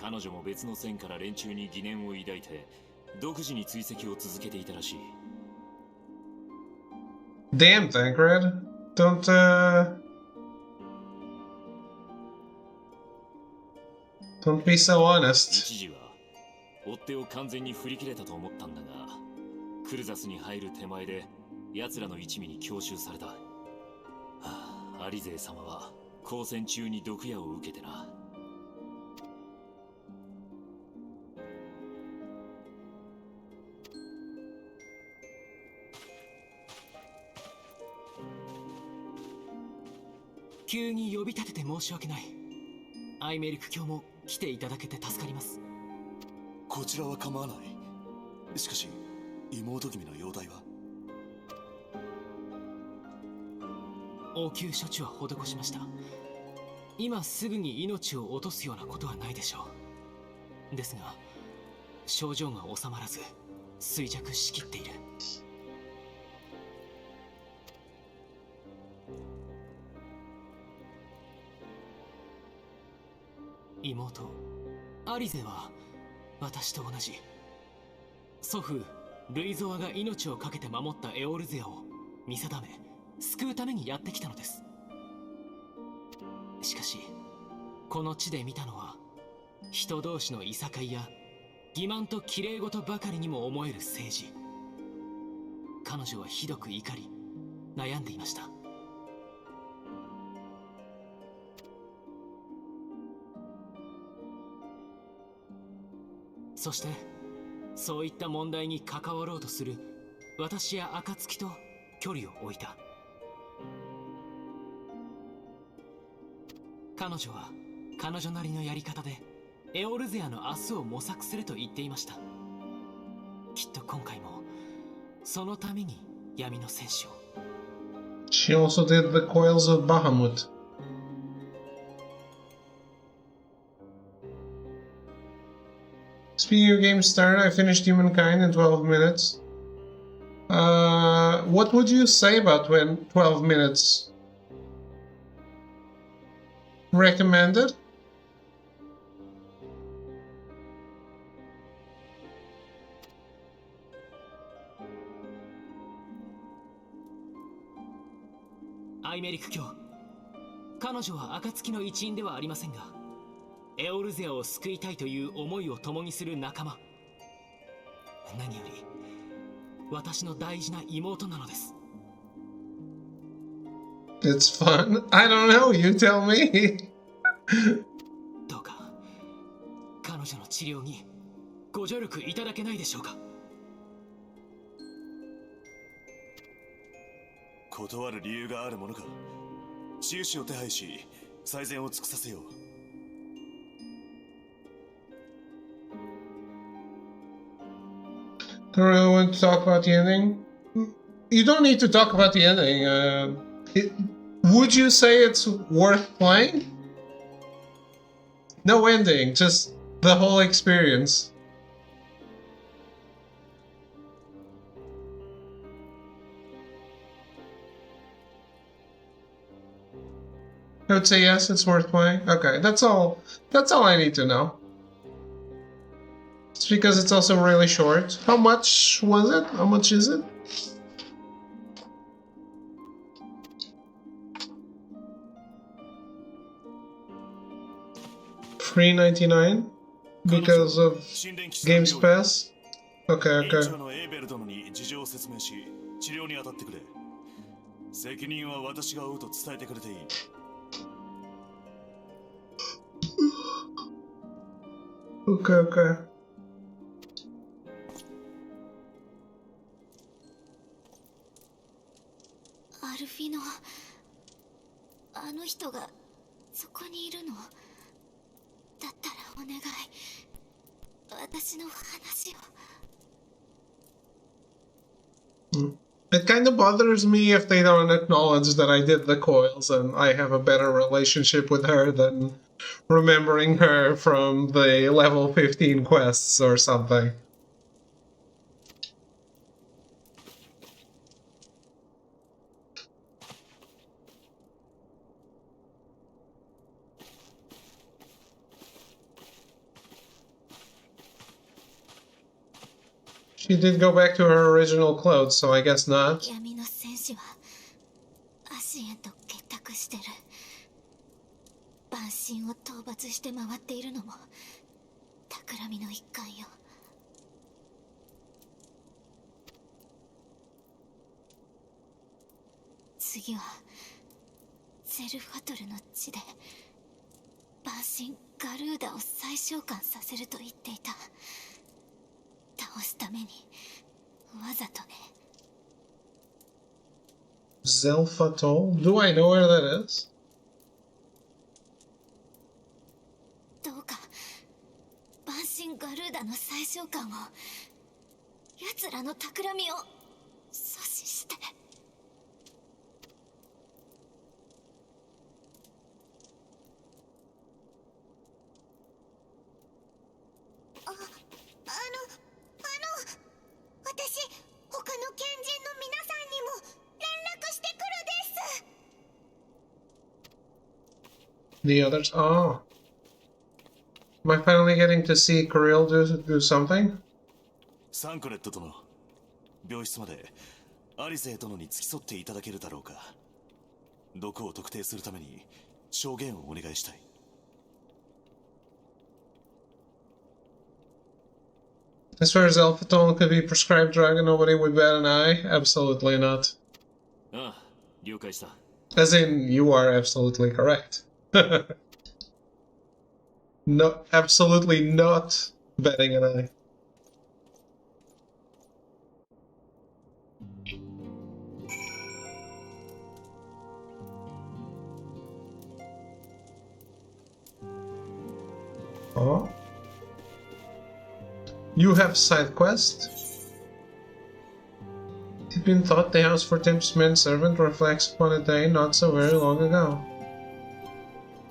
彼女も別の線から連中に疑念を抱いて、独自に追跡を続けていたらしい。Damn, Thancred. Don't be so honest. 一時は追っ手を完全に振り切れたと思ったんだが、クルザスに入る手前で奴らの一味に強襲された。はあ、アリゼ様は交戦中に毒矢を受けてな。急に呼び立てて申し訳ない。アイメリク卿も来ていただけて助かります。こちらは構わない。しかし妹君の容体は？応急処置は施しました。今すぐに命を落とすようなことはないでしょう。ですが症状が収まらず衰弱しきっている。妹アリゼは私と同じ。祖父ルイゾアが命を懸けて守ったエオルゼアを見定め救うためにやってきたのです。しかしこの地で見たのは人同士のいさかいや欺瞞と綺麗事ばかりにも思える政治。彼女はひどく怒り悩んでいました。そしてそういった問題に関わろうとする私や暁と距離を置いた。彼女は彼女なりのやり方でエオルゼアの明日を模索すると言っていました。きっと今回もそのために闇の戦士を。 She also did the coils of Bahamut. Speaking of game started, I finished Humankind in 12 minutes. What would you say about 12 minutes? Recommended? アイメリク卿。彼女は暁の一員ではありませんが、エオルゼアを救いたいという思いを共にする仲間。何より私の大事な妹なのです。 It's fun. I don't know, you tell me. どうか彼女の治療にご助力いただけないでしょうか。断る理由があるものか。治癒士を手配し最善を尽くさせよう。I don't really want to talk about the ending. You don't need to talk about the ending. Would you say it's worth playing? No ending, just the whole experience. I would say yes, it's worth playing. Okay, that's all I need to know. It's because it's also really short. How much was it? How much is it? $3.99 because of Games Pass. Okay, okay. 責任は私が負うと伝えてくれていい。Okay, okay. アルフィノ、あの人がそこにいるの？だったらお願い、私の話を。It kind of bothers me if they don't acknowledge that I did the coils and I have a better relationship with her than remembering her from the level 15 quests or something. She did go back to her original clothes, so I guess not. 闇の戦士はアシエンと結託してる。万神を討伐して回っているのも企みの一環よ。次はゼルファトルの地で万神ガルーダを再召喚させると言っていた。倒すためにわざとね。Zelfatol? Do I know where that is? どうか万神ガルーダの再召喚を、奴らの企みを阻止して。私、他の賢人の皆さんにも連絡してくるです。 The others? Oh. Am I finally getting to see Kirill do something? サンクレットとの病室までアリゼー殿に付き添っていただけるだろうか。毒を特定するために証言をお願いしたい。As far as Zelfatol could be prescribed drug and nobody would bat an eye? Absolutely not. ああ、了解した。 As in, you are absolutely correct. No, absolutely not batting an eye. Oh. You have side quest. It had been thought the house for Tim's manservant reflects upon a day not so very long ago.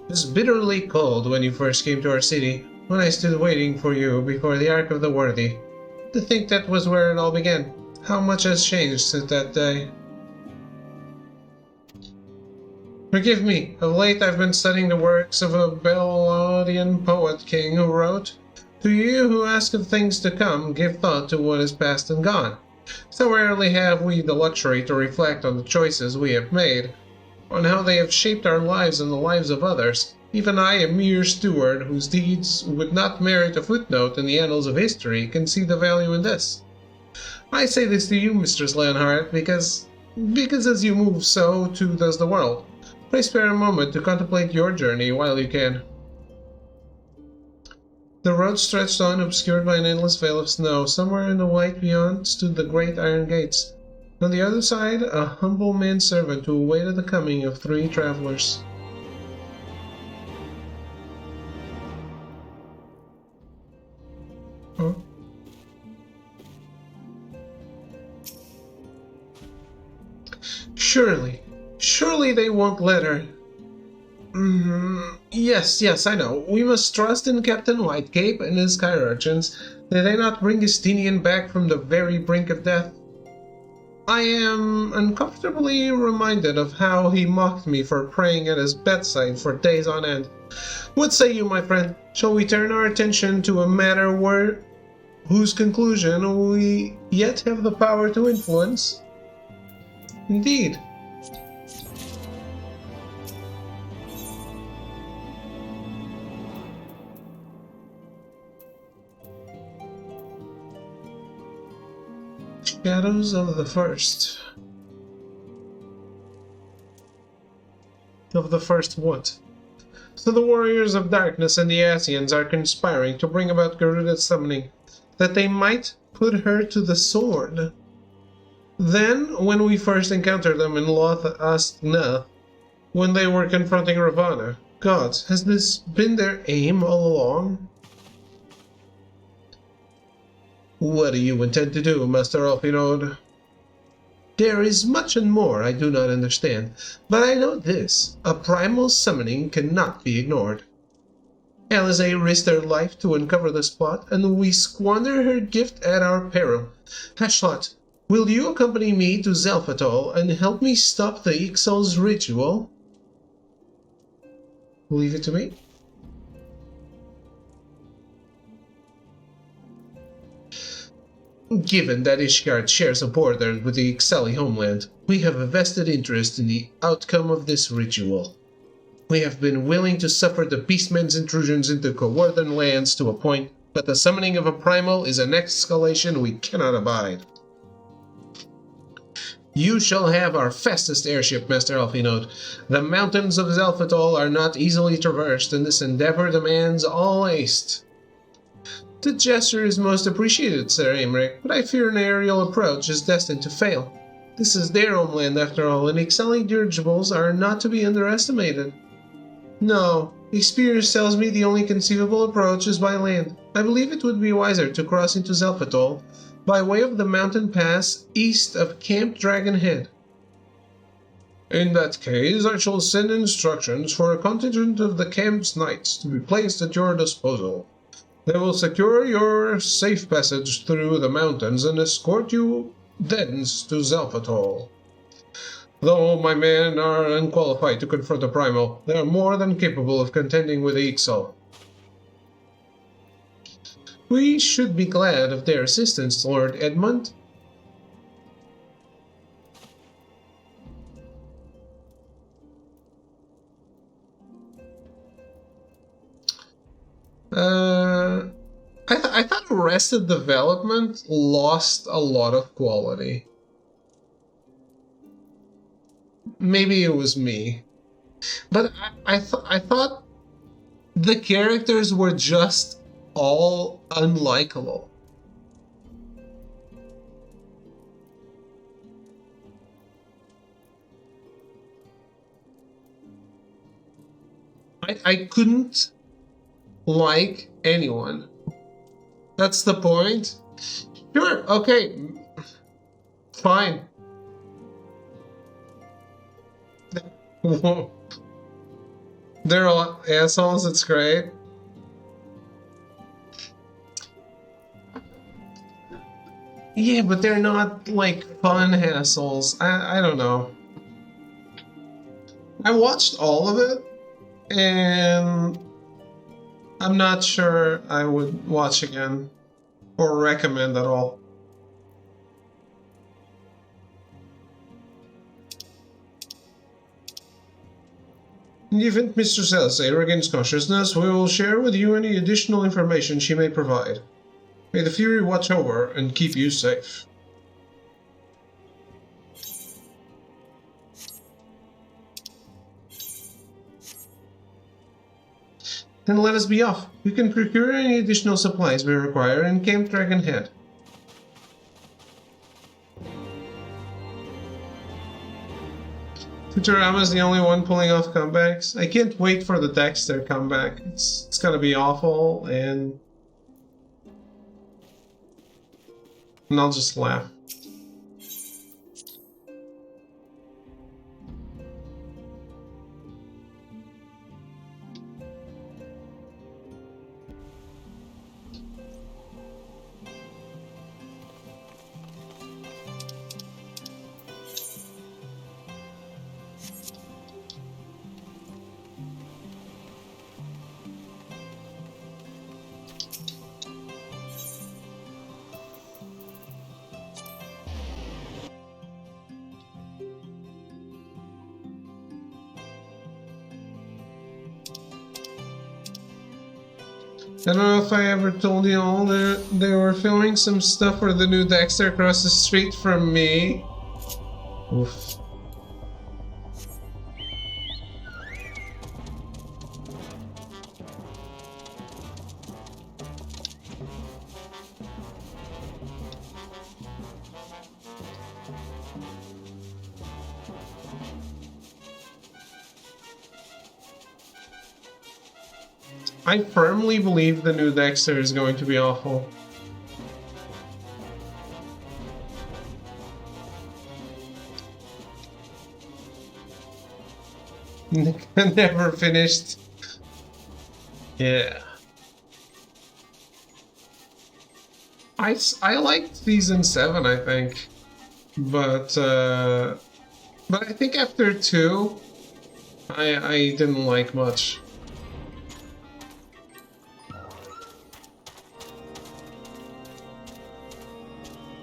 It was bitterly cold when you first came to our city, when I stood waiting for you before the Ark of the Worthy. To think that was where it all began. How much has changed since that day. Forgive me, of late I've been studying the works of a Bellaudian poet king who wrote, "To you who ask of things to come, give thought to what is past and gone." So rarely have we the luxury to reflect on the choices we have made. on how they have shaped our lives and the lives of others. Even I, a mere steward whose deeds would not merit a footnote in the annals of history, can see the value in this. I say this to you, Mistress Leonhardt, because as you move, so too does the world. Pray spare a moment to contemplate your journey while you can. The road stretched on, obscured by an endless veil of snow. Somewhere in the white beyond stood the great iron gates. On the other side, a humble manservant who awaited the coming of 3 travelers. Huh? Surely they won't let her. Yes, I know. We must trust in Captain Whitecape and his sky urchins. Did they not bring Estinian back from the very brink of death? I am uncomfortably reminded of how he mocked me for praying at his bedside for days on end. What say you, my friend? Shall we turn our attention to a matter whose conclusion we yet have the power to influence? Indeed. Shadows of the First. Of the First what? So the warriors of darkness and the Asians are conspiring to bring about Garuda's summoning, that they might put her to the sword. Then, when we first encountered them in Loth Astna, when they were confronting Ravana, gods, has this been their aim all along? What do you intend to do, Master Alfinod? There is much and more I do not understand, but I know this: a primal summoning cannot be ignored. Alisaie risked her life to uncover this plot, and we squander her gift at our peril. Hashlat, will you accompany me to Zelphatol and help me stop the Ixal's ritual? Leave it to me. Given that Ishgard shares a border with the Ixali homeland, we have a vested interest in the outcome of this ritual. We have been willing to suffer the Beastmen's intrusions into Coworthan lands to a point, but the summoning of a primal is an escalation we cannot abide. You shall have our fastest airship, Master Alfinod. The mountains of Zelphatol are not easily traversed, and this endeavor demands all haste. The gesture is most appreciated, Sir Aymeric, but I fear an aerial approach is destined to fail. This is their homeland after all, and Ixali dirigibles are not to be underestimated. No, experience tells me the only conceivable approach is by land. I believe it would be wiser to cross into Zelphatol by way of the mountain pass east of Camp Dragon Head. In that case, I shall send instructions for a contingent of the camp's knights to be placed at your disposal. They will secure your safe passage through the mountains and escort you thence to Zelphatol. Though my men are unqualified to confront a primal, they are more than capable of contending with the Ixal. We should be glad of their assistance, Lord Edmund. I thought Arrested Development lost a lot of quality. Maybe it was me, but I thought the characters were just all unlikable. I couldn't like anyone. That's the point. Sure, okay, fine. They're all assholes, it's great. Yeah, but they're not, like, fun assholes. I don't know. I watched all of it, and I'm not sure I would watch again or recommend at all. In the event Mistress Elsa regains consciousness, we will share with you any additional information she may provide. May the Fury watch over and keep you safe. Then let us be off. You can procure any additional supplies we require in Camp Dragon Head. Futurama's the only one pulling off comebacks. I can't wait for the Dexter comeback. It's gonna be awful, and I'll just laugh. I don't know if I ever told you all that they were filming some stuff for the new Dexter across the street from me. Oof. I firmly believe the new Dexter is going to be awful. Never finished. Yeah. I liked season 7, I think, but I think after 2, I didn't like much.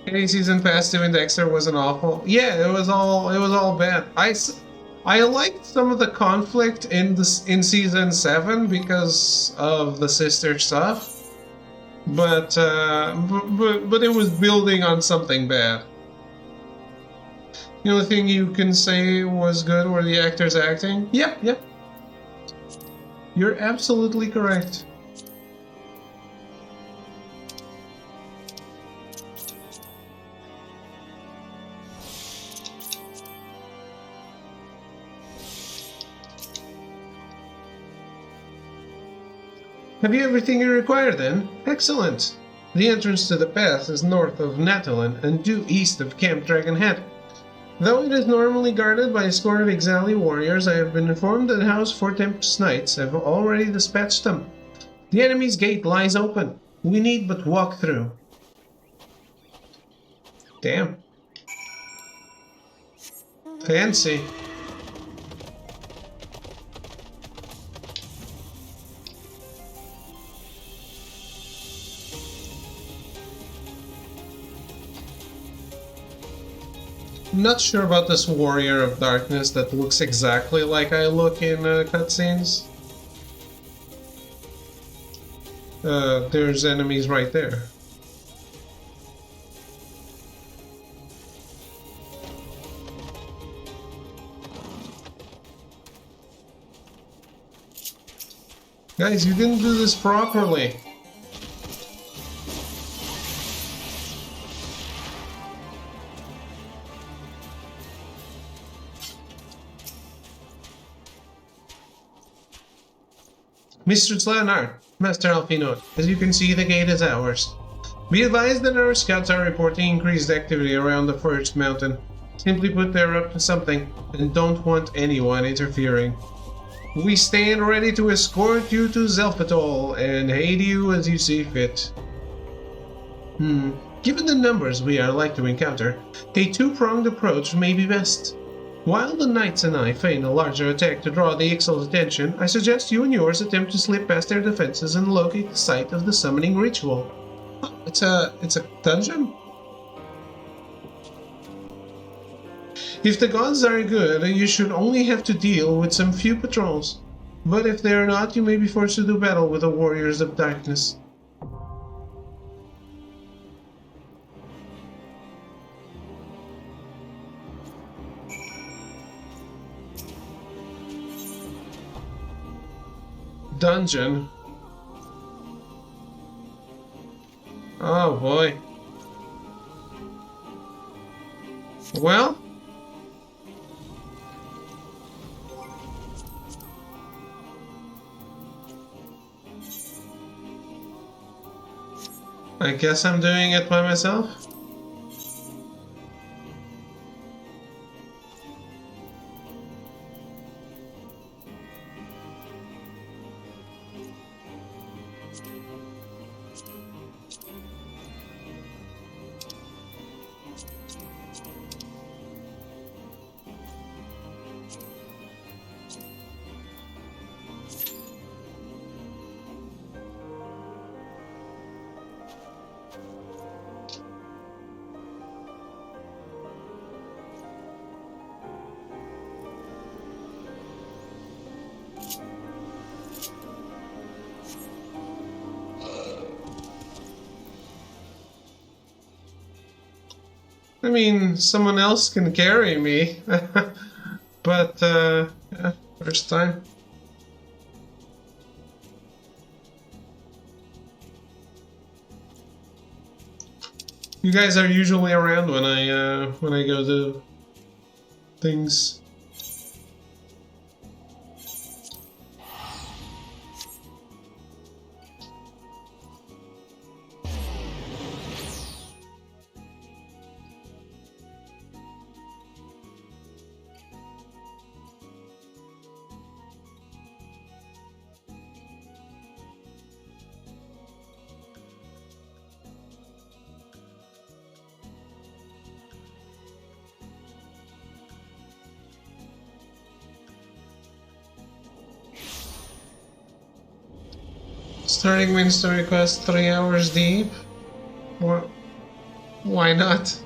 Any season past doing Dexter wasn't awful. Yeah, it was all bad. I liked some of the conflict in season 7 because of the sister stuff, but it was building on something bad. The only thing you can say was good were the actors acting. Yep. You're absolutely correct. Have you everything you require then? Excellent! The entrance to the pass is north of Natalin and due east of Camp Dragon Head. Though it is normally guarded by a score of XIV warriors, I have been informed that House Four Tempest Knights have already dispatched them. The enemy's gate lies open. We need but walk through. Damn. Fancy. I'm not sure about this Warrior of Darkness that looks exactly like I look in cutscenes. There's enemies right there. Guys, you didn't do this properly. Mistress Leonard, Master Alphinaud, as you can see, the gate is ours. Be advised that our scouts are reporting increased activity around the first mountain. Simply put, they're up to something, and don't want anyone interfering. We stand ready to escort you to Zelphatol and aid you as you see fit. Given the numbers we are like to encounter, a two-pronged approach may be best. While the knights and I feign a larger attack to draw the Ixal's attention, I suggest you and yours attempt to slip past their defenses and locate the site of the summoning ritual. Oh, it's a dungeon? If the gods are good, you should only have to deal with some few patrols. But if they are not, you may be forced to do battle with the warriors of darkness. Dungeon. Oh boy. Well, I guess I'm doing it by myself. I mean, someone else can carry me, but yeah, first time. You guys are usually around when I go to things. Starting main story quest 3 hours deep? Or why not?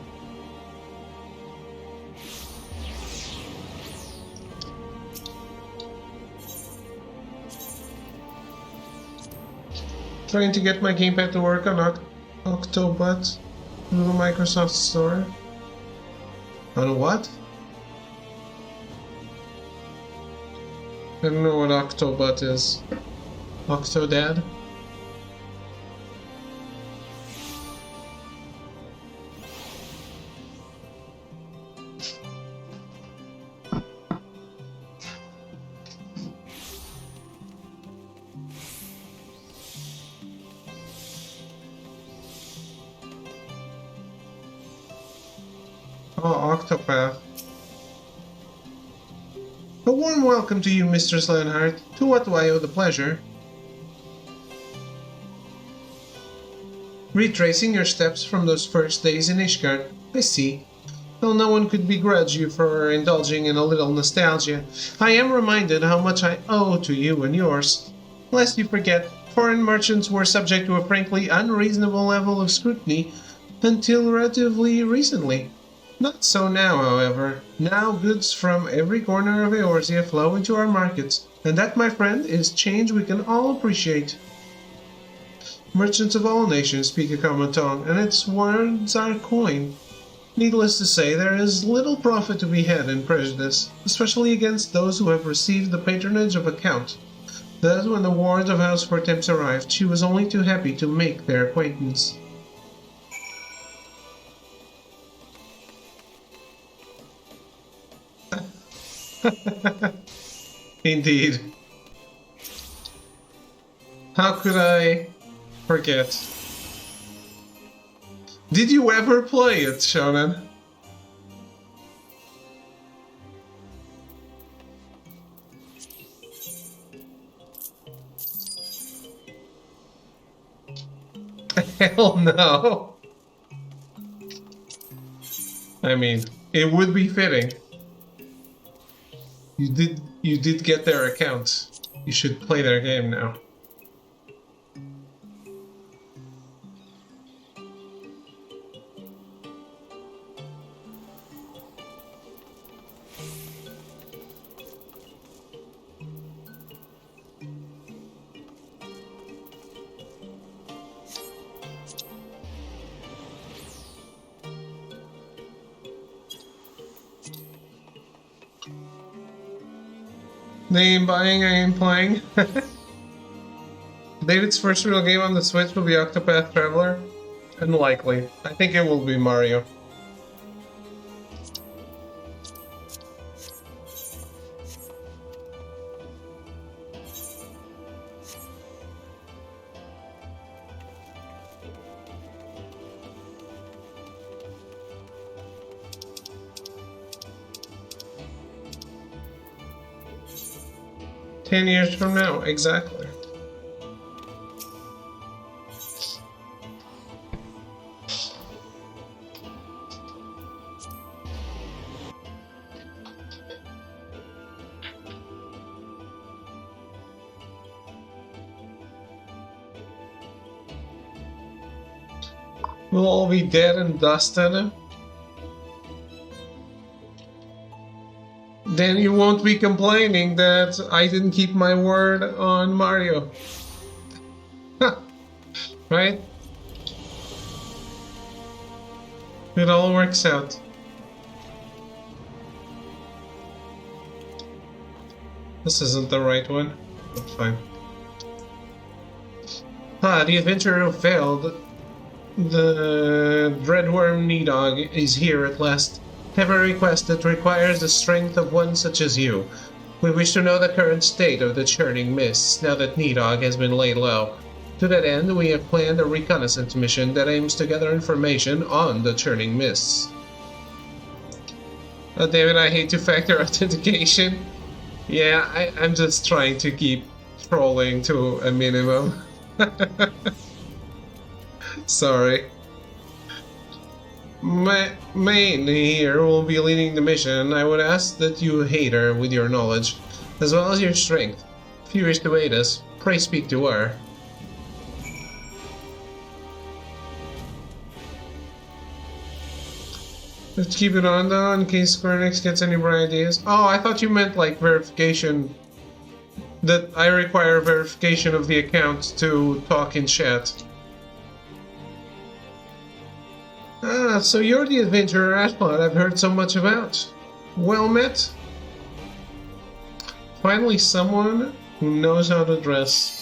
Trying to get my gamepad to work on Octobot through the Microsoft Store. On what? I don't know what Octobot is. Octodad? Oh, Octopath. A warm welcome to you, Mistress Leonhardt. To what do I owe the pleasure? Retracing your steps from those first days in Ishgard. I see. Well, no one could begrudge you for indulging in a little nostalgia. I am reminded how much I owe to you and yours. Lest you forget, foreign merchants were subject to a frankly unreasonable level of scrutiny until relatively recently. Not so now, however. Now goods from every corner of Eorzea flow into our markets, and that, my friend, is change we can all appreciate. Merchants of all nations speak a common tongue, and its words are coin. Needless to say, there is little profit to be had in prejudice, especially against those who have received the patronage of a count. Thus, when the ward of House Fortemps arrived, she was only too happy to make their acquaintance. Indeed. How could I forget? Did you ever play it, Shonen? Hell no. I mean, it would be fitting. You did get their account. You should play their game now. They ain't buying, I ain't playing. David's first real game on the Switch will be Octopath Traveler? Unlikely. I think it will be Mario. "10 years from now, exactly." We'll all be dead and dusted. Then you won't be complaining that I didn't keep my word on Mario. Right? It all works out. This isn't the right one. That's fine. The adventurer who failed. The Dreadworm Needog is here at last. Have a request that requires the strength of one such as you. We wish to know the current state of the churning mists now that Needog has been laid low. To that end, we have planned a reconnaissance mission that aims to gather information on the churning mists. Oh, David, I hate two-factor authentication. Yeah, I'm just trying to keep trolling to a minimum. Sorry. Main here will be leading the mission. I would ask that you aid her with your knowledge, as well as your strength. If you wish to aid us, pray speak to her. Let's keep it on though, in case Square Enix gets any bright ideas. Oh, I thought you meant like verification. That I require verification of the account to talk in chat. Ah, so you're the adventurer Ashpot I've heard so much about. Well met. Finally someone who knows how to dress.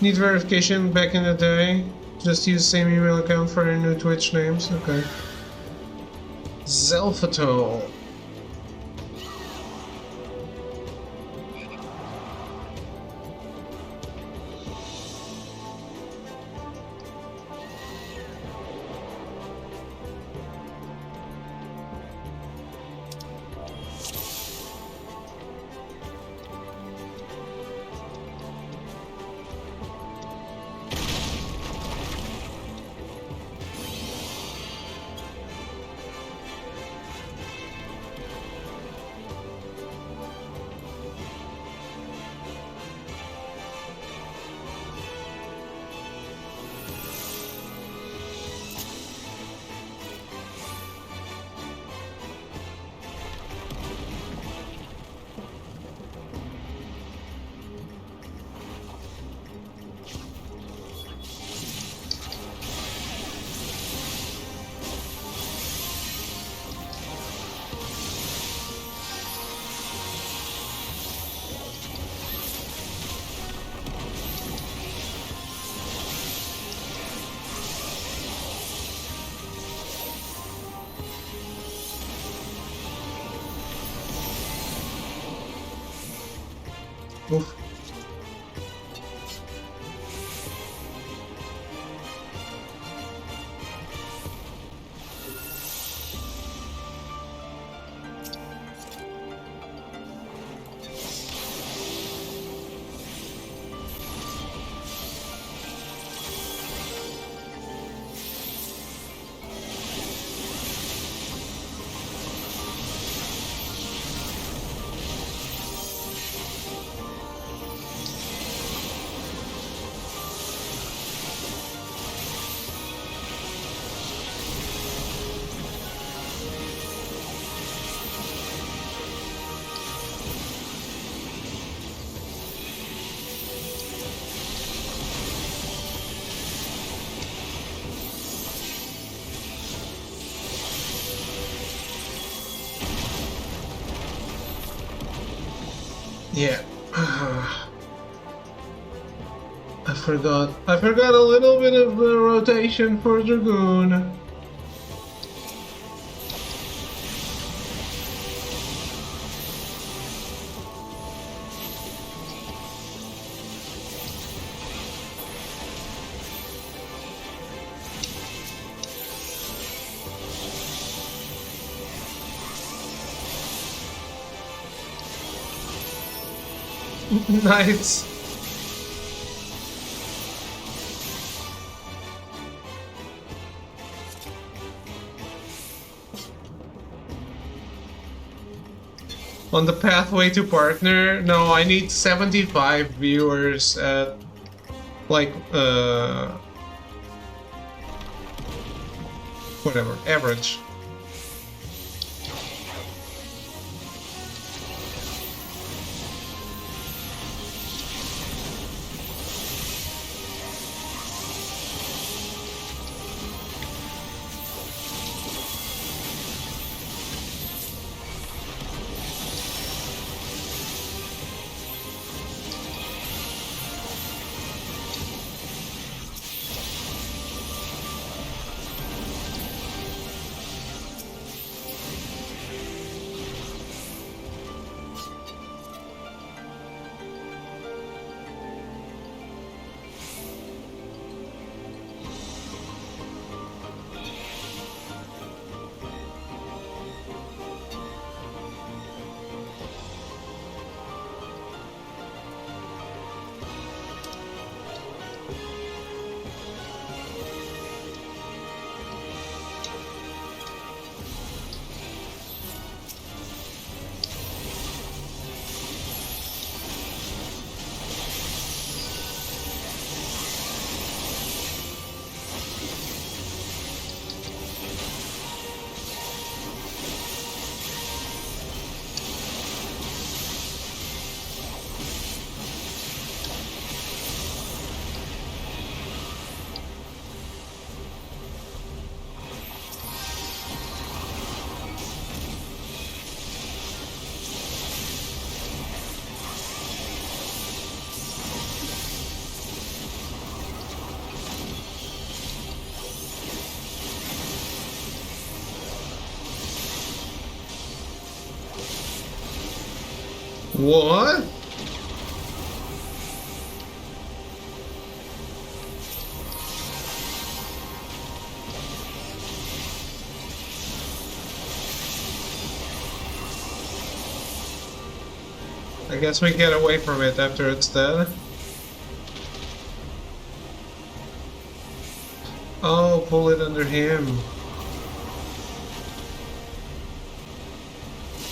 Need verification back in the day? Just use same email account for your new Twitch names? Okay. Zelfatol. Oof. Yeah. I forgot. I forgot a little bit of the rotation for Dragoon. Nice. On the pathway to partner, no, I need 75 viewers at like whatever, average. What? I guess we get away from it after it's dead. Oh, pull it under him.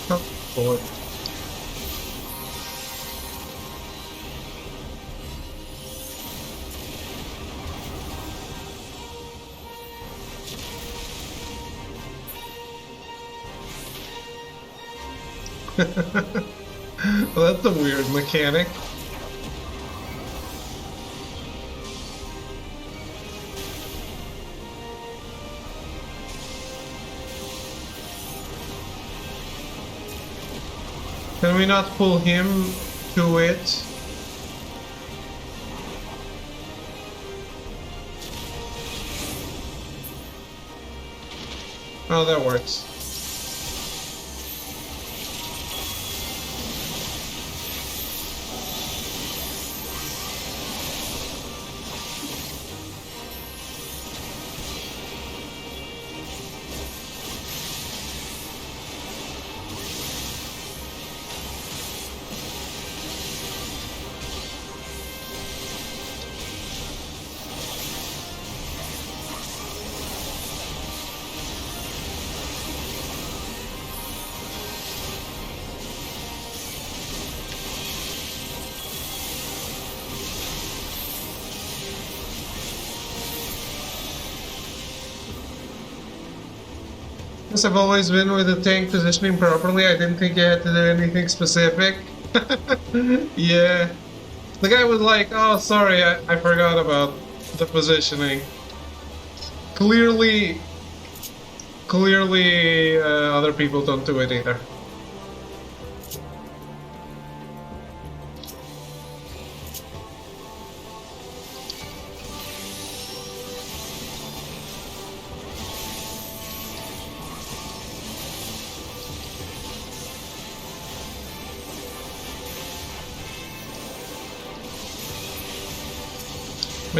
Oh, pull it. Well, that's a weird mechanic. Can we not pull him to it? Oh, that works. Yes, I've always been with the tank positioning properly. I didn't think you had to do anything specific. Yeah. The guy was like, oh, sorry, I forgot about the positioning. Clearly, other people don't do it either.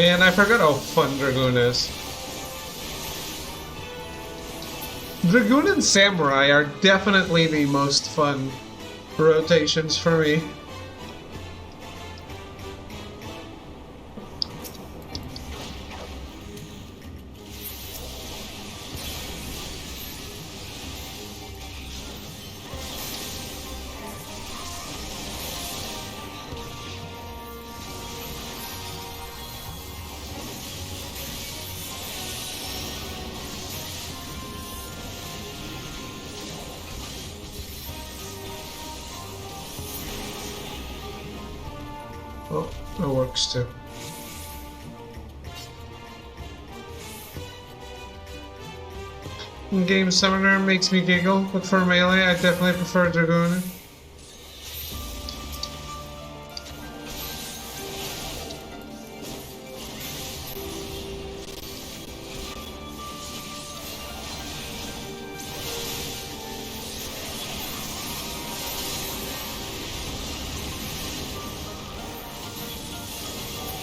Man, I forgot how fun Dragoon is. Dragoon and Samurai are definitely the most fun rotations for me. Oh, that works too. Game Summoner makes me giggle, but for melee I definitely prefer Dragoon.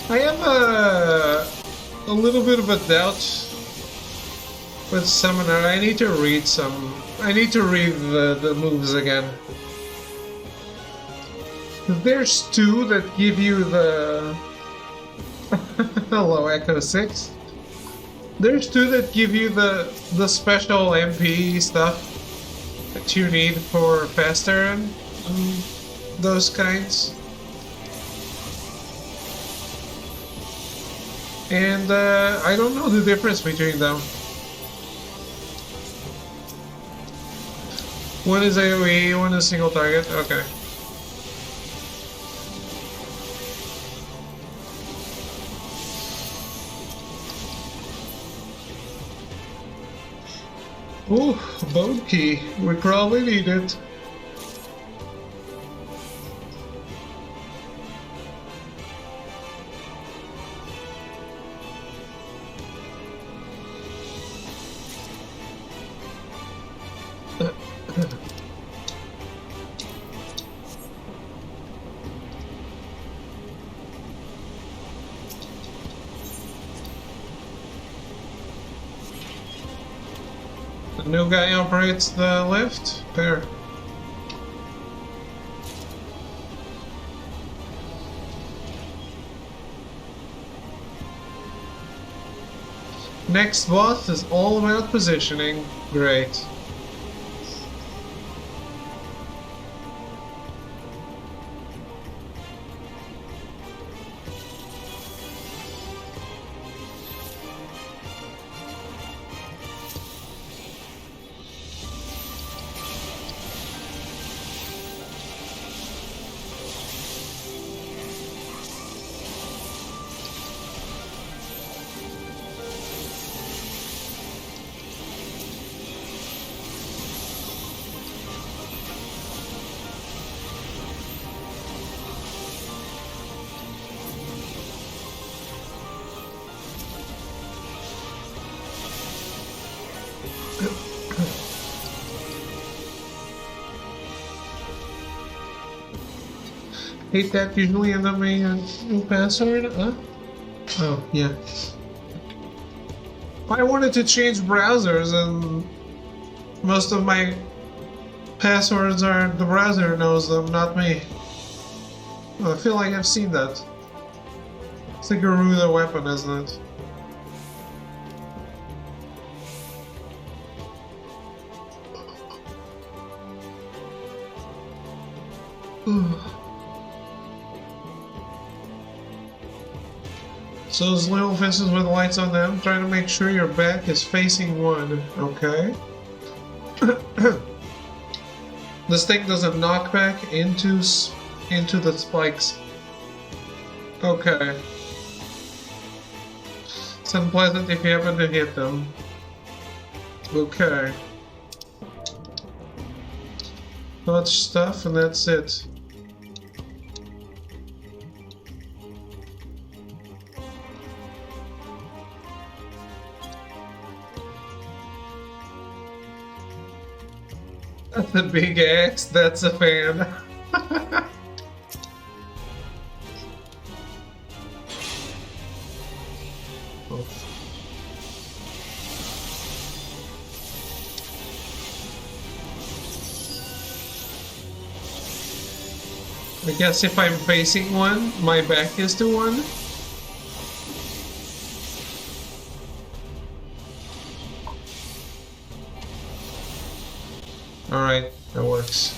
I have a little bit of a doubt with Summoner. I need to read some. I need to read the moves again. There's two that give you the. Hello, Echo 6. There's two that give you the special MP stuff that you need for faster and those kinds. And I don't know the difference between them. One is AoE, one is single target. Okay. Ooh, bone key. We probably need it. The new guy operates the lift? There. Next boss is all about positioning. Great. Hate that usually end up being a new password, huh? Oh, yeah. I wanted to change browsers and most of my passwords are the browser knows them, not me. I feel like I've seen that. It's like a ruler weapon, isn't it? So those little fences with lights on them, try to make sure your back is facing one, okay? This thing does a knockback into the spikes. Okay. It's unpleasant if you happen to hit them. Okay. Touch stuff and that's it. That's a big axe, that's a fan. Oh. I guess if I'm facing one, my back is to one. Alright, that works.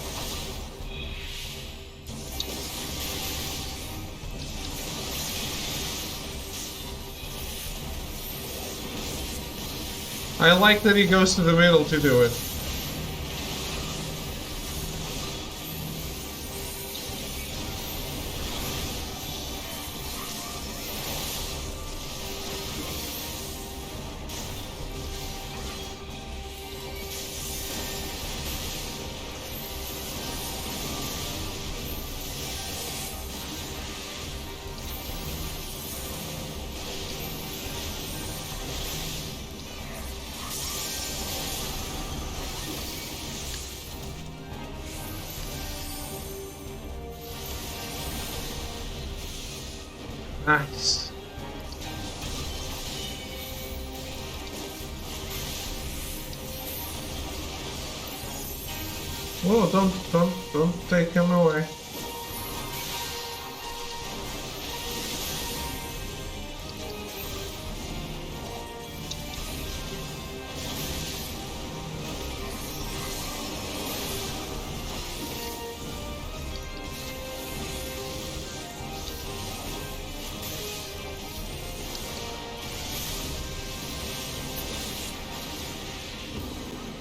I like that he goes to the middle to do it. Nice. Whoa, don't take him away.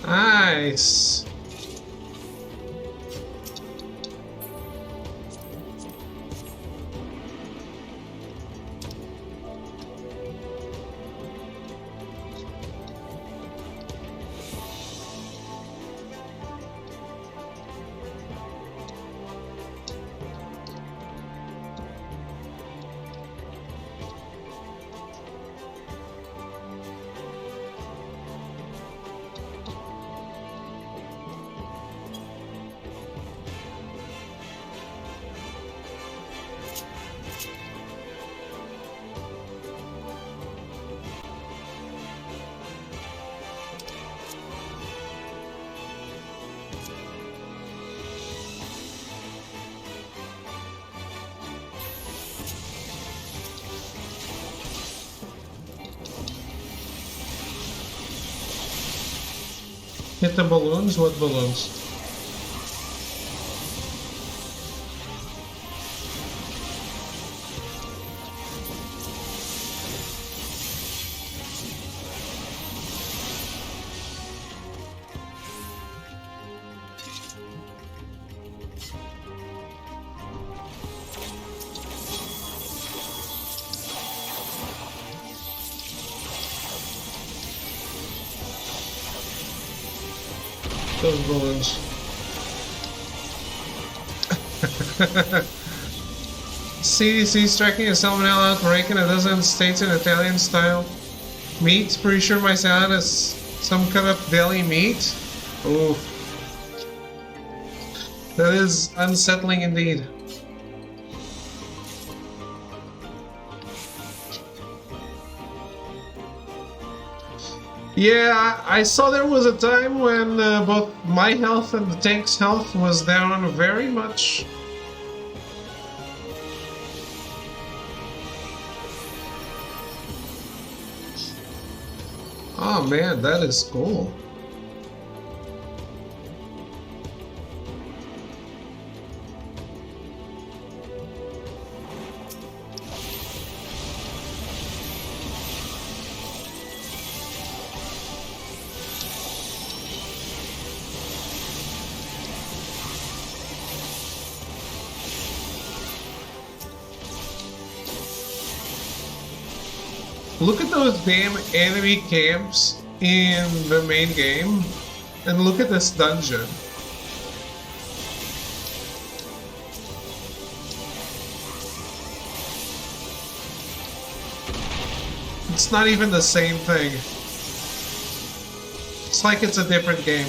Nice. Hit the balloons? What balloons? Those balloons. CDC striking a salmonella outbreak in a dozen states in Italian style. Meat? Pretty sure my salad is some cut up deli meat. Ooh. That is unsettling indeed. Yeah, I saw there was a time when both my health and the tank's health was down very much. Oh man, that is cool. Look at those damn enemy camps in the main game, and look at this dungeon. It's not even the same thing. It's like it's a different game.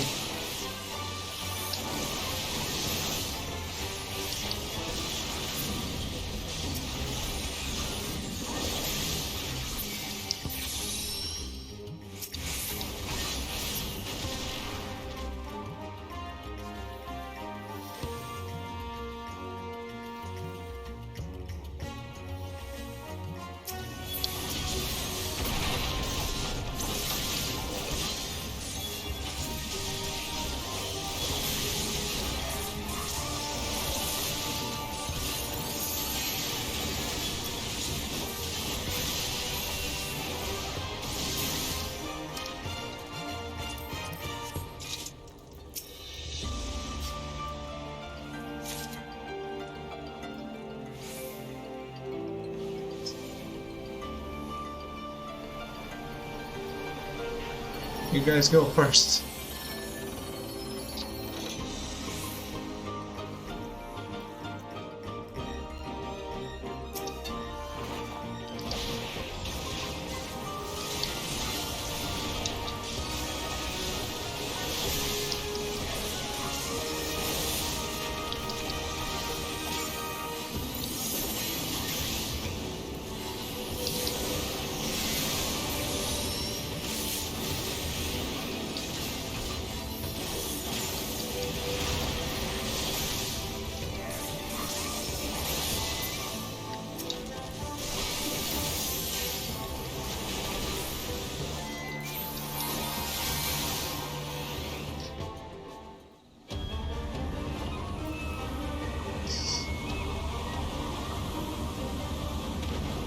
You guys go first.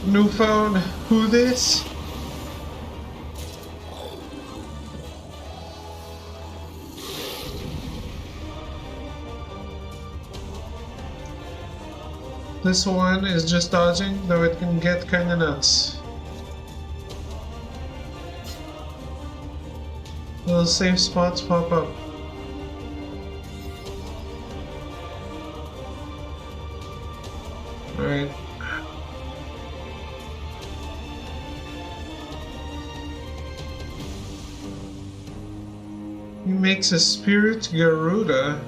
New phone, who this? This one is just dodging, though it can get kinda nuts. Little safe spots pop up. Alright. He makes a spirit Garuda.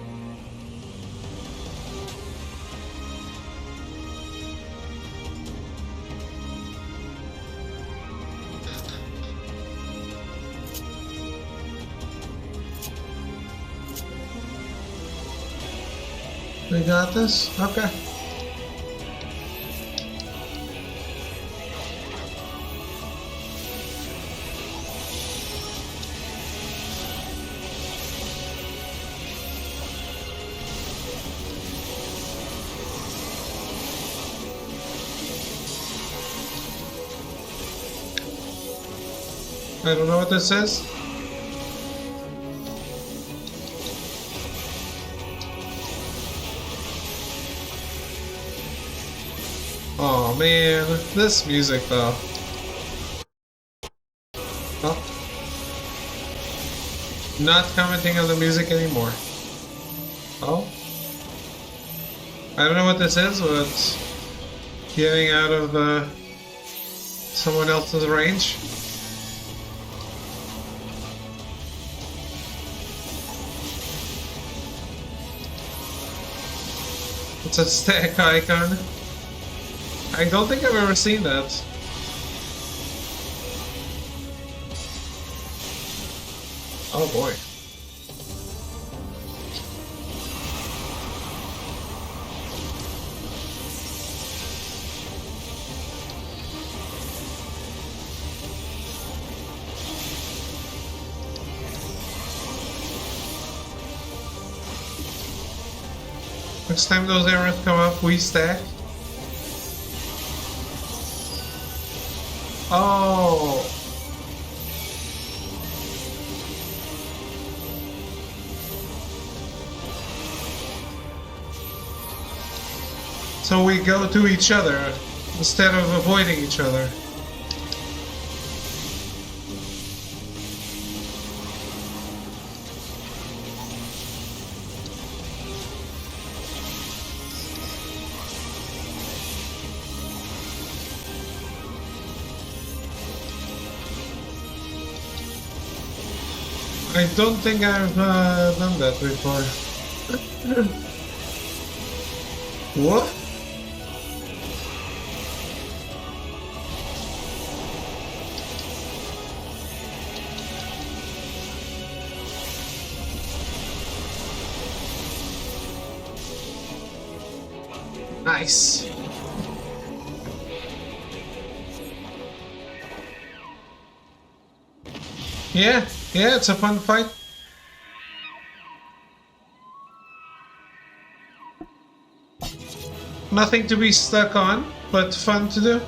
We got this? Okay. I don't know what this is. Oh man, this music though. Oh. Not commenting on the music anymore. Oh. I don't know what this is, but getting out of someone else's range. It's a stack icon. I don't think I've ever seen that. Oh boy. Next time those arrows come up, we stack. Oh. So we go to each other instead of avoiding each other. I don't think I've done that before. What? Nice. Yeah, it's a fun fight. Nothing to be stuck on, but fun to do.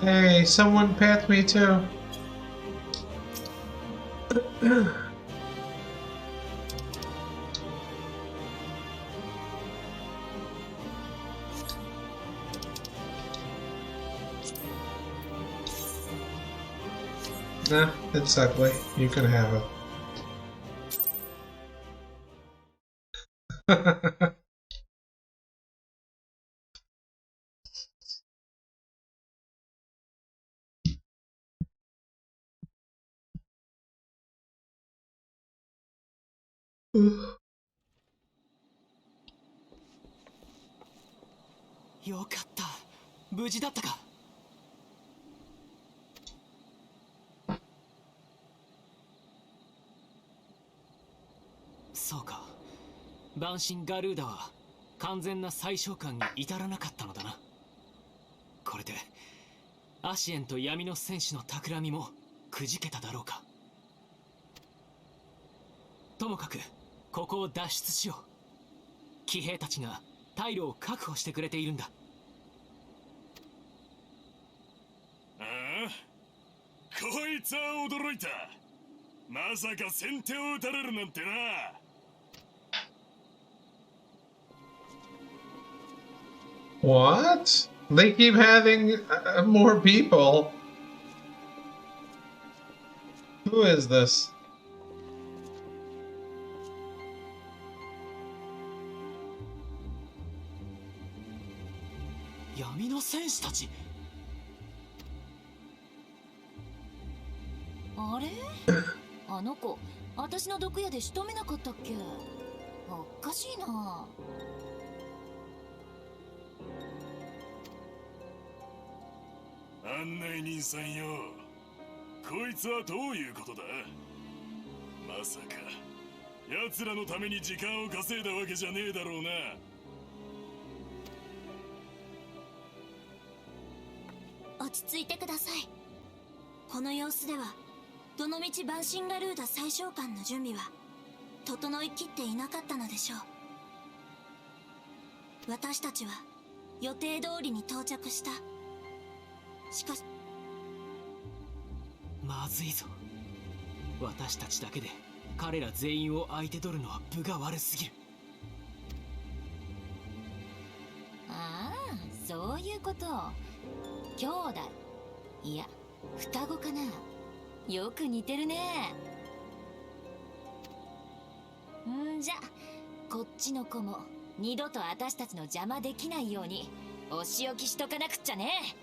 Hey, someone pet me too. Nah, it's ugly. You can have it.よかった。無事だったか。そうか。万神ガルーダは完全な再召喚に至らなかったのだな。これでアシエンと闇の戦士の企みもくじけただろうか。ともかくここを脱出しよう。騎兵たちが退路を確保してくれているんだ。ああ、こいつは驚いた。まさか先手を打たれるなんてな。What? They keep having more people. Who is this? 闇の戦士たち。あれあの子、私の毒矢で仕留めなかったっけ。おかしいな。案内人さんよ、こいつはどういうことだ。まさか奴らのために時間を稼いだわけじゃねえだろうな。落ち着いてください。この様子ではどのみち万神ガルーダ再召喚の準備は整いきっていなかったのでしょう。私たちは予定通りに到着した。しかしまずいぞ。私たちだけで彼ら全員を相手取るのは分が悪すぎる。ああ、そういうこと。兄弟、いや双子かな。よく似てるね。んじゃこっちの子も二度と私たちの邪魔できないようにお仕置きしとかなくっちゃね。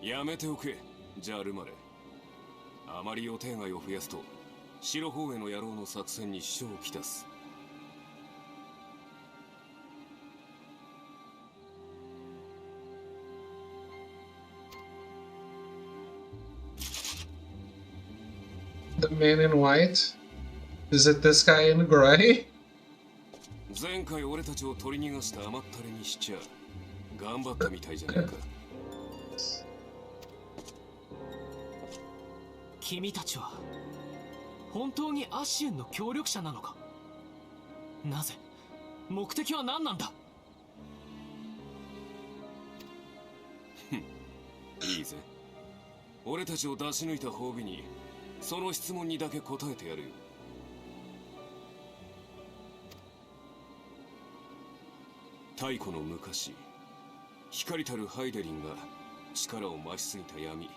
やめておけ、ジャルマレ。あまり予定外を増やすと白方への野郎の作戦に支障をきたす。The man in white? Is it this guy in gray? 前回俺たちを取り逃がした甘ったれにしちゃ頑張ったみたいじゃねえか。君たちは本当にアシエンの協力者なのか。なぜ、目的は何なんだ。いいぜ、俺たちを出し抜いた褒美にその質問にだけ答えてやるよ。太古の昔、光たるハイデリンが力を増しすぎた闇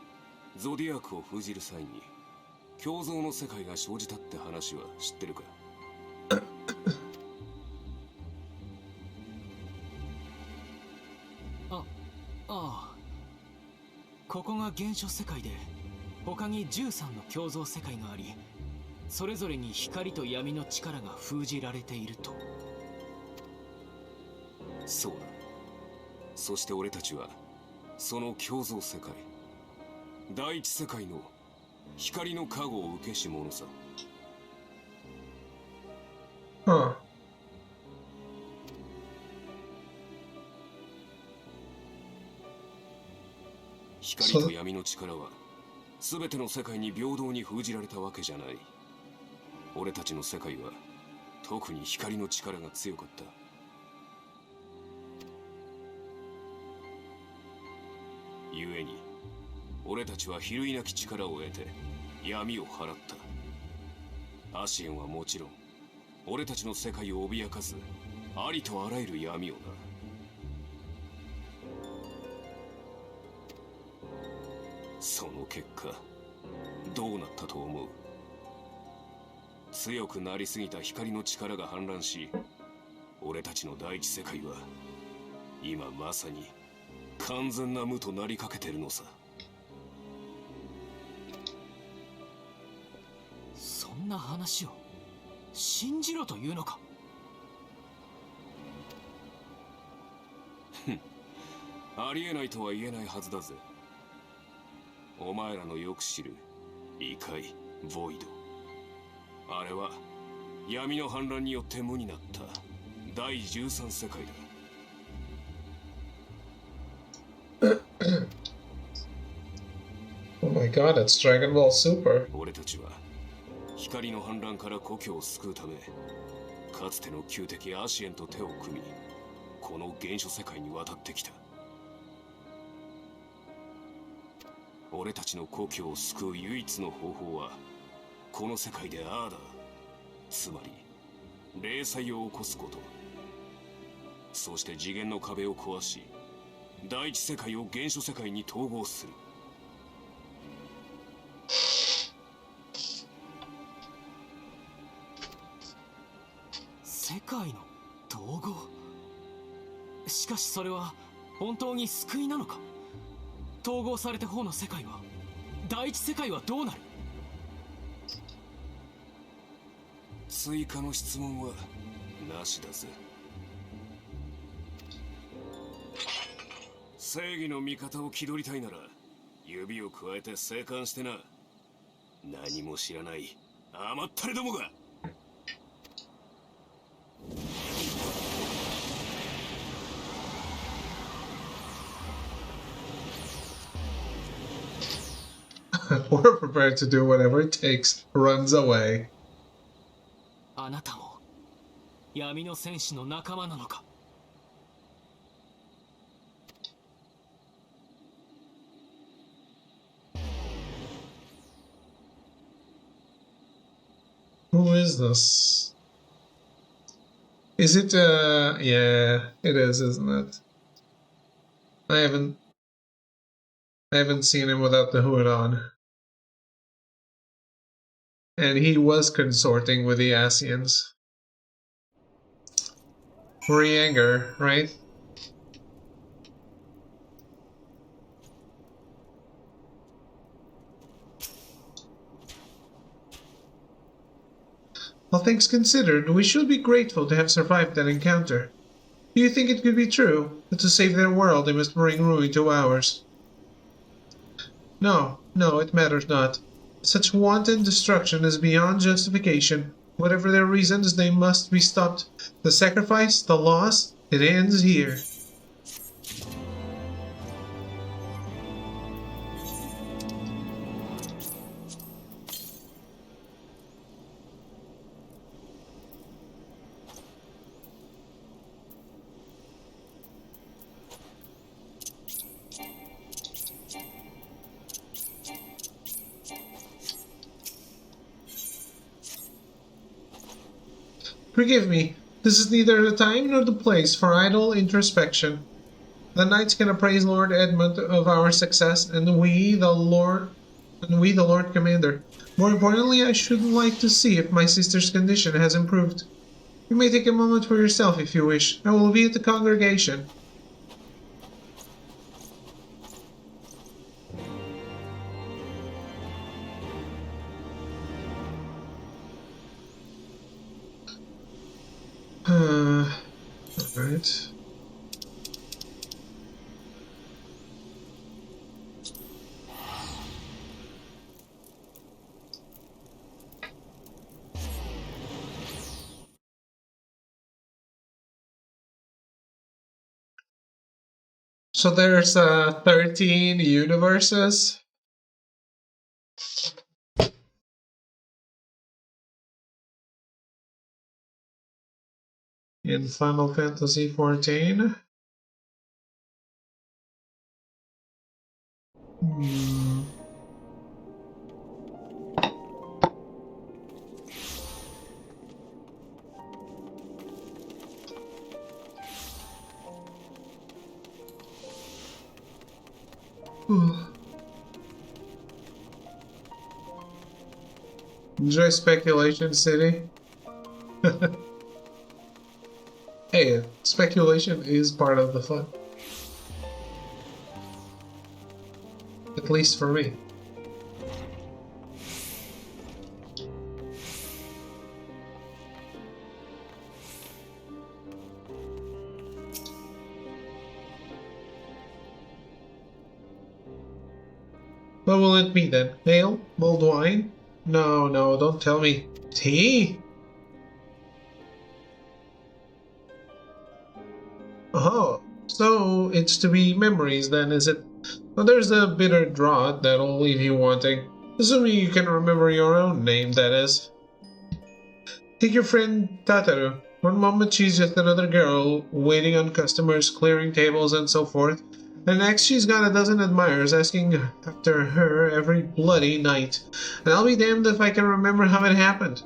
ゾディアークを封じる際に共存の世界が生じたって話は知ってるか。ああ、ここが原初世界で他に13の共造世界があり、それぞれに光と闇の力が封じられていると。そうだ。そして俺たちはその共造世界第一世界の光の加護を受けし者さ。Huh. 光と闇の力は全ての世界に平等に封じられたわけじゃない。俺たちの世界は特に光の力が強かった。故に俺たちは比類なき力を得て闇を払った。アシエンはもちろん俺たちの世界を脅かすありとあらゆる闇をな。その結果どうなったと思う？強くなりすぎた光の力が氾濫し、俺たちの第一世界は今まさに完全な無となりかけてるのさ。そんな話を信じろというのか？ありえないとは言えないはずだぜ。お前らのよく知る異界ボイド、あれは闇の反乱によって無になった第13世界だ。Oh my god, it's Dragon Ball Super. 俺たちは光の反乱から故郷を救うため、かつての旧敵アシエンと手を組み、この原初世界に渡ってきた。俺たちの故郷を救う唯一の方法はこの世界でアーダー、つまり霊災を起こすこと。そして次元の壁を壊し、第一世界を原初世界に統合する。世界の統合。しかしそれは本当に救いなのか？統合された方の世界は、第一世界はどうなる？追加の質問はなしだぜ。正義の味方を気取りたいなら指を加えて静観してな。何も知らない甘ったれどもが。We're prepared to do whatever it takes. Runs away. あなたも闇の戦士の仲間なのか？Who is this? Is it, yeah, it is, isn't it? I haven't seen him without the hood on. And he was consorting with the Asians. Re-anger, right? All things considered, we should be grateful to have survived that encounter. Do you think it could be true that to save their world they must bring ruin to ours? No, it matters not. Such wanton destruction is beyond justification. Whatever their reasons, they must be stopped. The sacrifice, the loss, it ends here. Forgive me, this is neither the time nor the place for idle introspection. The knights can appraise Lord Edmund of our success, and we the Lord Commander. More importantly, I should like to see if my sister's condition has improved. You may take a moment for yourself if you wish. I will be at the congregation. Alright. So there's 13 universes. in Final Fantasy XIV. Enjoy Speculation City. Hey, speculation is part of the fun. At least for me. What will it be then? Ale? Mulled wine? No, no, don't tell me. Tea? Oh, so it's to be memories then, is it? Well, there's a bitter draught that'll leave you wanting. Assuming you can remember your own name, that is. Take your friend Tataru. One moment she's just another girl, waiting on customers, clearing tables and so forth. And next she's got a dozen admirers asking after her every bloody night. And I'll be damned if I can remember how it happened.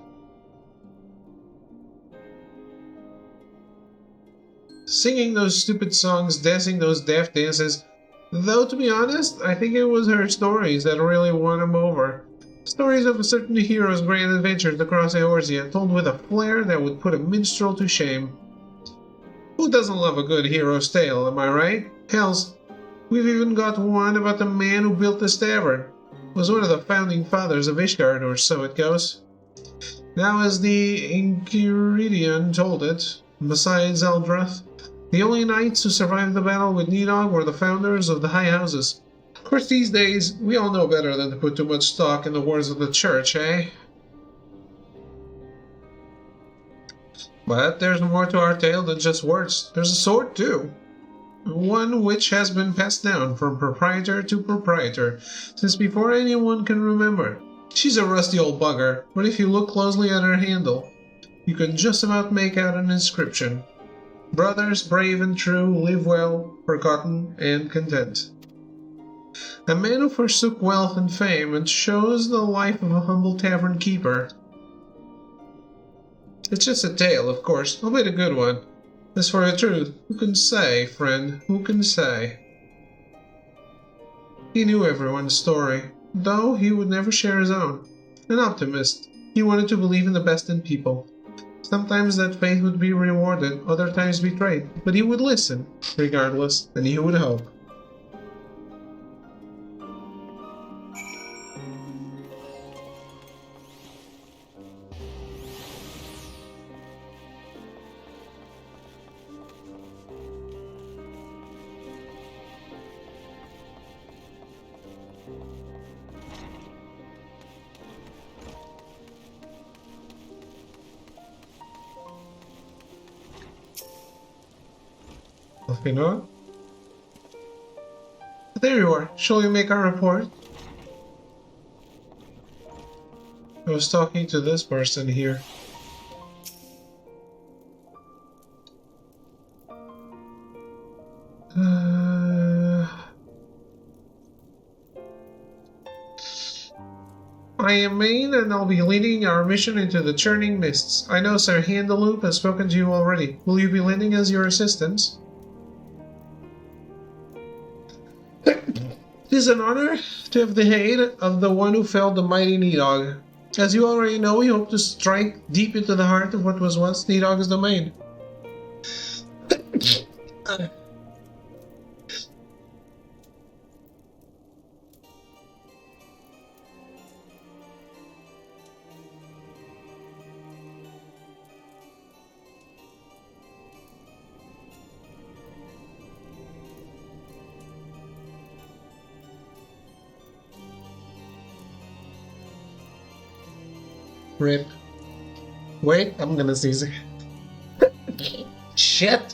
Singing those stupid songs, dancing those daft dances. Though, to be honest, I think it was her stories that really won him over. Stories of a certain hero's grand adventures across Eorzea, told with a flair that would put a minstrel to shame. Who doesn't love a good hero's tale, am I right? Hells, we've even got one about the man who built this tavern. Was one of the founding fathers of Ishgard, or so it goes. Now, as the Enchiridion told it, besides Eldrath, the only knights who survived the battle with Nidhogg were the founders of the High Houses. Of course, these days, we all know better than to put too much stock in the wars of the church, eh? But there's more to our tale than just words. There's a sword, too. One which has been passed down from proprietor to proprietor, since before anyone can remember. She's a rusty old bugger, but if you look closely at her handle, you can just about make out an inscription. Brothers brave and true, live well, forgotten and content. A man who forsook wealth and fame and chose the life of a humble tavern keeper. It's just a tale, of course, albeit a good one. As for the truth, who can say, friend, who can say? He knew everyone's story, though he would never share his own. An optimist, he wanted to believe in the best in people. Sometimes that faith would be rewarded, other times betrayed, but he would listen, regardless, and he would hope. Nothing on? There you are. Shall we make our report? I was talking to this person here. I am Maine, and I'll be leading our mission into the churning mists. I know Sir Handaloop has spoken to you already. Will you be lending us your assistance? It is an honor to have the aid of the one who felled the mighty Nidhogg. As you already know, we hope to strike deep into the heart of what was once Nidhogg's domain. Rip. Wait, I'm gonna seize it. Shit!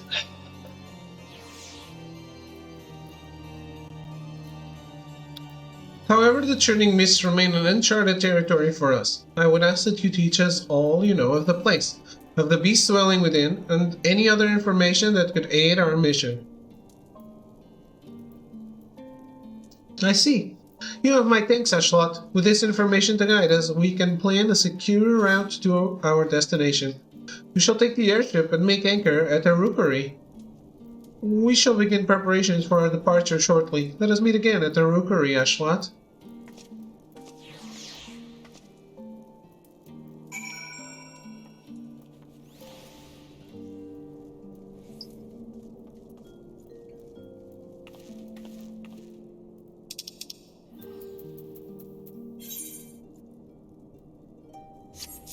However, the churning mists remain an uncharted territory for us. I would ask that you teach us all you know of the place. of the beast dwelling within, and any other information that could aid our mission. I see. You have my thanks, Ashlot. With this information to guide us, we can plan a secure route to our destination. We shall take the airship and make anchor at a rookery. We shall begin preparations for our departure shortly. Let us meet again at the rookery, Ashlot.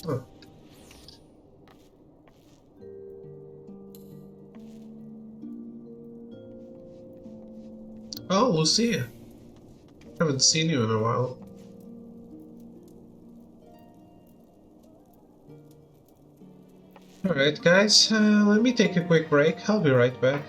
Huh. Oh, Lucia. Haven't seen you in a while. Alright guys, let me take a quick break. I'll be right back.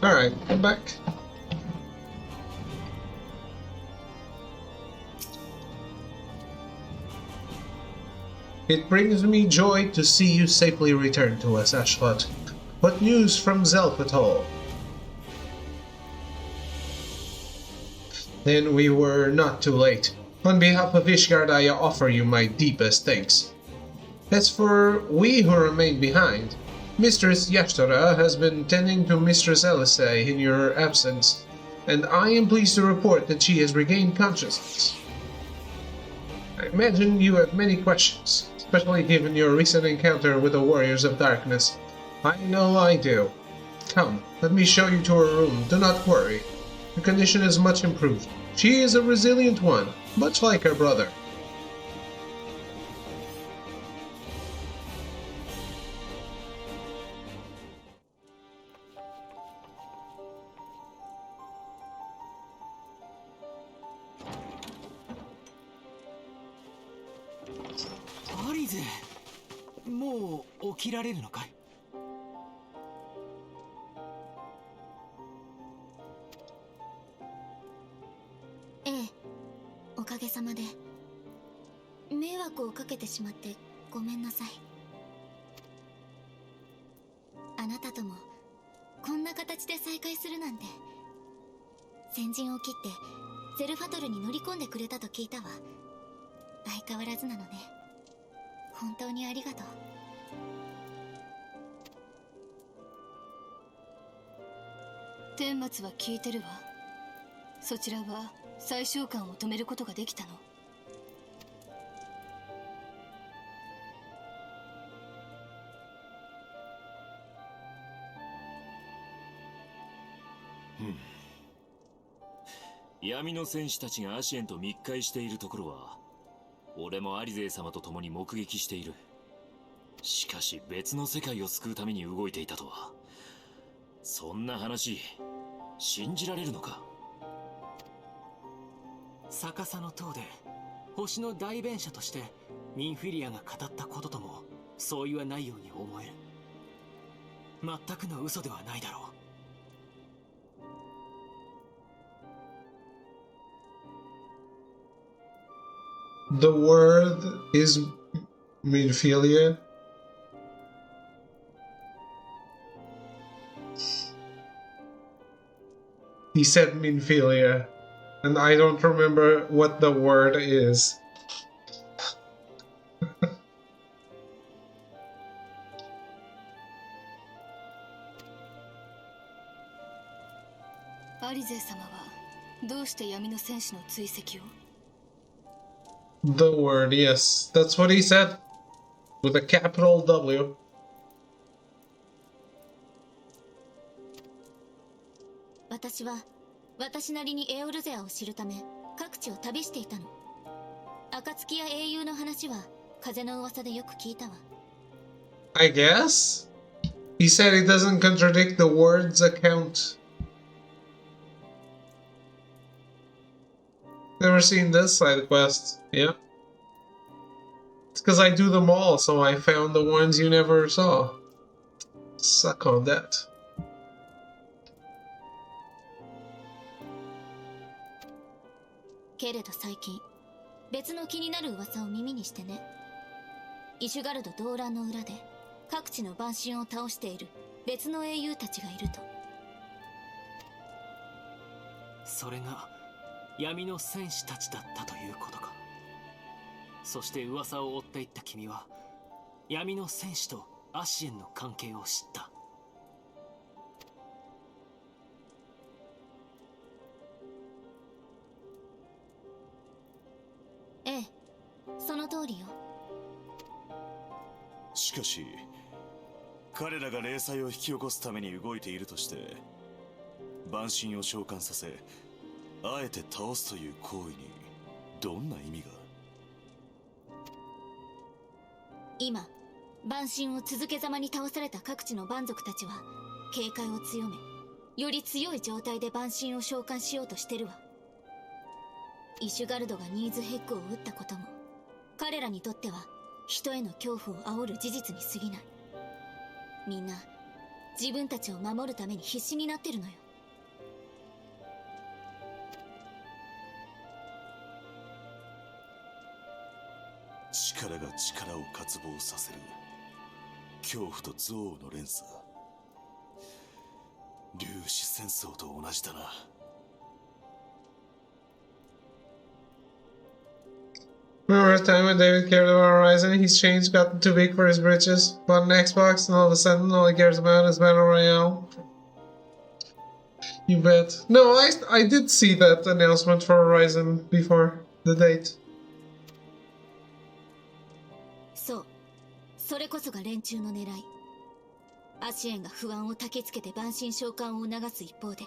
Alright, come back. It brings me joy to see you safely return to us, Ashlut. What news from Zelpatol? Then we were not too late. On behalf of Ishgard, I offer you my deepest thanks. As for we who remain behind, Mistress Yashtara has been tending to Mistress Elisei in your absence, and I am pleased to report that she has regained consciousness. I imagine you have many questions, especially given your recent encounter with the Warriors of Darkness. I know I do. Come, let me show you to her room. Do not worry. Her condition is much improved. She is a resilient one, much like her brother.アリゼ、もう起きられるのかい？ええ、おかげさまで。迷惑をかけてしまってごめんなさい。あなたともこんな形で再会するなんて。先陣を切ってゼルファトルに乗り込んでくれたと聞いたわ。相変わらずなのね。本当にありがとう。顛末は聞いてるわ。そちらは最小間を止めることができたの？闇の戦士たちがアシエンと密会しているところは俺もアリゼー様と共に目撃している。しかし別の世界を救うために動いていたとは。そんな話信じられるのか？逆さの塔で星の代弁者としてミンフィリアが語ったことともそう言わないように思える。全くの嘘ではないだろう。The word is Minfilia. He said Minfilia, and I don't remember what the word is. アリゼ様はどうして闇の戦士の追跡を？ The word, yes. That's what he said. With a capital W. 私は私なりにエオルゼアを知るため各地を旅していたの。暁や英雄の話は風の噂でよく聞いたわ。I guess? He said it doesn't contradict the word's account. Never seen this side quest. Yeah. It's because I do them all, so I found the ones you never saw. Suck on that. けれど最近別の気になる噂を耳にしてね。イシュガルド動乱の裏で各地の蛮神を倒している別の英雄たちがいると。それが闇の戦士たちだったということか。そして噂を追っていった君は闇の戦士とアシエンの関係を知った。ええ、その通りよ。しかし彼らが霊災を引き起こすために動いているとして蛮神を召喚させあえて倒すという行為にどんな意味が？今蛮神を続けざまに倒された各地の蛮族たちは警戒を強め、より強い状態で蛮神を召喚しようとしてるわ。イシュガルドがニーズヘッグを撃ったことも彼らにとっては人への恐怖を煽る事実に過ぎない。みんな自分たちを守るために必死になってるのよ。力が力を渇望させる恐怖と憎悪の連鎖。粒子戦争と同じだな。Remember a time when David cared about Horizon? He's changed, gotten too big for his britches. Bought an Xbox, and all of a sudden, all he cares about is Battle Royale. You bet. No, I did see that announcement for Horizon before the date. そう、それこそが連中の狙い。アシエンが不安を焚きつけて万神召喚を促す一方で、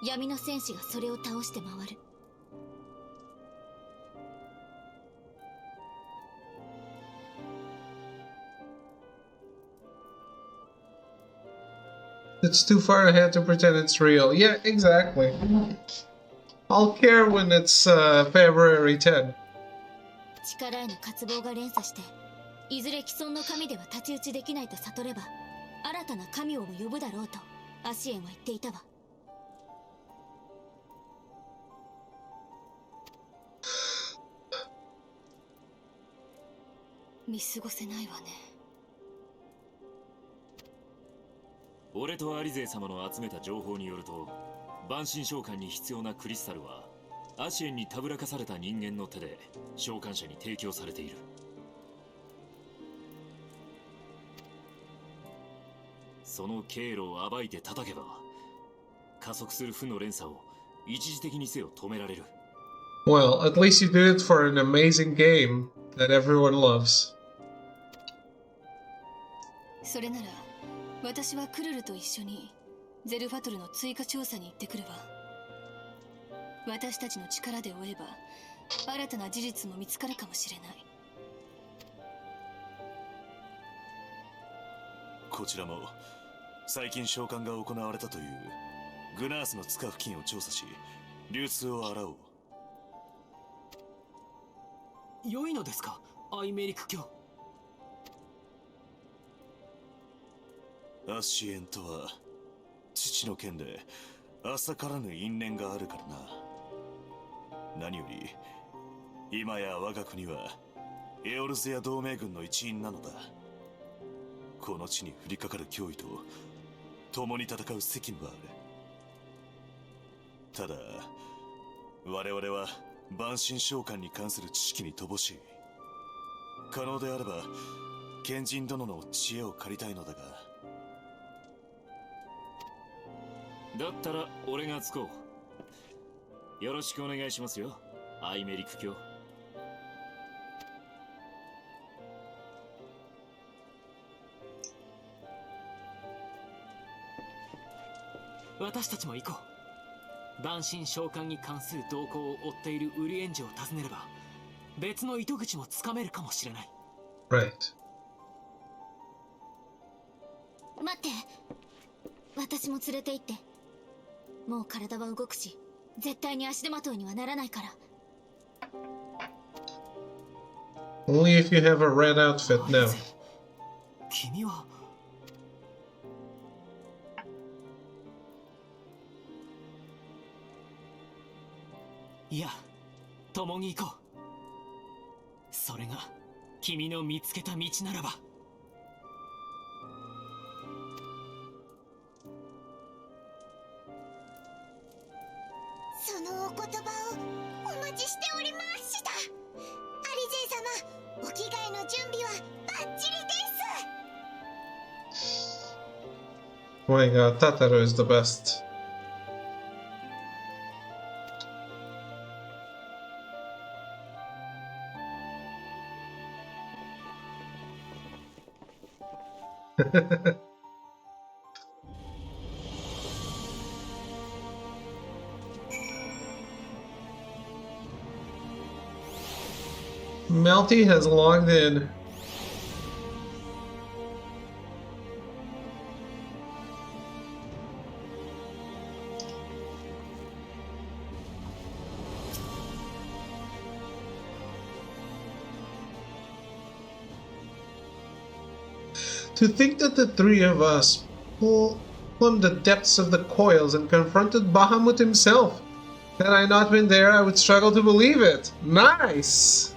闇の戦士がそれを倒して回る。It's too far ahead to pretend it's real. Yeah, exactly. I'll care when it's February 10. 力への渇望が連鎖して、いずれ既存の神では太刀打ちできないと悟れば、新たな神をも呼ぶだろうとアシエンは言っていたわ。見過ごせないわね。俺とアリゼー様の集めた情報によると、万神召喚に必要なクリスタルはアシエンにたぶらかされた人間の手で召喚者に提供されている。その経路を暴いて叩けば、加速する負の連鎖を一時的にせよ止められる。Well, at least you did it for an amazing game that everyone loves. それなら私はクルルと一緒にゼルファトルの追加調査に行ってくるわ。私たちの力で追えば新たな事実も見つかるかもしれない。こちらも最近召喚が行われたというグナースの塚付近を調査し、流通を洗おう。良いのですか、アイメリク卿。アシエンとは父の件で浅からぬ因縁があるからな。何より今や我が国はエオルゼア同盟軍の一員なのだ。この地に降りかかる脅威と共に戦う責務はある。ただ我々は万神召喚に関する知識に乏しい。可能であれば賢人殿の知恵を借りたいのだが。だったら俺がつこう。よろしくお願いしますよ、アイメリク卿。私たちも行こう。万神召喚に関する動向を追っているウリエンジを訪ねれば、別の糸口もつかめるかもしれない。Right. 待って、私も連れて行って。もう体は動くし、絶対に足手まといにはならないから。Only if you have a red outfit now. 君は。いや、共に行こう。それが君の見つけた道ならば。そのお言葉をお待ちしておりました。アリゼ様、お着替えの準備はバッチリです。Oh my god, Tataru is the best. Melty has logged in. To think that the three of us plumbed the depths of the coils and confronted Bahamut himself. Had I not been there, I would struggle to believe it. Nice!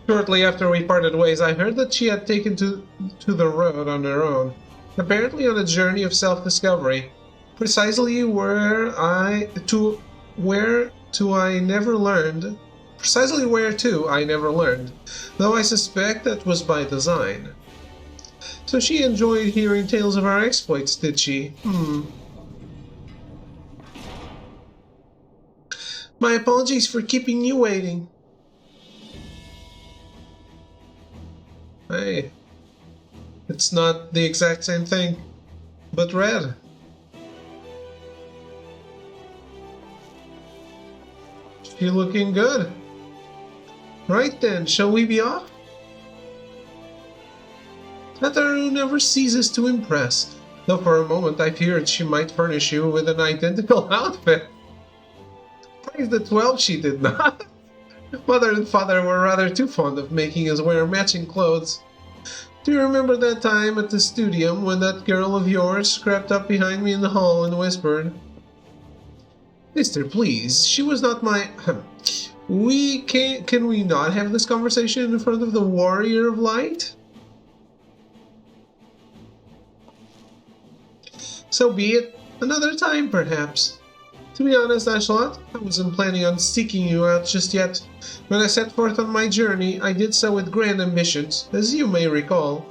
Shortly after we parted ways, I heard that she had taken to the road on her own, apparently on a journey of self-discovery. Precisely where to I never learned, though I suspect that was by design. So she enjoyed hearing tales of our exploits, did she? My apologies for keeping you waiting. Hey, it's not the exact same thing, but red. She looking good. Right then, shall we be off? Tataru never ceases to impress, though for a moment I feared she might furnish you with an identical outfit. Praise the 12 she did not. Mother and father were rather too fond of making us wear matching clothes. Do you remember that time at the studio when that girl of yours crept up behind me in the hall and whispered, "Mister, please, she was not my... Can we not have this conversation in front of the Warrior of Light?" So be it. Another time, perhaps. To be honest, Ashlot, I wasn't planning on seeking you out just yet. When I set forth on my journey, I did so with grand ambitions. As you may recall,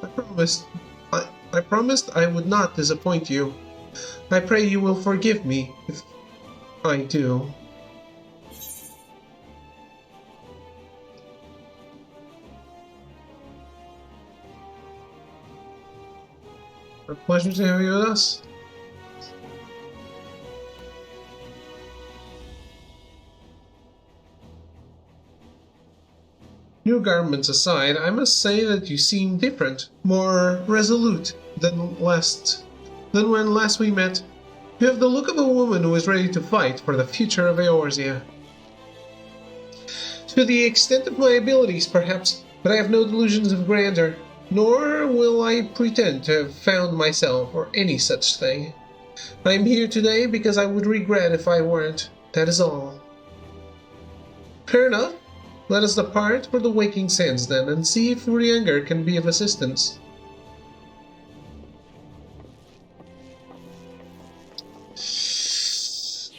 I promised I would not disappoint you. I pray you will forgive me if I do. A pleasure to have you with us. New garments aside, I must say that you seem different, more resolute than when last we met. You have the look of a woman who is ready to fight for the future of Eorzea. To the extent of my abilities, perhaps, but I have no delusions of grandeur, nor will I pretend to have found myself or any such thing. I am here today because I would regret if I weren't. That is all. Fair enough. Let us depart for the Waking Sands then, and see if Urianger can be of assistance.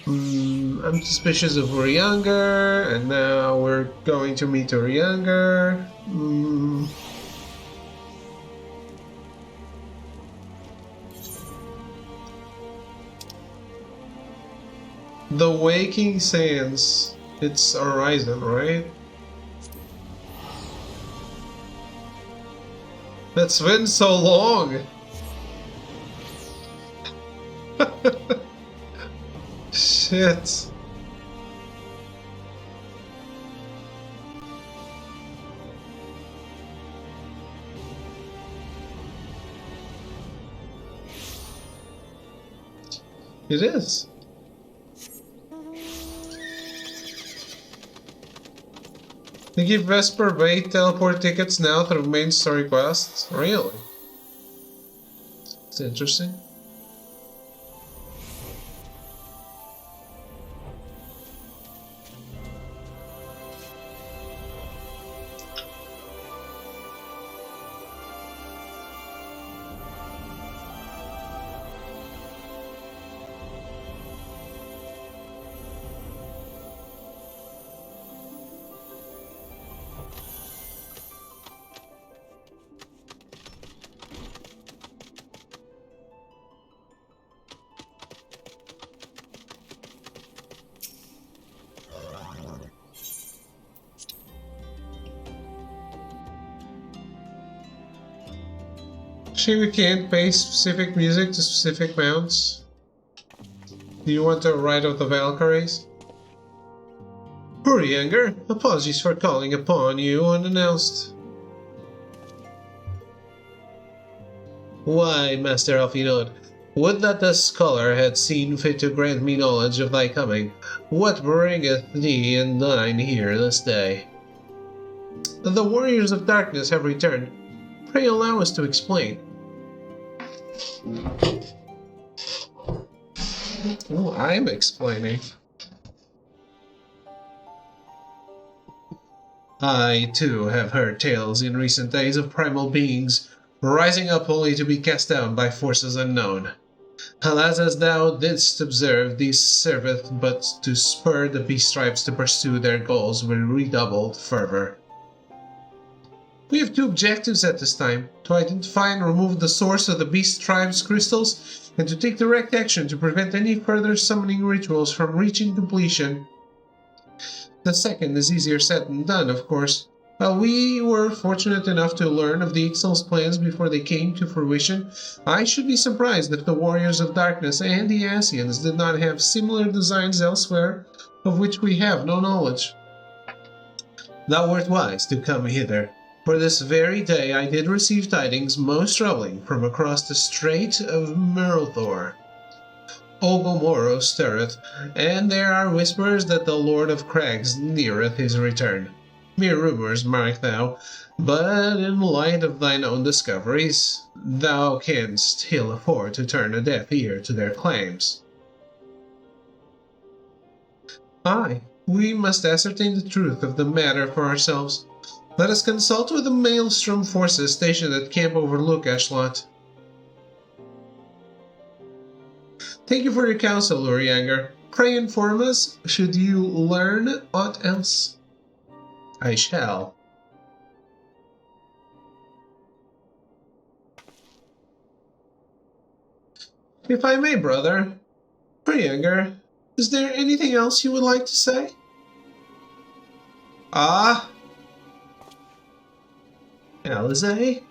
I'm suspicious of Urianger, and now we're going to meet Urianger. The Waking Sands. It's Horizon, right? That's been so long! Shit. It is. They give Vesper Bay teleport tickets now through main story quests? Really? It's interesting. We can't pay specific music to specific mounts. Do you want to ride out the Valkyries? Urianger, apologies for calling upon you unannounced. Why, Master Alfinod, would that the scholar had seen fit to grant me knowledge of thy coming. What bringeth thee and thine here this day? The Warriors of Darkness have returned. Pray allow us to explain. Oh, I'm explaining. I, too, have heard tales in recent days of primal beings rising up only to be cast down by forces unknown. Alas, as thou didst observe, these serveth but to spur the beast tribes to pursue their goals with redoubled fervor. We have two objectives at this time: to identify and remove the source of the beast tribe's crystals, and to take direct action to prevent any further summoning rituals from reaching completion. The second is easier said than done, of course. While we were fortunate enough to learn of the Ixal's plans before they came to fruition, I should be surprised if the Warriors of Darkness and the Ascians did not have similar designs elsewhere of which we have no knowledge. Thou wert wise to come hither, for this very day I did receive tidings most troubling from across the Strait of Merlthor. Ogomoro stirreth, and there are whispers that the Lord of Crags neareth his return. Mere rumors, mark thou, but in light of thine own discoveries, thou canst ill afford to turn a deaf ear to their claims. Aye, we must ascertain the truth of the matter for ourselves. Let us consult with the Maelstrom forces stationed at Camp Overlook, Ashlot. Thank you for your counsel, Urianger. Pray inform us, should you learn aught else. I shall. If I may, brother. Urianger, is there anything else you would like to say? Ah? Alizé?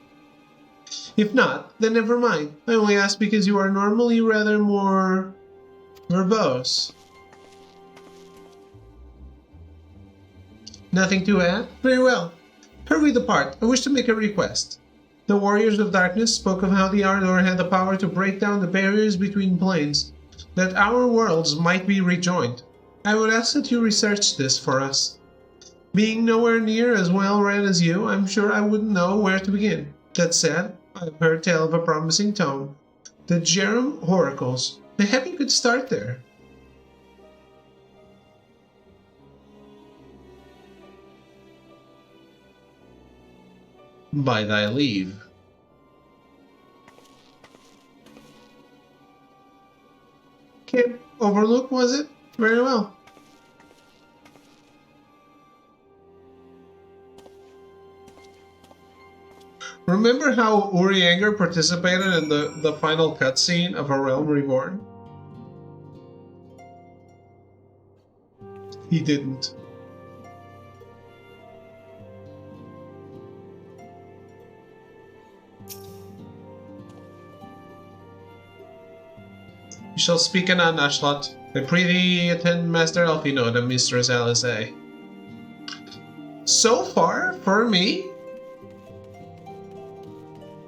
If not, then never mind. I only ask because you are normally rather more verbose. Nothing to add? Very well. Ere we depart, I wish to make a request. The Warriors of Darkness spoke of how the Ardor had the power to break down the barriers between planes, that our worlds might be rejoined. I would ask that you research this for us. Being nowhere near as well read as you, I'm sure I wouldn't know where to begin. That said, I've heard tell of a promising tome, the Jerem Oracles. Mayhap you could start there. By thy leave. Camp Overlook, was it? Very well. Remember how Urianger participated in the final cutscene of A Realm Reborn? He didn't. You shall speak anon, Ashlot. I pray thee attend Master Elfinode and Mistress Alizé. So far, for me,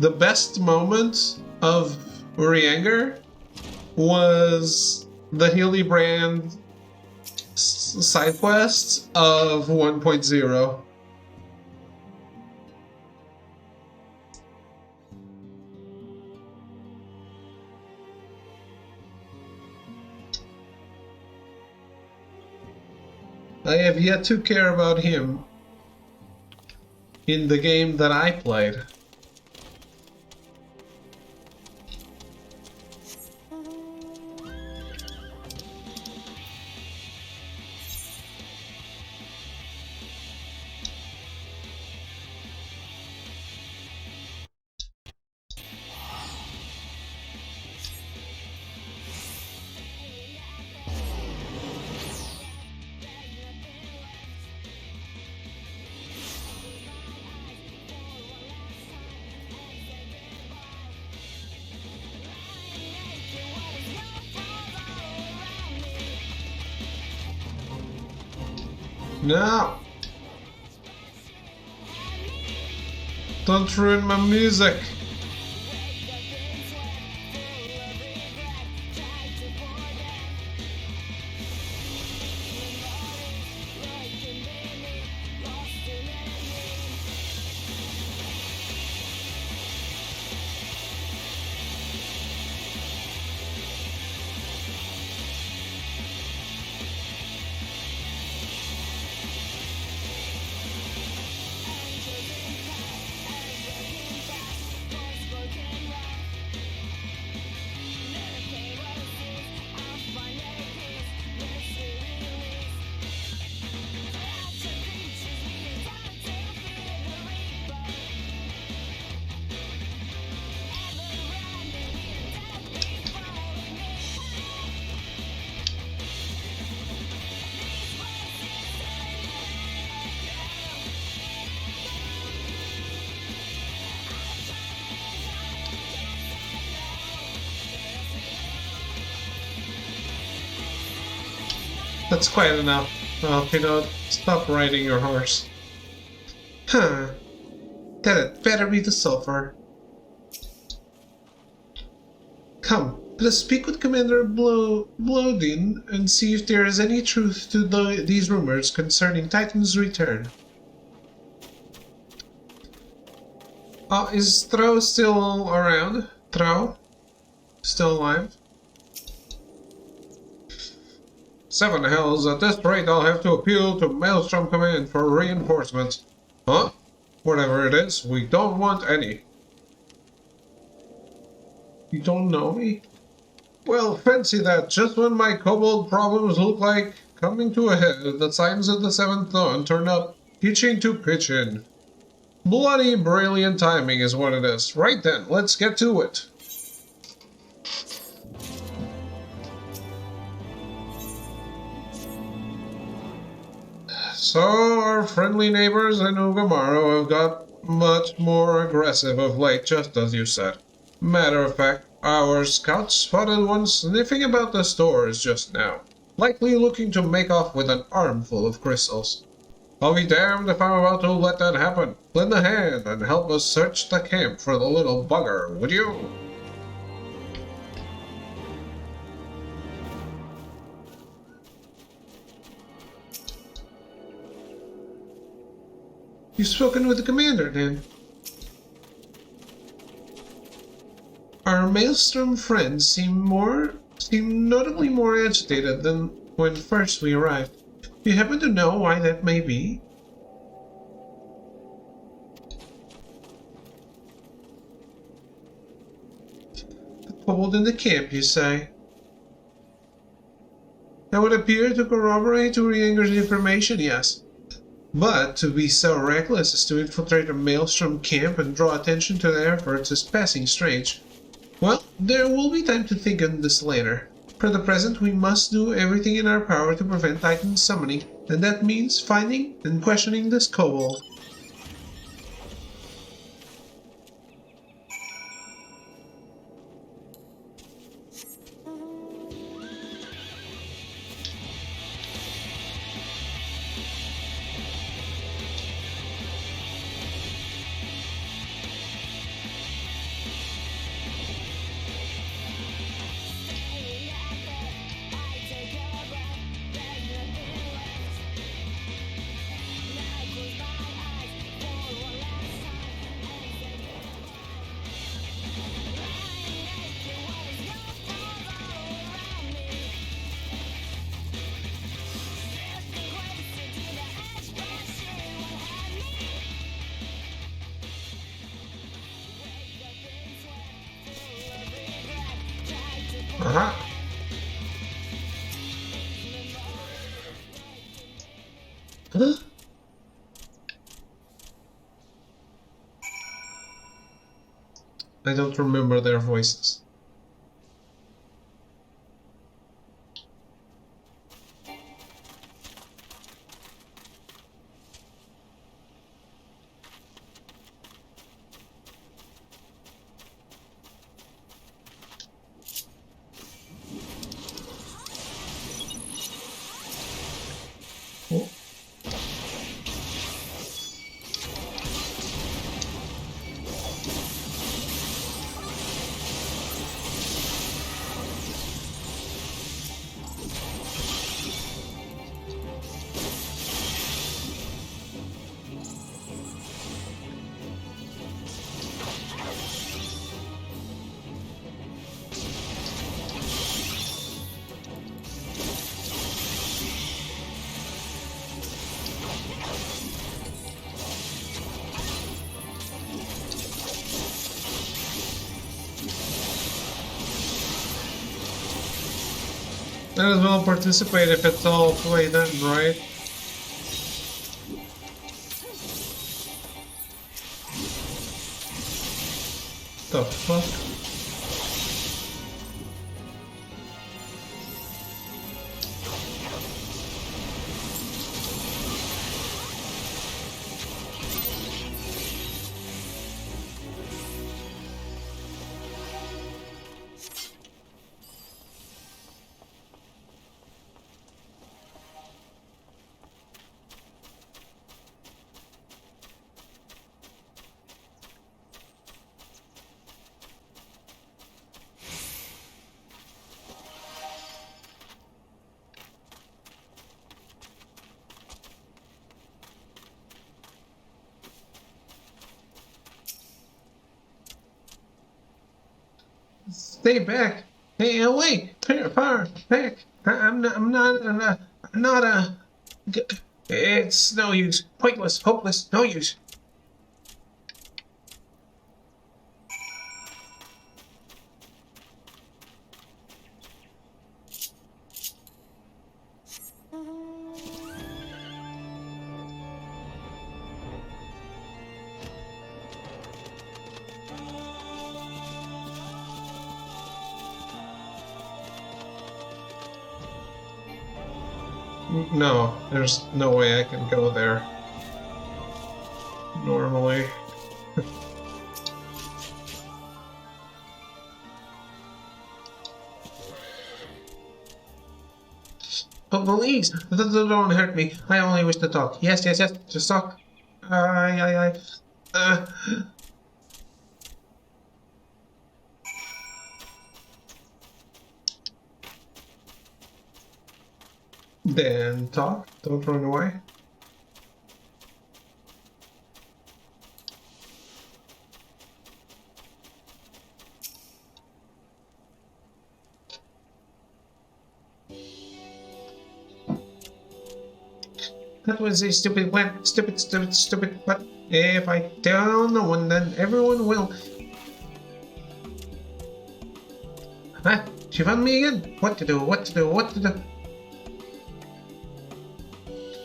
the best moment of Urianger was the Hildebrand side quest of 1.0. I have yet to care about him in the game that I played. No! Don't ruin my music! That's quite enough. Pinot, stop riding your horse. Huh. That had better be the sulfur. Come, let us speak with Commander Blodin and see if there is any truth to these rumors concerning Titan's return. Is Tro still around? Tro? Still alive? 7 hells, at this rate I'll have to appeal to Maelstrom Command for reinforcements. Huh? Whatever it is, we don't want any. You don't know me? Well, fancy that. Just when my kobold problems look like coming to a head, the signs of the 7th dawn turn up, itching to pitch in. Bloody brilliant timing is what it is. Right then, let's get to it. So, our friendly neighbors in Ugamaru have got much more aggressive of late, just as you said. Matter of fact, our scouts spotted one sniffing about the stores just now, likely looking to make off with an armful of crystals. I'll be damned if I'm about to let that happen. Lend a hand and help us search the camp for the little bugger, would you? You've spoken with the commander, then? Our Maelstrom friends seem notably more agitated than when first we arrived. Do you happen to know why that may be? The cold in the camp, you say? That would appear to corroborate Urianger's information, yes. But to be so reckless as to infiltrate a Maelstrom camp and draw attention to their efforts is passing strange. Well, there will be time to think on this later. For the present, we must do everything in our power to prevent Titan's summoning, and that means finding and questioning this kobold. Aha! Huh? I don't remember their voices. Oh. Might as well participate if it's all played in, right? The fuck? Stay back. Hey, away. Far back. I'm not a... It's no use. Pointless. Hopeless. No use. No, there's no way I can go there. Normally. Oh, please, don't hurt me. I only wish to talk. Yes, just talk. Uh. Then talk. Don't run away. That was a stupid plan. Stupid. But if I tell no one, then everyone will. Huh? She found me again. What to do?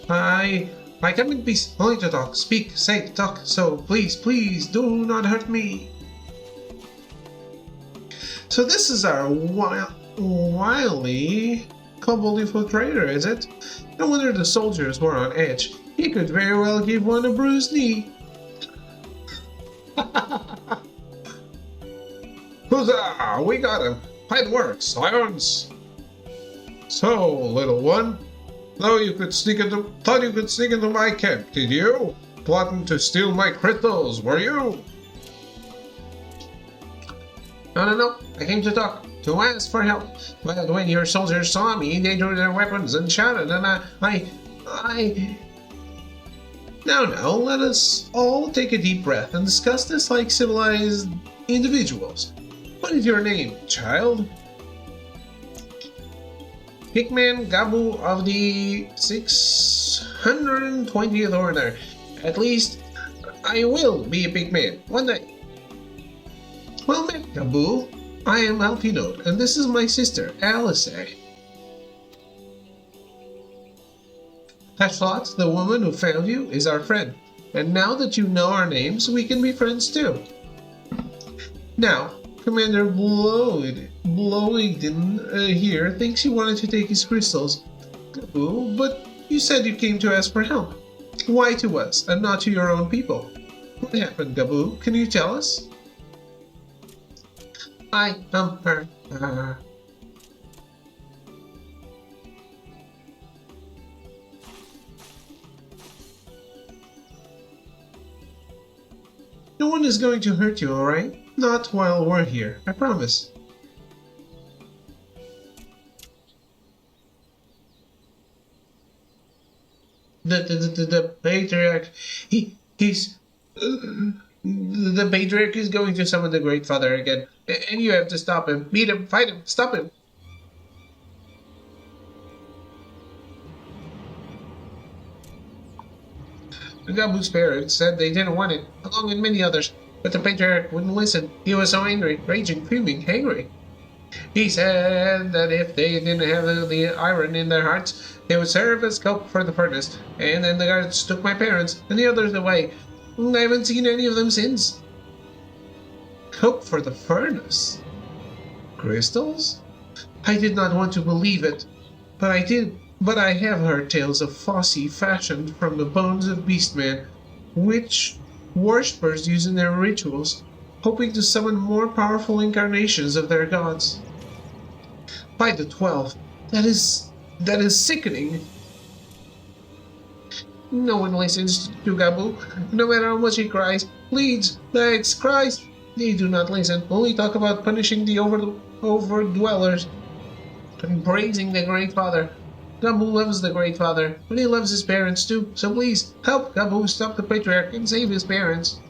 I come in peace, only to talk. Speak, say, talk. So please, do not hurt me. So this is our wily kobold infiltrator, is it? No wonder the soldiers were on edge. He could very well give one a bruised knee. Huzzah! We got him. Fine work, silence. So, little one. Thought you could sneak into my camp, did you? Plotting to steal my crystals, were you? No. I came to talk, to ask for help. But when your soldiers saw me, they drew their weapons and shouted, and I... Now, let us all take a deep breath and discuss this like civilized individuals. What is your name, child? Hickman Gabu of the 620th Order. At least, I will be a big man one day. Well met, Gabu. I am Alpinode, and this is my sister, Alice. Hashlots, the woman who found you, is our friend. And now that you know our names, we can be friends too. Now, Commander Blowington here thinks you wanted to take his crystals. Gabu, but you said you came to ask for help. Why to us, and not to your own people? What happened, Gabu? Can you tell us? No one is going to hurt you, alright? Not while we're here, I promise. The patriarch, the patriarch is going to summon the Great Father again, and you have to stop him. Beat him, fight him, stop him. Gabu's parents said they didn't want it, along with many others, but the patriarch wouldn't listen. He was so angry, raging, fuming, angry. He said that if they didn't have the iron in their hearts, they would serve as coke for the furnace, and then the guards took my parents and the others away. I haven't seen any of them since. Coke for the furnace? Crystals? I did not want to believe it, but I did. But I have heard tales of Fossey fashioned from the bones of Beastman, which worshippers use in their rituals, hoping to summon more powerful incarnations of their gods. By the 12, that is sickening. No one listens to Gabu, no matter how much he cries, pleads, begs, cries. They do not listen, only talk about punishing the overdwellers and praising the Great Father. Gabu loves the Great Father, but he loves his parents too, so please, help Gabu stop the Patriarch and save his parents.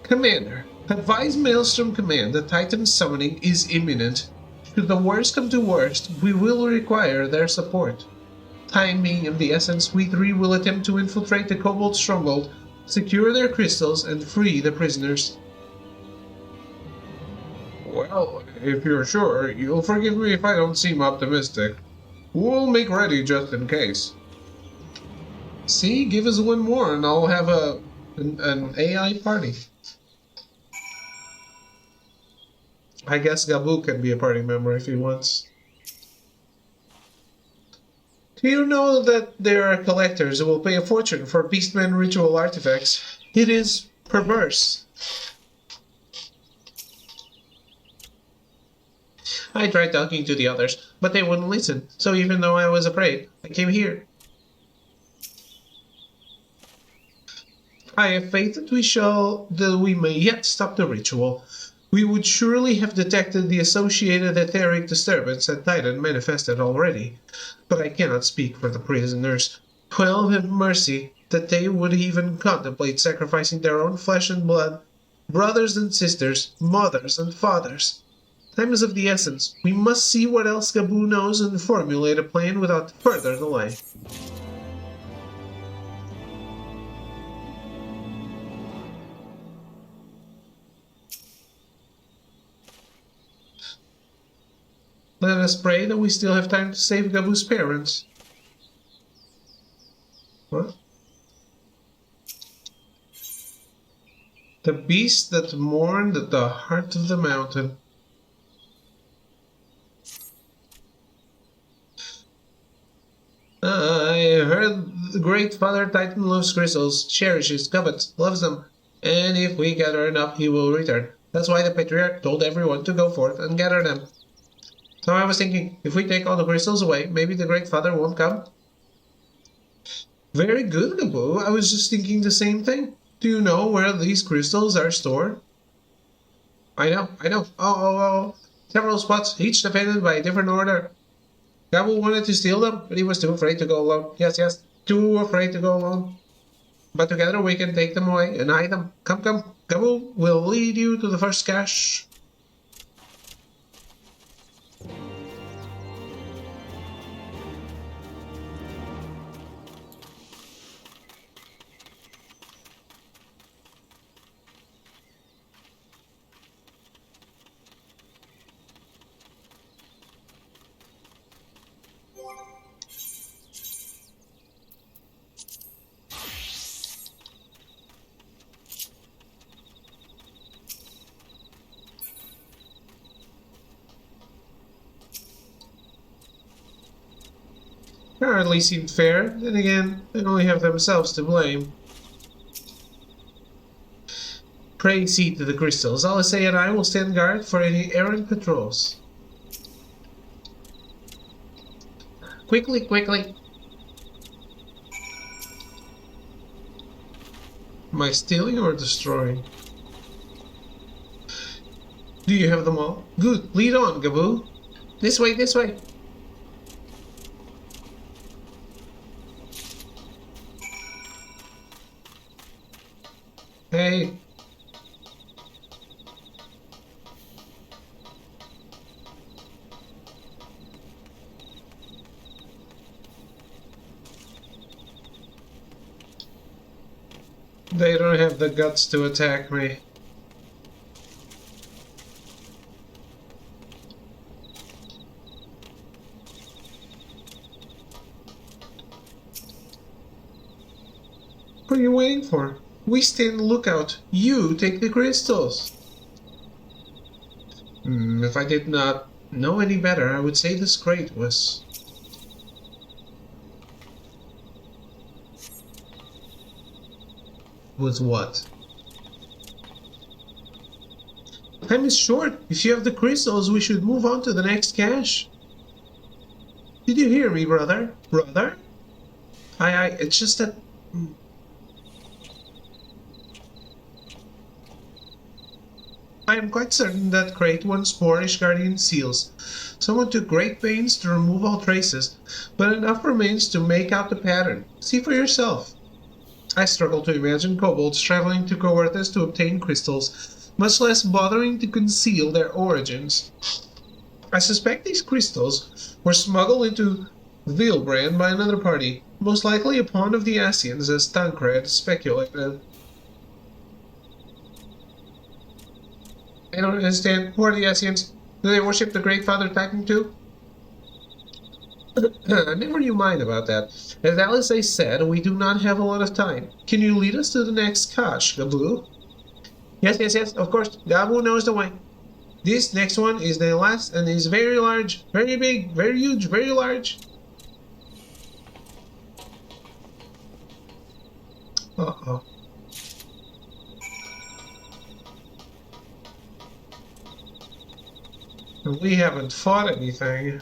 Commander, advise Maelstrom Command that Titan summoning is imminent. Should the worst come to worst, we will require their support. Time being of the essence, we three will attempt to infiltrate the Kobold stronghold, secure their crystals, and free the prisoners. Well, if you're sure, you'll forgive me if I don't seem optimistic. We'll make ready just in case. See, give us one more and I'll have an AI party. I guess Gabu can be a party member if he wants. Do you know that there are collectors who will pay a fortune for Beastman ritual artifacts? It is perverse. I tried talking to the others, but they wouldn't listen, so even though I was afraid, I came here. I have faith that we may yet stop the ritual. We would surely have detected the associated etheric disturbance that Titan manifested already, but I cannot speak for the prisoners. 12 have mercy that they would even contemplate sacrificing their own flesh and blood, brothers and sisters, mothers and fathers. Time is of the essence. We must see what else Gabu knows and formulate a plan without further delay. Let us pray that we still have time to save Gabu's parents. What? The beast that mourned at the heart of the mountain. I heard the great Father Titan loves crystals, cherishes, covets, loves them, and if we gather enough, he will return. That's why the Patriarch told everyone to go forth and gather them. So I was thinking, if we take all the crystals away, maybe the Great Father won't come. Very good, Gabu. I was just thinking the same thing. Do you know where these crystals are stored? I know. Oh. Several spots, each defended by a different order. Gabu wanted to steal them, but he was too afraid to go alone. Yes, too afraid to go alone. But together we can take them away and hide them. Come. Gabu will lead you to the first cache. Hardly seemed fair. Then again, they only have themselves to blame. Pray see to the crystals. Alisei and I will stand guard for any errant patrols. Quickly. Am I stealing or destroying? Do you have them all? Good. Lead on, Gabu. This way. Hey. They don't have the guts to attack me. What are you waiting for? We stand lookout. You take the crystals. If I did not know any better, I would say this crate was... Was what? Time is short. If you have the crystals, we should move on to the next cache. Did you hear me, brother? Brother? It's just that... I am quite certain that crate once bore Ishgardian seals. Someone took great pains to remove all traces, but enough remains to make out the pattern. See for yourself. I struggle to imagine kobolds traveling to Coerthas to obtain crystals, much less bothering to conceal their origins. I suspect these crystals were smuggled into Vilbrand by another party, most likely a pawn of the Asians, as Tancred speculated. I don't understand. Who are the Asians? Do they worship the Great Father Titan too? Never you mind about that. As Alice said, we do not have a lot of time. Can you lead us to the next cache, Gabu? Yes, of course. Gabu knows the way. This next one is the last and is very large, very big, very huge, very large. Uh-oh. We haven't fought anything.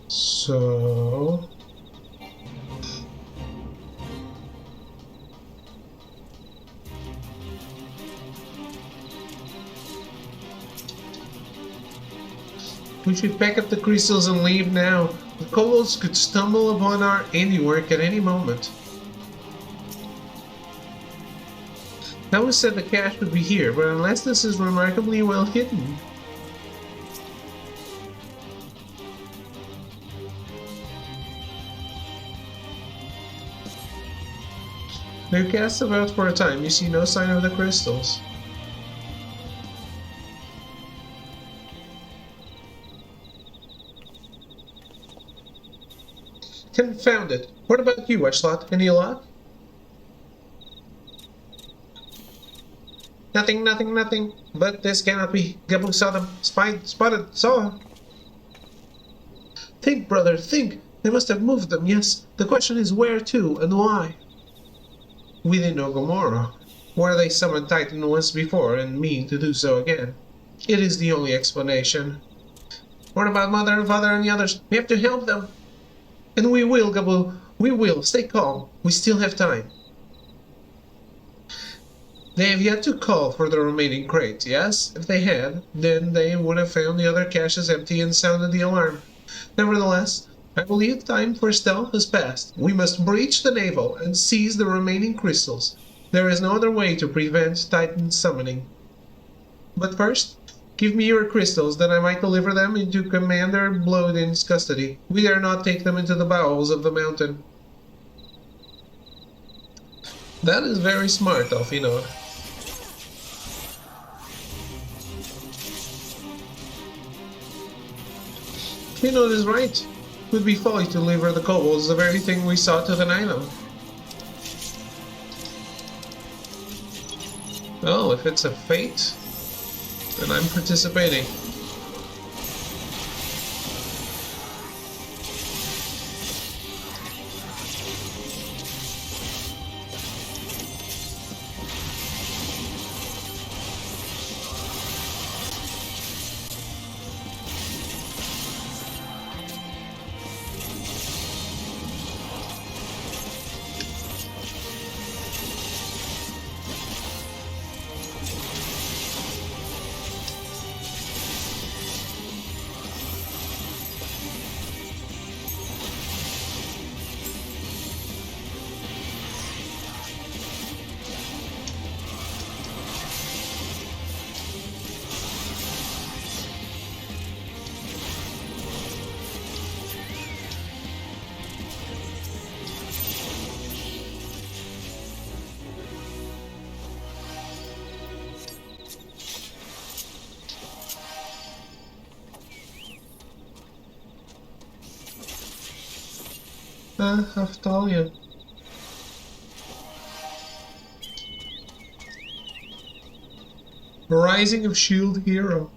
So... we should pack up the crystals and leave now. The kobolds could stumble upon our handiwork at any moment. I always said the cache would be here, but unless this is remarkably well hidden. You cast about for a time, you see no sign of the crystals. Confound it! What about you, Ashlat? Any luck? Nothing. But this cannot be. Gabu saw them. Saw. Think, brother, think. They must have moved them, yes. The question is where to, and why? Within Ogomora, where they summoned Titan once before and mean to do so again. It is the only explanation. What about Mother and Father and the others? We have to help them. And we will, Gabu. We will. Stay calm. We still have time. They have yet to call for the remaining crates, yes? If they had, then they would have found the other caches empty and sounded the alarm. Nevertheless, I believe time for stealth has passed. We must breach the navel and seize the remaining crystals. There is no other way to prevent Titan summoning. But first, give me your crystals, that I might deliver them into Commander Blodin's custody. We dare not take them into the bowels of the mountain. That is very smart, Alfino. Alfino is right. It would be folly to deliver the kobolds, the very thing we sought to deny them. Well, if it's a fate, then I'm participating. Haftalia. Rising of Shield Hero.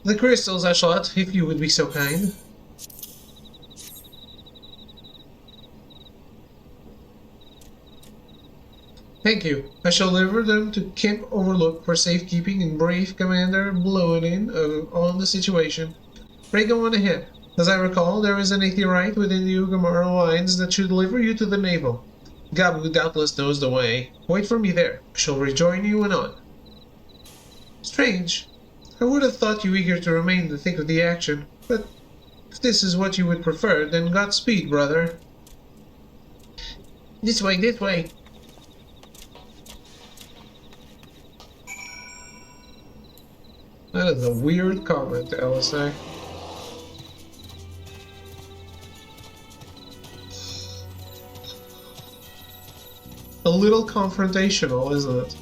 The crystals, Ashlat, if you would be so kind. Thank you. I shall deliver them to Camp Overlook for safekeeping and brief Commander Blodin on the situation. Pray go on ahead. As I recall, there is an aetheryte within the Ugamara lines that should deliver you to the navel. Gabu doubtless knows the way. Wait for me there. I shall rejoin you anon. Strange. I would have thought you eager to remain in the thick of the action, but If this is what you would prefer, then Godspeed, brother. This way, this way. That is a weird comment, Alistair. A little confrontational, isn't it?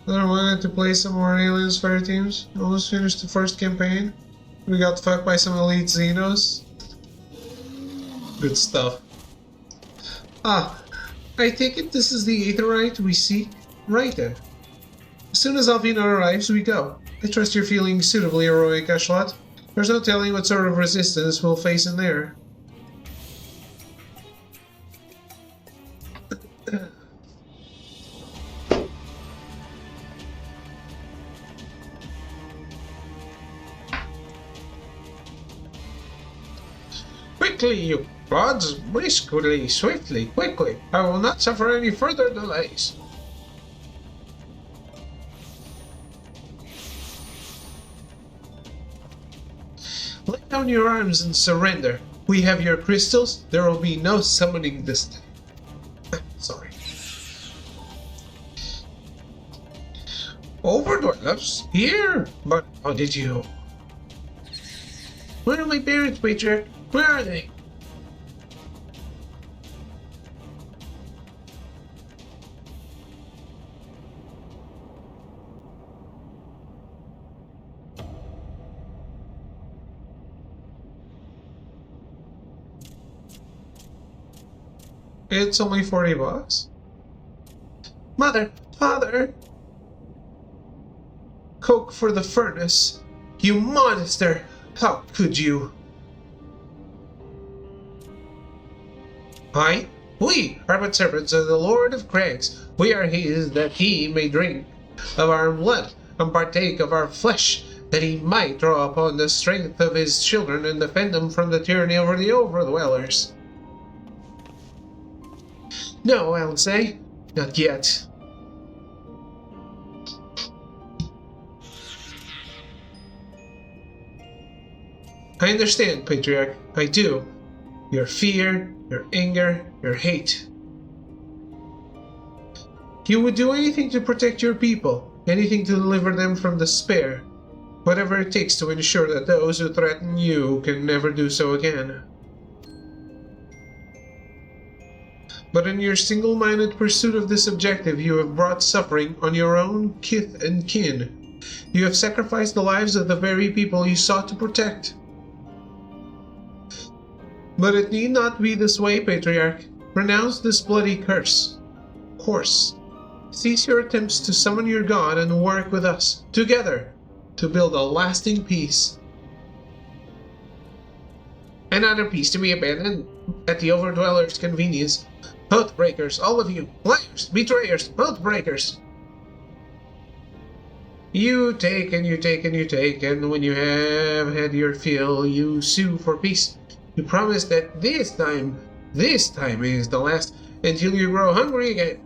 I wanted to play some more Aliens Fire Teams. Almost finished the first campaign. We got fucked by some elite Xenos. Good stuff. Ah, I take it this is the Aetherite we see? Right then. As soon as Alvina arrives, we go. I trust you're feeling suitably heroic, Ashlot. There's no telling what sort of resistance we'll face in there. Quickly, you clods! Briskly, swiftly, quickly! I will not suffer any further delays. Lay down your arms and surrender. We have your crystals. There will be no summoning this time. Sorry. Overdwellers? Here? But how did you... Where are my parents, Patriarch? Where are they? It's only $40. Mother! Father! Coke for the furnace! You monster! How could you? I? We are but servants of the Lord of Crags. We are his that he may drink of our blood and partake of our flesh, that he might draw upon the strength of his children and defend them from the tyranny over the overdwellers. No, I'll say, not yet. I understand, Patriarch. I do. Your fear, your anger, your hate. You would do anything to protect your people, anything to deliver them from despair, whatever it takes to ensure that those who threaten you can never do so again. But in your single-minded pursuit of this objective, you have brought suffering on your own kith and kin. You have sacrificed the lives of the very people you sought to protect. But it need not be this way, Patriarch. Renounce this bloody curse. Course. Cease your attempts to summon your god and work with us, together, to build a lasting peace. Another peace to be abandoned at the overdwellers' convenience. Oathbreakers, all of you! Liars! Betrayers! Oathbreakers! You take and you take and you take, and when you have had your fill, you sue for peace. You promise that this time is the last, until you grow hungry again.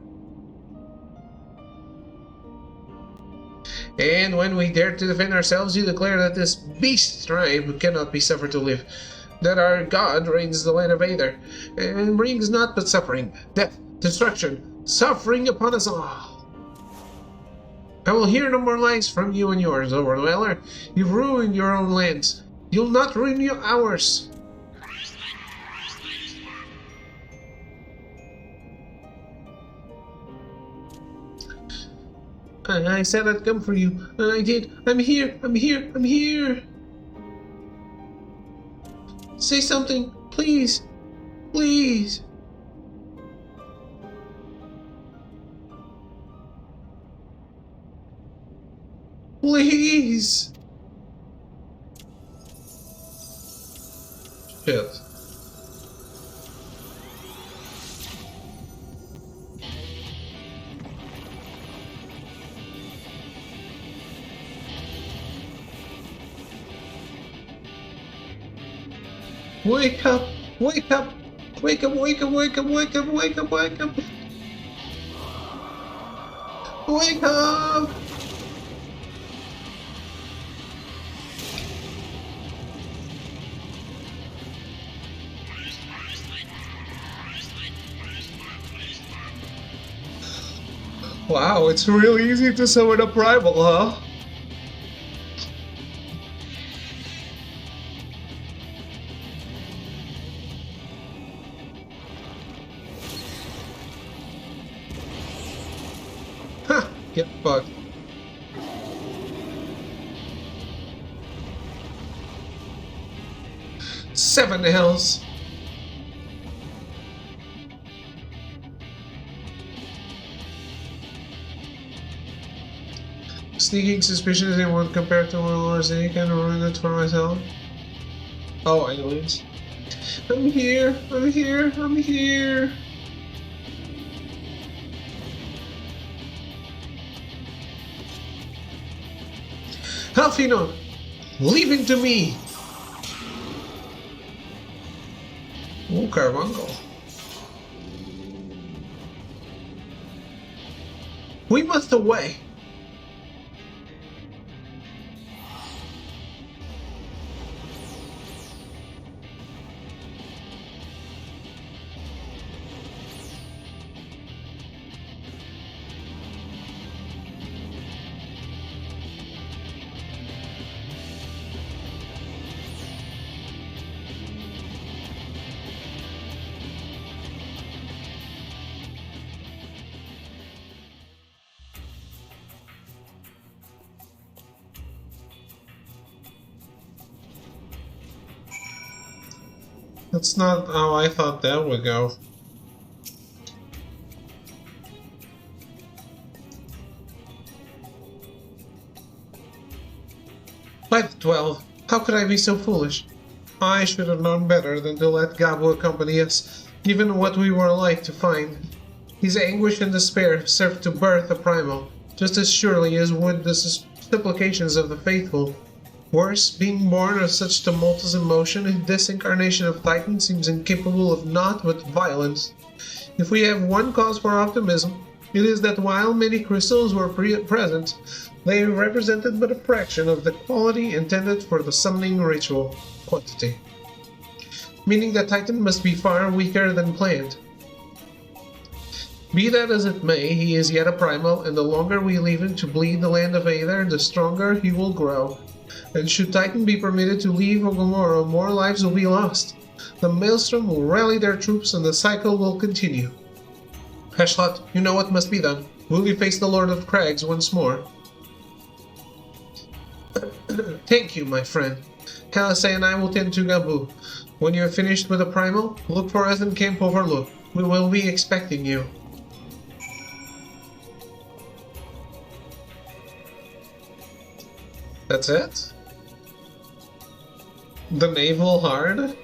And when we dare to defend ourselves, you declare that this beast tribe cannot be suffered to live, that our God reigns the land of Aether, and brings not but suffering, death, destruction, suffering upon us all. I will hear no more lies from you and yours, Overdweller. You've ruined your own lands. You'll not ruin ours. I said I'd come for you, and I did. I'm here, I'm here, I'm here. Say something, please, please. Please! Shit. Wake up! Wake up! Wake up, wake up, wake up, wake up, wake up, wake up! Wake up! Wow, it's really easy to summon a primal, huh? Ha! Get fucked. Seven Hells. Sneaking suspicion is anyone compared to one or I can ruin it for myself. Oh, aliens. I'm here, I'm here, I'm here. Halfino, leave it to me. Oh, Carbuncle. We must away. That's not how I thought that would go. By the 12, how could I be so foolish? I should have known better than to let Gabu accompany us, given what we were like to find. His anguish and despair served to birth a primal, just as surely as would the supplications of the faithful. Worse, being born of such tumultuous emotion, this incarnation of Titan seems incapable of naught but violence. If we have one cause for optimism, it is that while many crystals were present, they represented but a fraction of the quality intended for the summoning ritual quantity. Meaning that Titan must be far weaker than planned. Be that as it may, he is yet a primal, and the longer we leave him to bleed the land of Aether, the stronger he will grow. And should Titan be permitted to leave Ogomoro, more lives will be lost. The Maelstrom will rally their troops and the cycle will continue. Heshlot, you know what must be done. Will you face the Lord of Crags once more? Thank you, my friend. Kalase and I will tend to Gabu. When you have finished with the primal, look for us in Camp Overlook. We will be expecting you. That's it? The naval hard?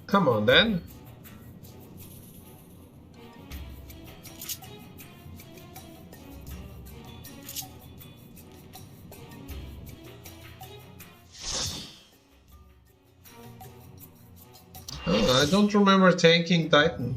Come on then. Oh, I don't remember tanking Titan.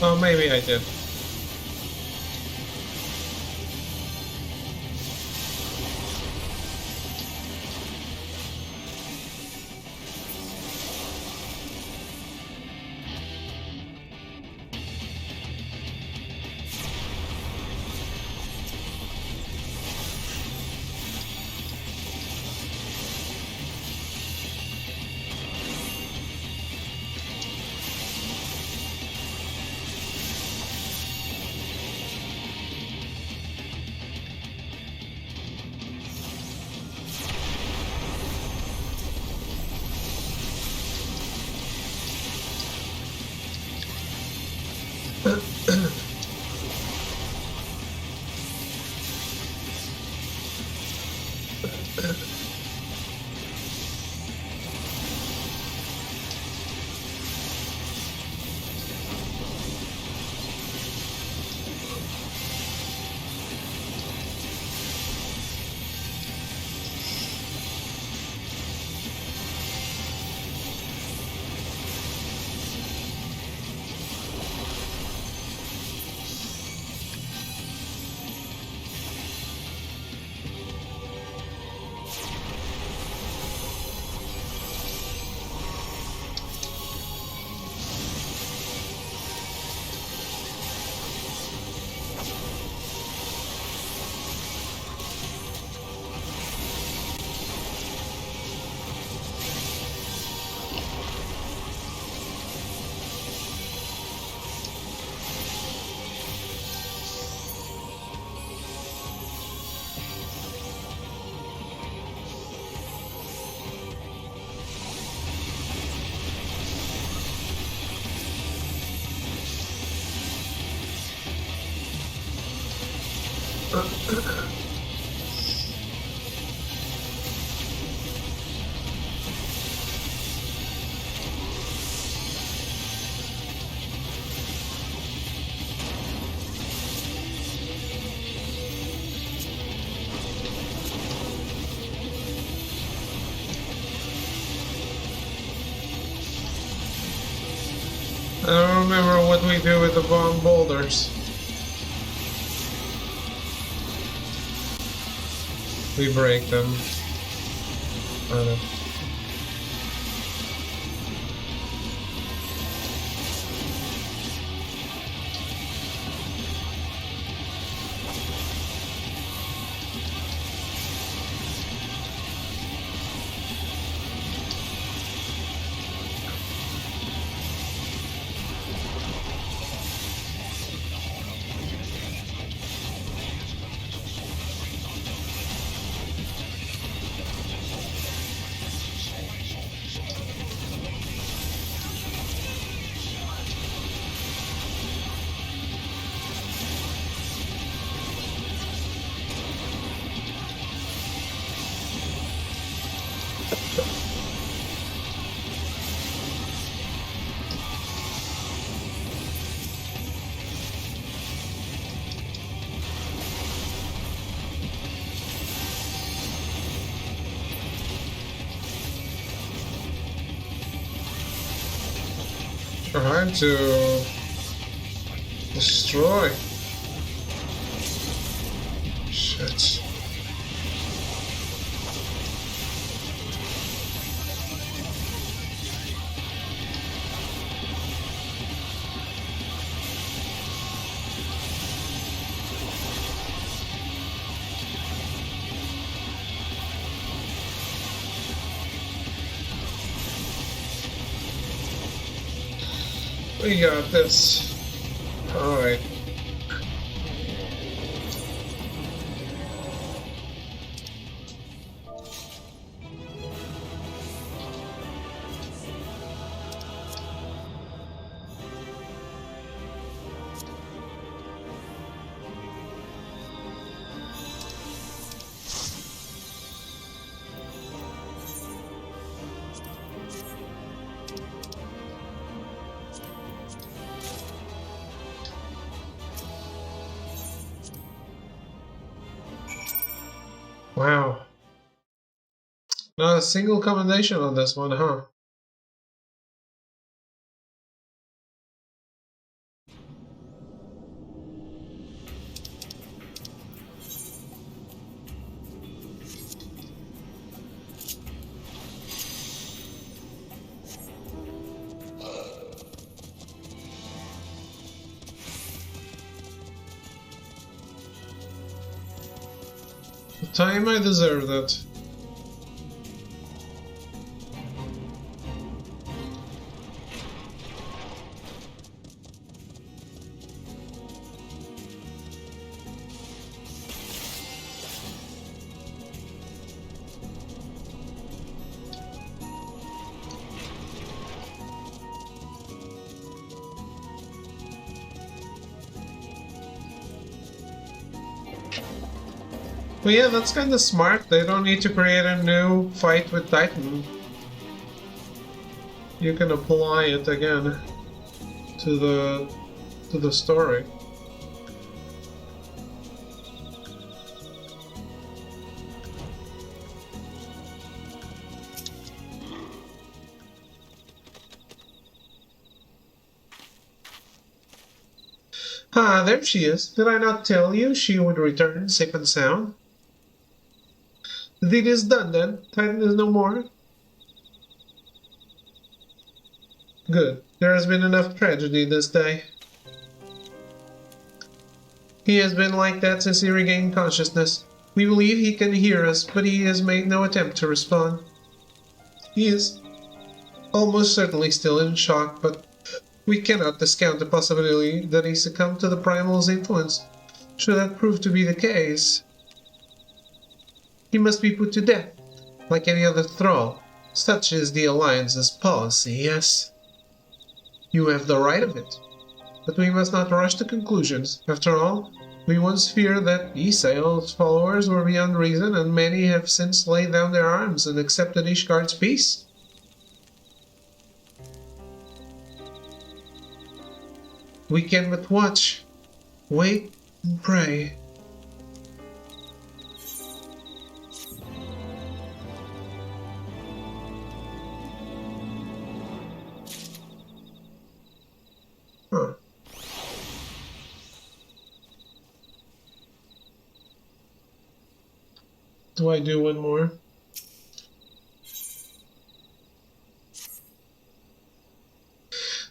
Oh, maybe I did. I don't remember what we do with the bomb boulders. We break them. I don't know. Trying to destroy. Shit. We got this. Alright. Wow. Not a single commendation on this one, huh? The time I deserved it. But yeah, that's kind of smart. They don't need to create a new fight with Titan. You can apply it again to the story. Ah, there she is. Did I not tell you she would return safe and sound? The deed is done then. Titan is no more. Good. There has been enough tragedy this day. He has been like that since he regained consciousness. We believe he can hear us, but he has made no attempt to respond. He is almost certainly still in shock, but we cannot discount the possibility that he succumbed to the Primal's influence. Should that prove to be the case, he must be put to death, like any other thrall. Such is the Alliance's policy, yes. You have the right of it. But we must not rush to conclusions. After all, we once feared that Isael's followers were beyond reason, and many have since laid down their arms and accepted Ishgard's peace. We can but watch, wait, and pray. Huh. Do I do one more?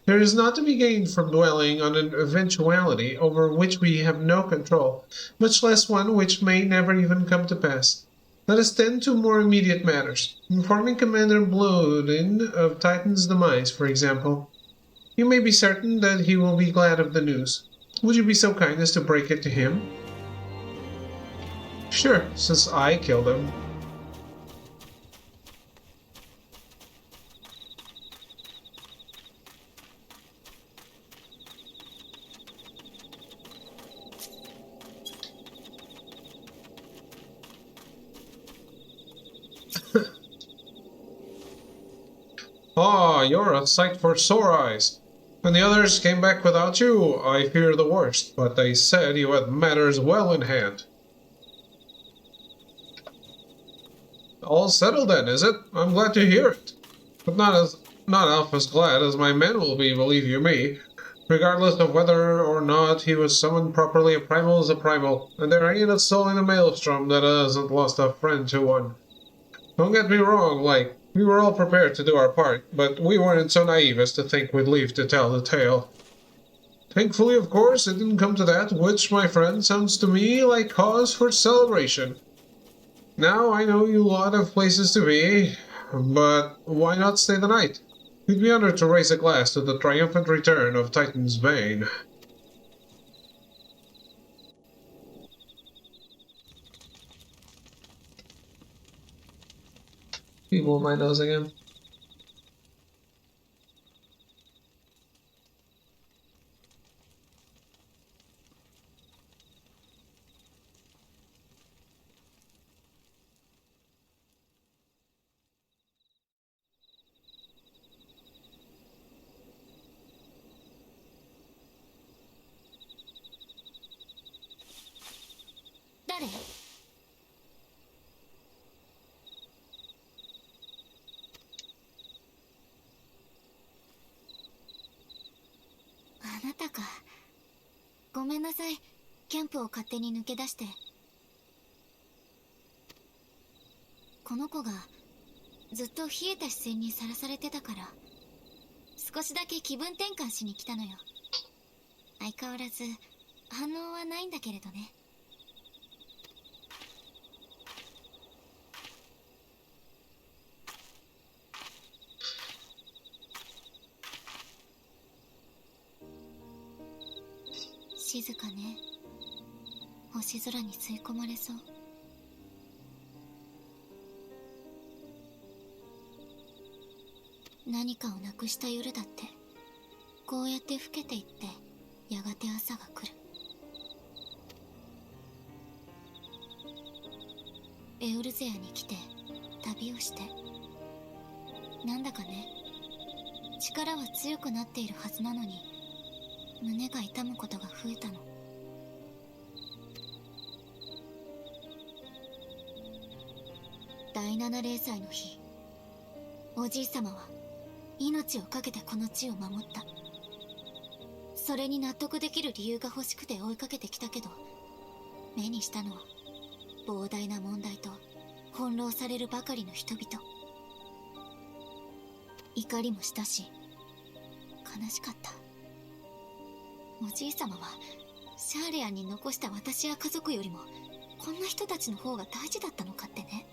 There is naught to be gained from dwelling on an eventuality over which we have no control, much less one which may never even come to pass. Let us tend to more immediate matters, informing Commander Bloodin of Titan's demise, for example. You may be certain that he will be glad of the news. Would you be so kind as to break it to him? Sure, since I killed him. Ah, you're a sight for sore eyes. When the others came back without you, I feared the worst, but they said you had matters well in hand. All settled then, is it? I'm glad to hear it. But not half as glad as my men will be, believe you me. Regardless of whether or not he was summoned properly, a primal is a primal, and there ain't a soul in a maelstrom that hasn't lost a friend to one. Don't get me wrong, we were all prepared to do our part, but we weren't so naive as to think we'd live to tell the tale. Thankfully, of course, it didn't come to that, which, my friend, sounds to me like cause for celebration. Now I know you lot have places to be, but why not stay the night? We'd be honored to raise a glass to the triumphant return of Titan's Bane. People in my nose again.誰？あなたか。ごめんなさい。キャンプを勝手に抜け出して。この子がずっと冷えた視線にさらされてたから、少しだけ気分転換しに来たのよ。相変わらず反応はないんだけれどね。静かね。星空に吸い込まれそう。何かをなくした夜だってこうやって老けていってやがて朝が来る。エオルゼアに来て旅をして、なんだかね、力は強くなっているはずなのに胸が痛むことが増えたの。第7零祭の日、おじい様は命を懸けてこの地を守った。それに納得できる理由が欲しくて追いかけてきたけど、目にしたのは膨大な問題と翻弄されるばかりの人々。怒りもしたし悲しかった。おじい様はシャーレアンに残した私や家族よりもこんな人たちの方が大事だったのかってね。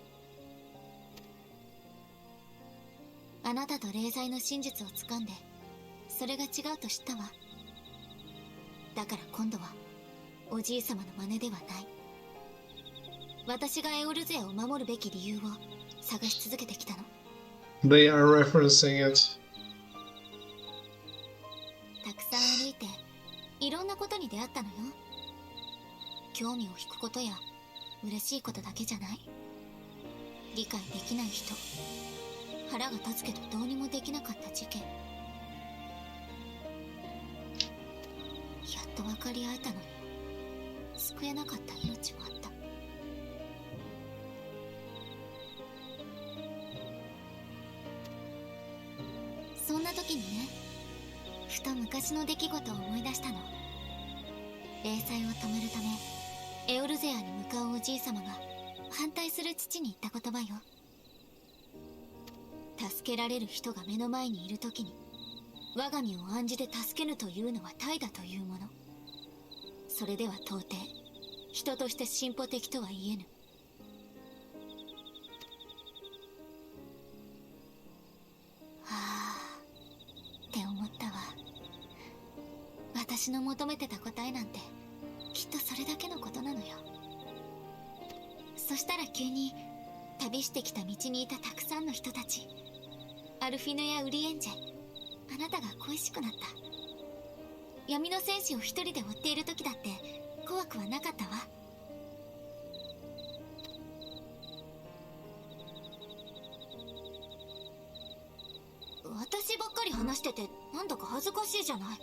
あなたと霊剤の真実を掴んでそれが違うと知ったわ。だから今度はおじい様の真似ではない。私がエオルゼアを守るべき理由を探し続けてきたの。 They are referencing it. たくさん歩いていろんなことに出会ったのよ。興味を引くことや嬉しいことだけじゃない。理解できない人、腹が立つけどどうにもできなかった事件、やっと分かり合えたのに救えなかった命もあった。そんな時にね、ふと昔の出来事を思い出したの。霊災を止めるためエオルゼアに向かうおじい様が反対する父に言った言葉よ。助けられる人が目の前にいる時に我が身を案じて助けぬというのは怠惰というもの。それでは到底人として進歩的とは言えぬ。って思ったわ。私の求めてた答えなんてきっとそれだけのことなのよ。そしたら急に旅してきた道にいたたくさんの人たち、アルフィヌやウリエンジェ、あなたが恋しくなった。闇の戦士を一人で追っている時だって怖くはなかったわ。私ばっかり話しててなんだか恥ずかしいじゃない。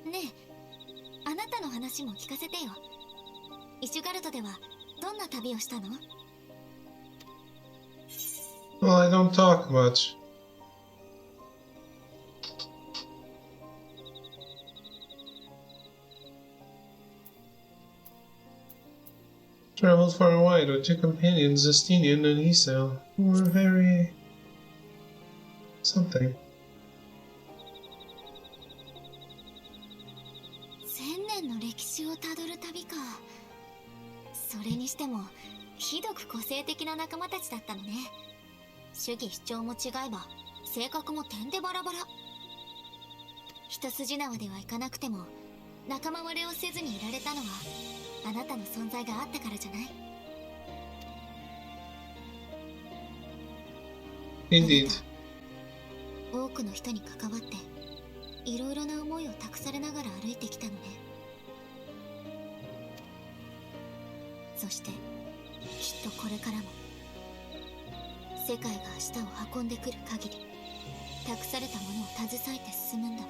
ねえ、あなたの話も聞かせてよ。イシュガルドではどんな旅をしたの？ Well, I don't talk much. Traveled far and wide with two companions, Justinian and Esau, who were very... something. 1000年の歴史をたどる旅か。それにしてもひどく個性的な仲間たちだったのね。主義主張も違えば性格も点でバラバラ。一筋縄ではいかなくても仲間割れをせずにいられたのはあなたの存在があったからじゃない？ Indeed. 多くの人に関わっていろいろな思いを託されながら歩いてきたのね。そしてきっとこれからも世界が明日を運んでくる限り託されたものを携えて進むんだわ。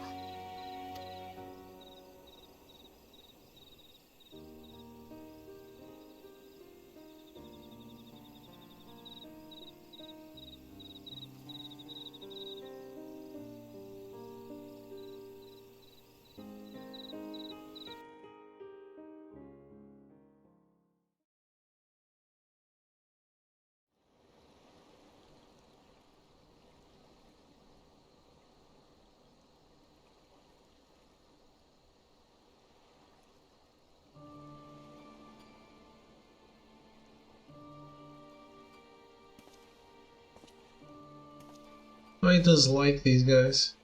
I dislike these guys.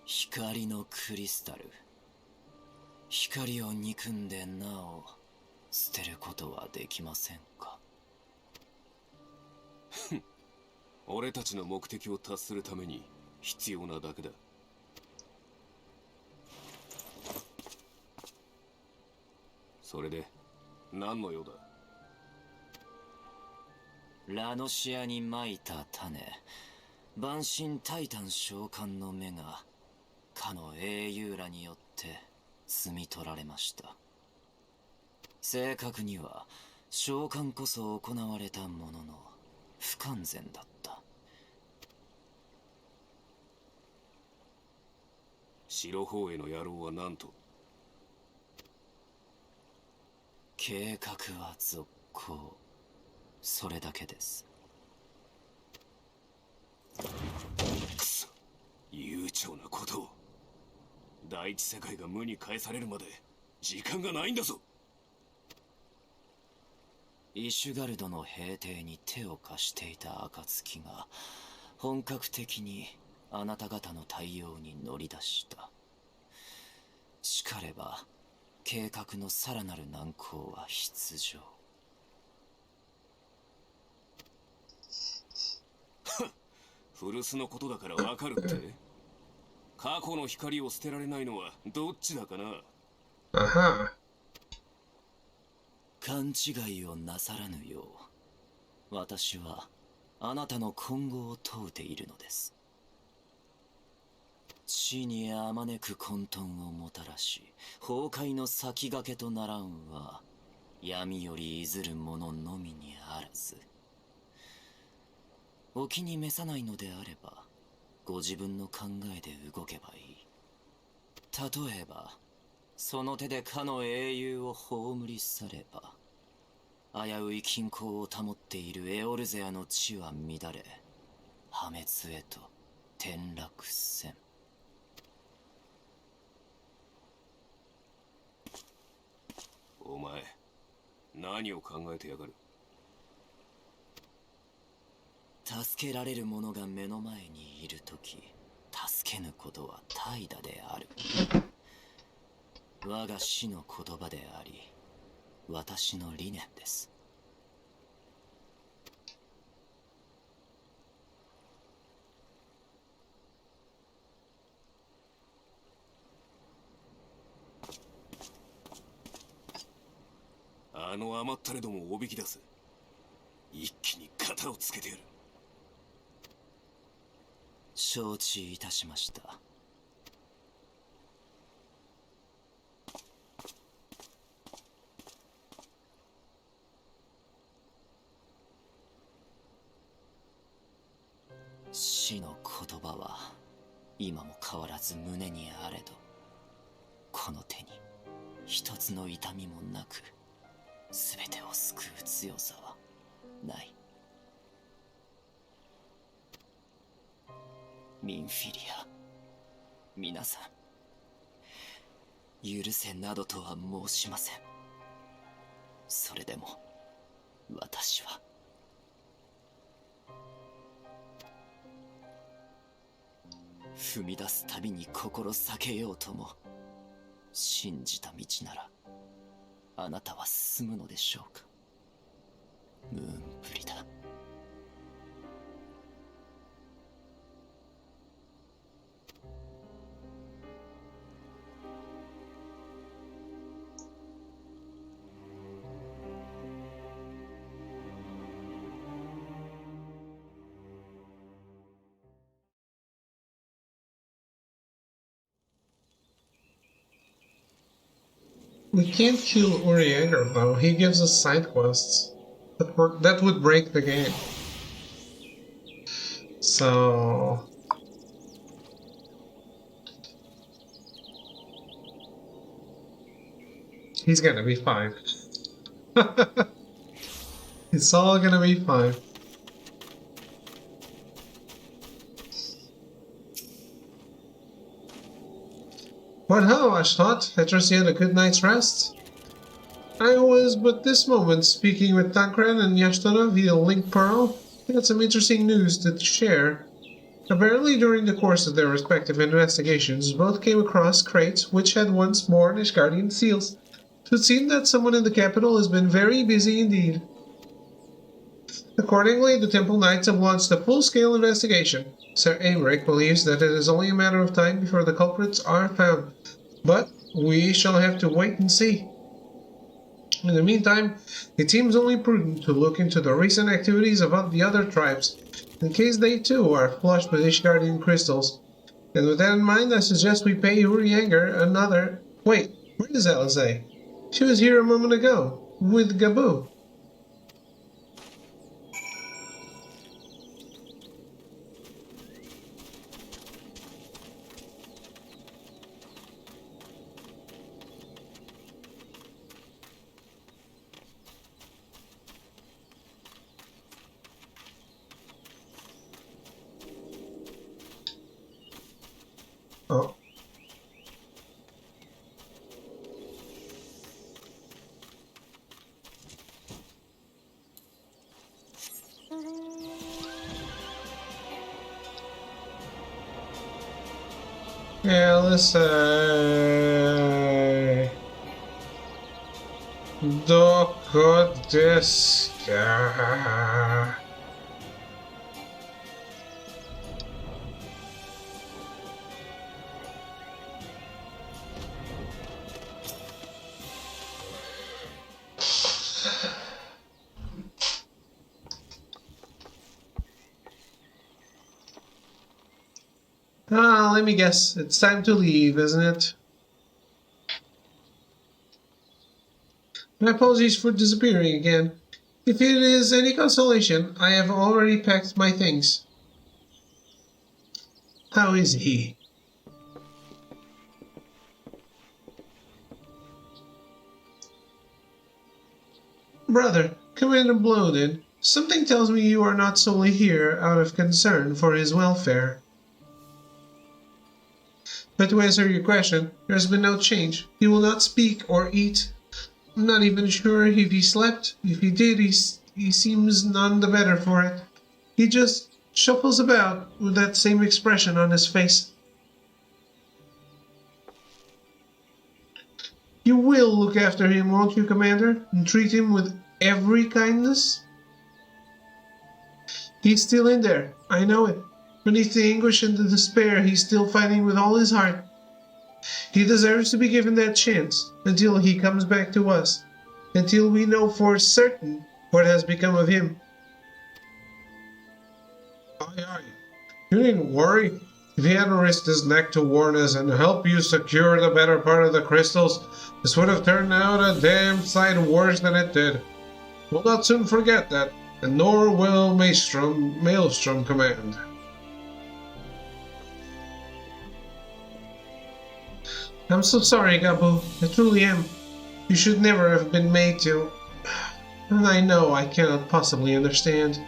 光のクリスタル。光を憎んでなお捨てることはできませんか？俺たちの目的を達するために必要なだけだ。それで何の用だ？ラノシアにまいた種、万神タイタン召喚の目がかの英雄らによって摘み取られました。正確には召喚こそ行われたものの不完全だった。白方への野郎は何と？計画は続行、それだけです。くそ、悠長なことを。第一世界が無に返されるまで時間がないんだぞ。イシュガルドの平定に手を貸していた暁が本格的にあなた方の対応に乗り出した。しかれば計画のさらなる難航は必定。古巣のことだからわかるって？過去の光を捨てられないのはどっちだかな？ Aha. 勘違いをなさらぬよう、私はあなたの今後を問うているのです。地にあまねく混沌をもたらし、崩壊の先駆けとならんは、闇よりいずる者のみにあらず。お気に召さないのであれば、ご自分の考えで動けばいい。例えば、その手でかの英雄を葬り去れば、危うい均衡を保っているエオルゼアの地は乱れ、破滅へと転落せん。お前、何を考えてやがる？助けられる者が目の前にいるとき、助けぬことは怠惰である。我が師の言葉であり、私の理念です。あの甘ったれどもをおびき出す。一気に肩をつけてやる。承知いたしました。死の言葉は今も変わらず胸にあれど、この手に一つの痛みもなく全てを救う強さはない。ミンフィリア、皆さん、許せなどとは申しません。それでも私は踏み出すたびに心避けようとも信じた道ならあなたは進むのでしょうか。ムーンブリだ。We can't kill Urianger though, he gives us side quests. That would break the game. So... he's gonna be fine. It's all gonna be fine. What ho, Ashtot? I trust you had a good night's rest? I was but this moment speaking with Tancred and Yashtona via Link Pearl. They had some interesting news to share. Apparently during the course of their respective investigations, both came across crates which had once borne Ishgardian seals. It would seem that someone in the capital has been very busy indeed. Accordingly, the Temple Knights have launched a full-scale investigation. Sir Aymeric believes that it is only a matter of time before the culprits are found. But we shall have to wait and see. In the meantime, it seems only prudent to look into the recent activities of the other tribes, in case they too are flushed with Ishgardian crystals. And with that in mind, I suggest we pay Urianger another... Wait, where is Alizé? She was here a moment ago, with Gabu. Oh. Yeah, let's say... Dokodiska. Let me guess. It's time to leave, isn't it? My apologies for disappearing again. If it is any consolation, I have already packed my things. How is he? Brother, Commander Bloden, something tells me you are not solely here out of concern for his welfare. But to answer your question, there has been no change. He will not speak or eat. I'm not even sure if he slept. If he did, he seems none the better for it. He just shuffles about with that same expression on his face. You will look after him, won't you, Commander? And treat him with every kindness? He's still in there. I know it. Beneath the anguish and the despair, he's still fighting with all his heart. He deserves to be given that chance until he comes back to us, until we know for certain what has become of him. Aye. You needn't worry. If he hadn't risked his neck to warn us and help you secure the better part of the crystals, this would have turned out a damn sight worse than it did. We'll not soon forget that, and nor will Maelstrom command. I'm so sorry, Gabu. I truly am. You should never have been made to. And I know I cannot possibly understand.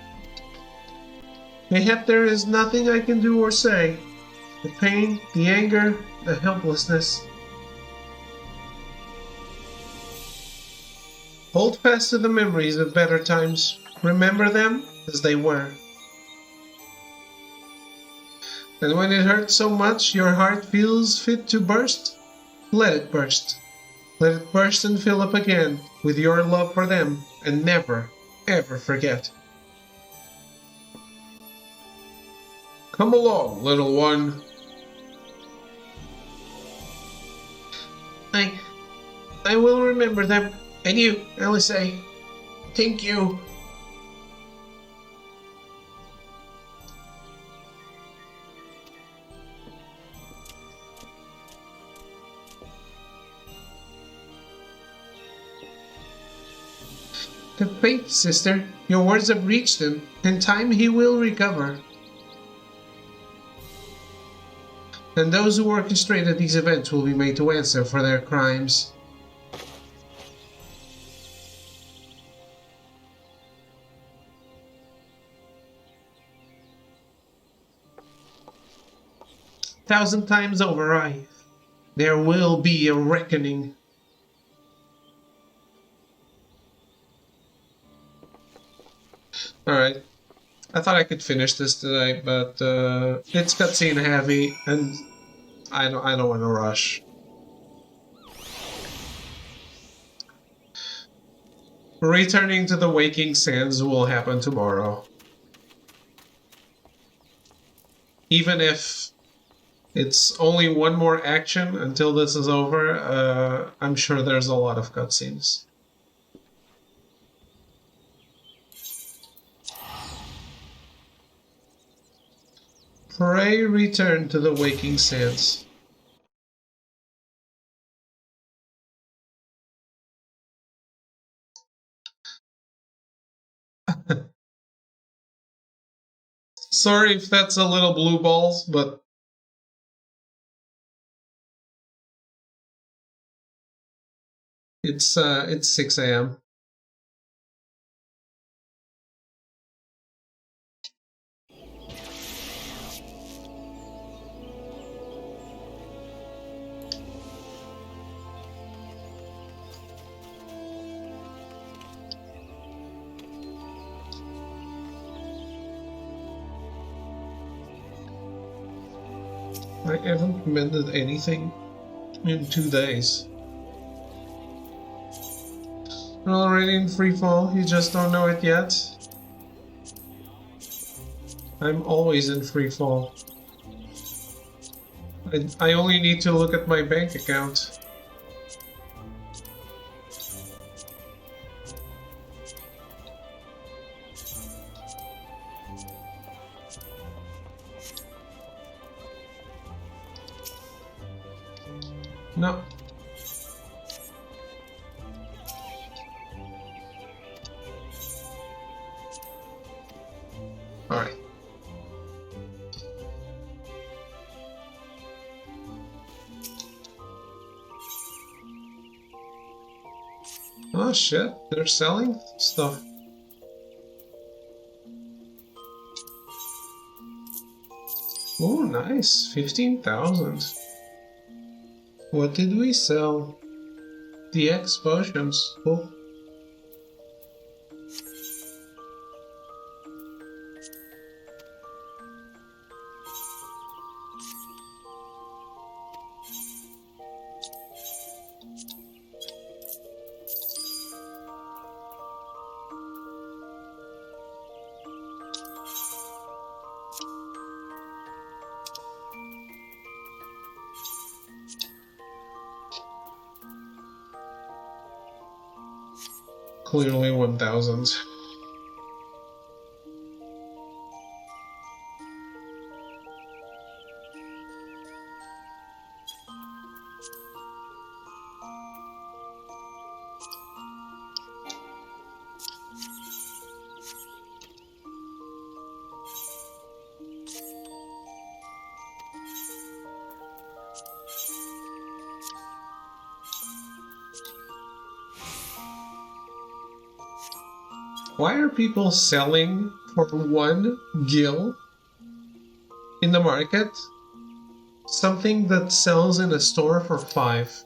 Mayhap there is nothing I can do or say. The pain, the anger, the helplessness. Hold fast to the memories of better times. Remember them as they were. And when it hurts so much your heart feels fit to burst, let it burst. Let it burst and fill up again with your love for them, and never, ever forget. Come along, little one. I will remember them. And you, Alice. Thank you. The faith, sister. Your words have reached him. In time he will recover. And those who orchestrated these events will be made to answer for their crimes. Thousand times over, there will be a reckoning. Alright. I thought I could finish this today, but it's cutscene heavy, and I don't want to rush. Returning to the Waking Sands will happen tomorrow. Even if it's only one more action until this is over, I'm sure there's a lot of cutscenes. Pray return to the Waking Sands. Sorry if that's a little blue balls, but it's 6 a.m. I haven't mended anything in 2 days. We're already in freefall, you just don't know it yet. I'm always in freefall. I only need to look at my bank account. No. Alright. Oh shit, they're selling stuff. Oh nice, 15,000. What did we sell? The X potions. Cool. Clearly 1,000. Why are people selling for 1 gil in the market something that sells in a store for 5?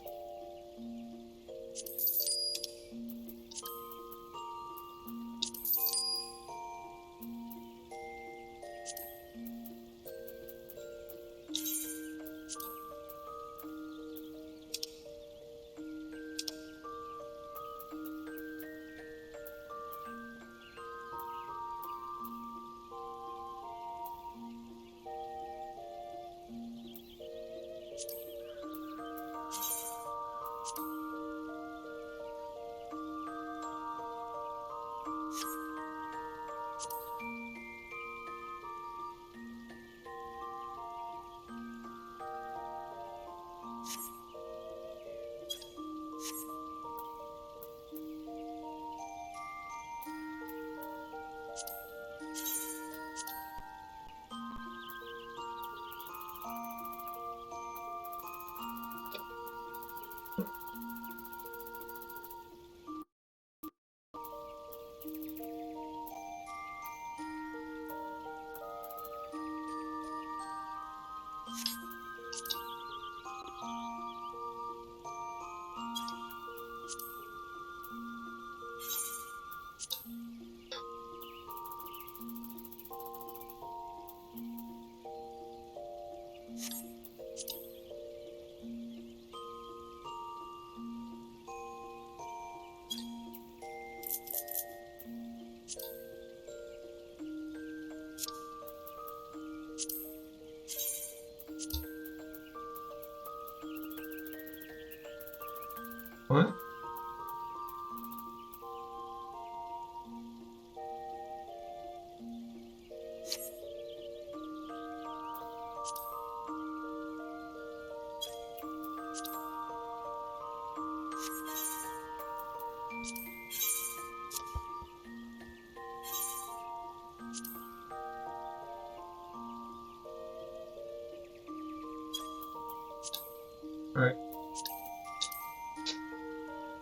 Alright.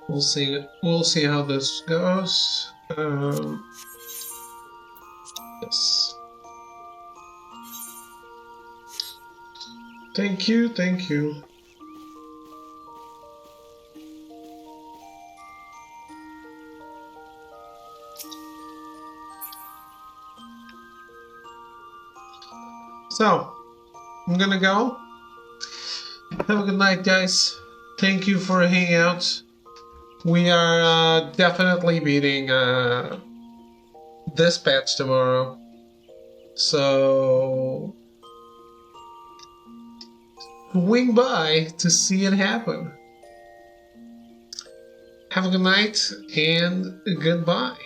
We'll see. We'll see how this goes. Yes. Thank you. Thank you. So, I'm gonna go. Have a good night, guys. Thank you for hanging out. We are definitely beating this patch tomorrow. So, wing by to see it happen. Have a good night and goodbye.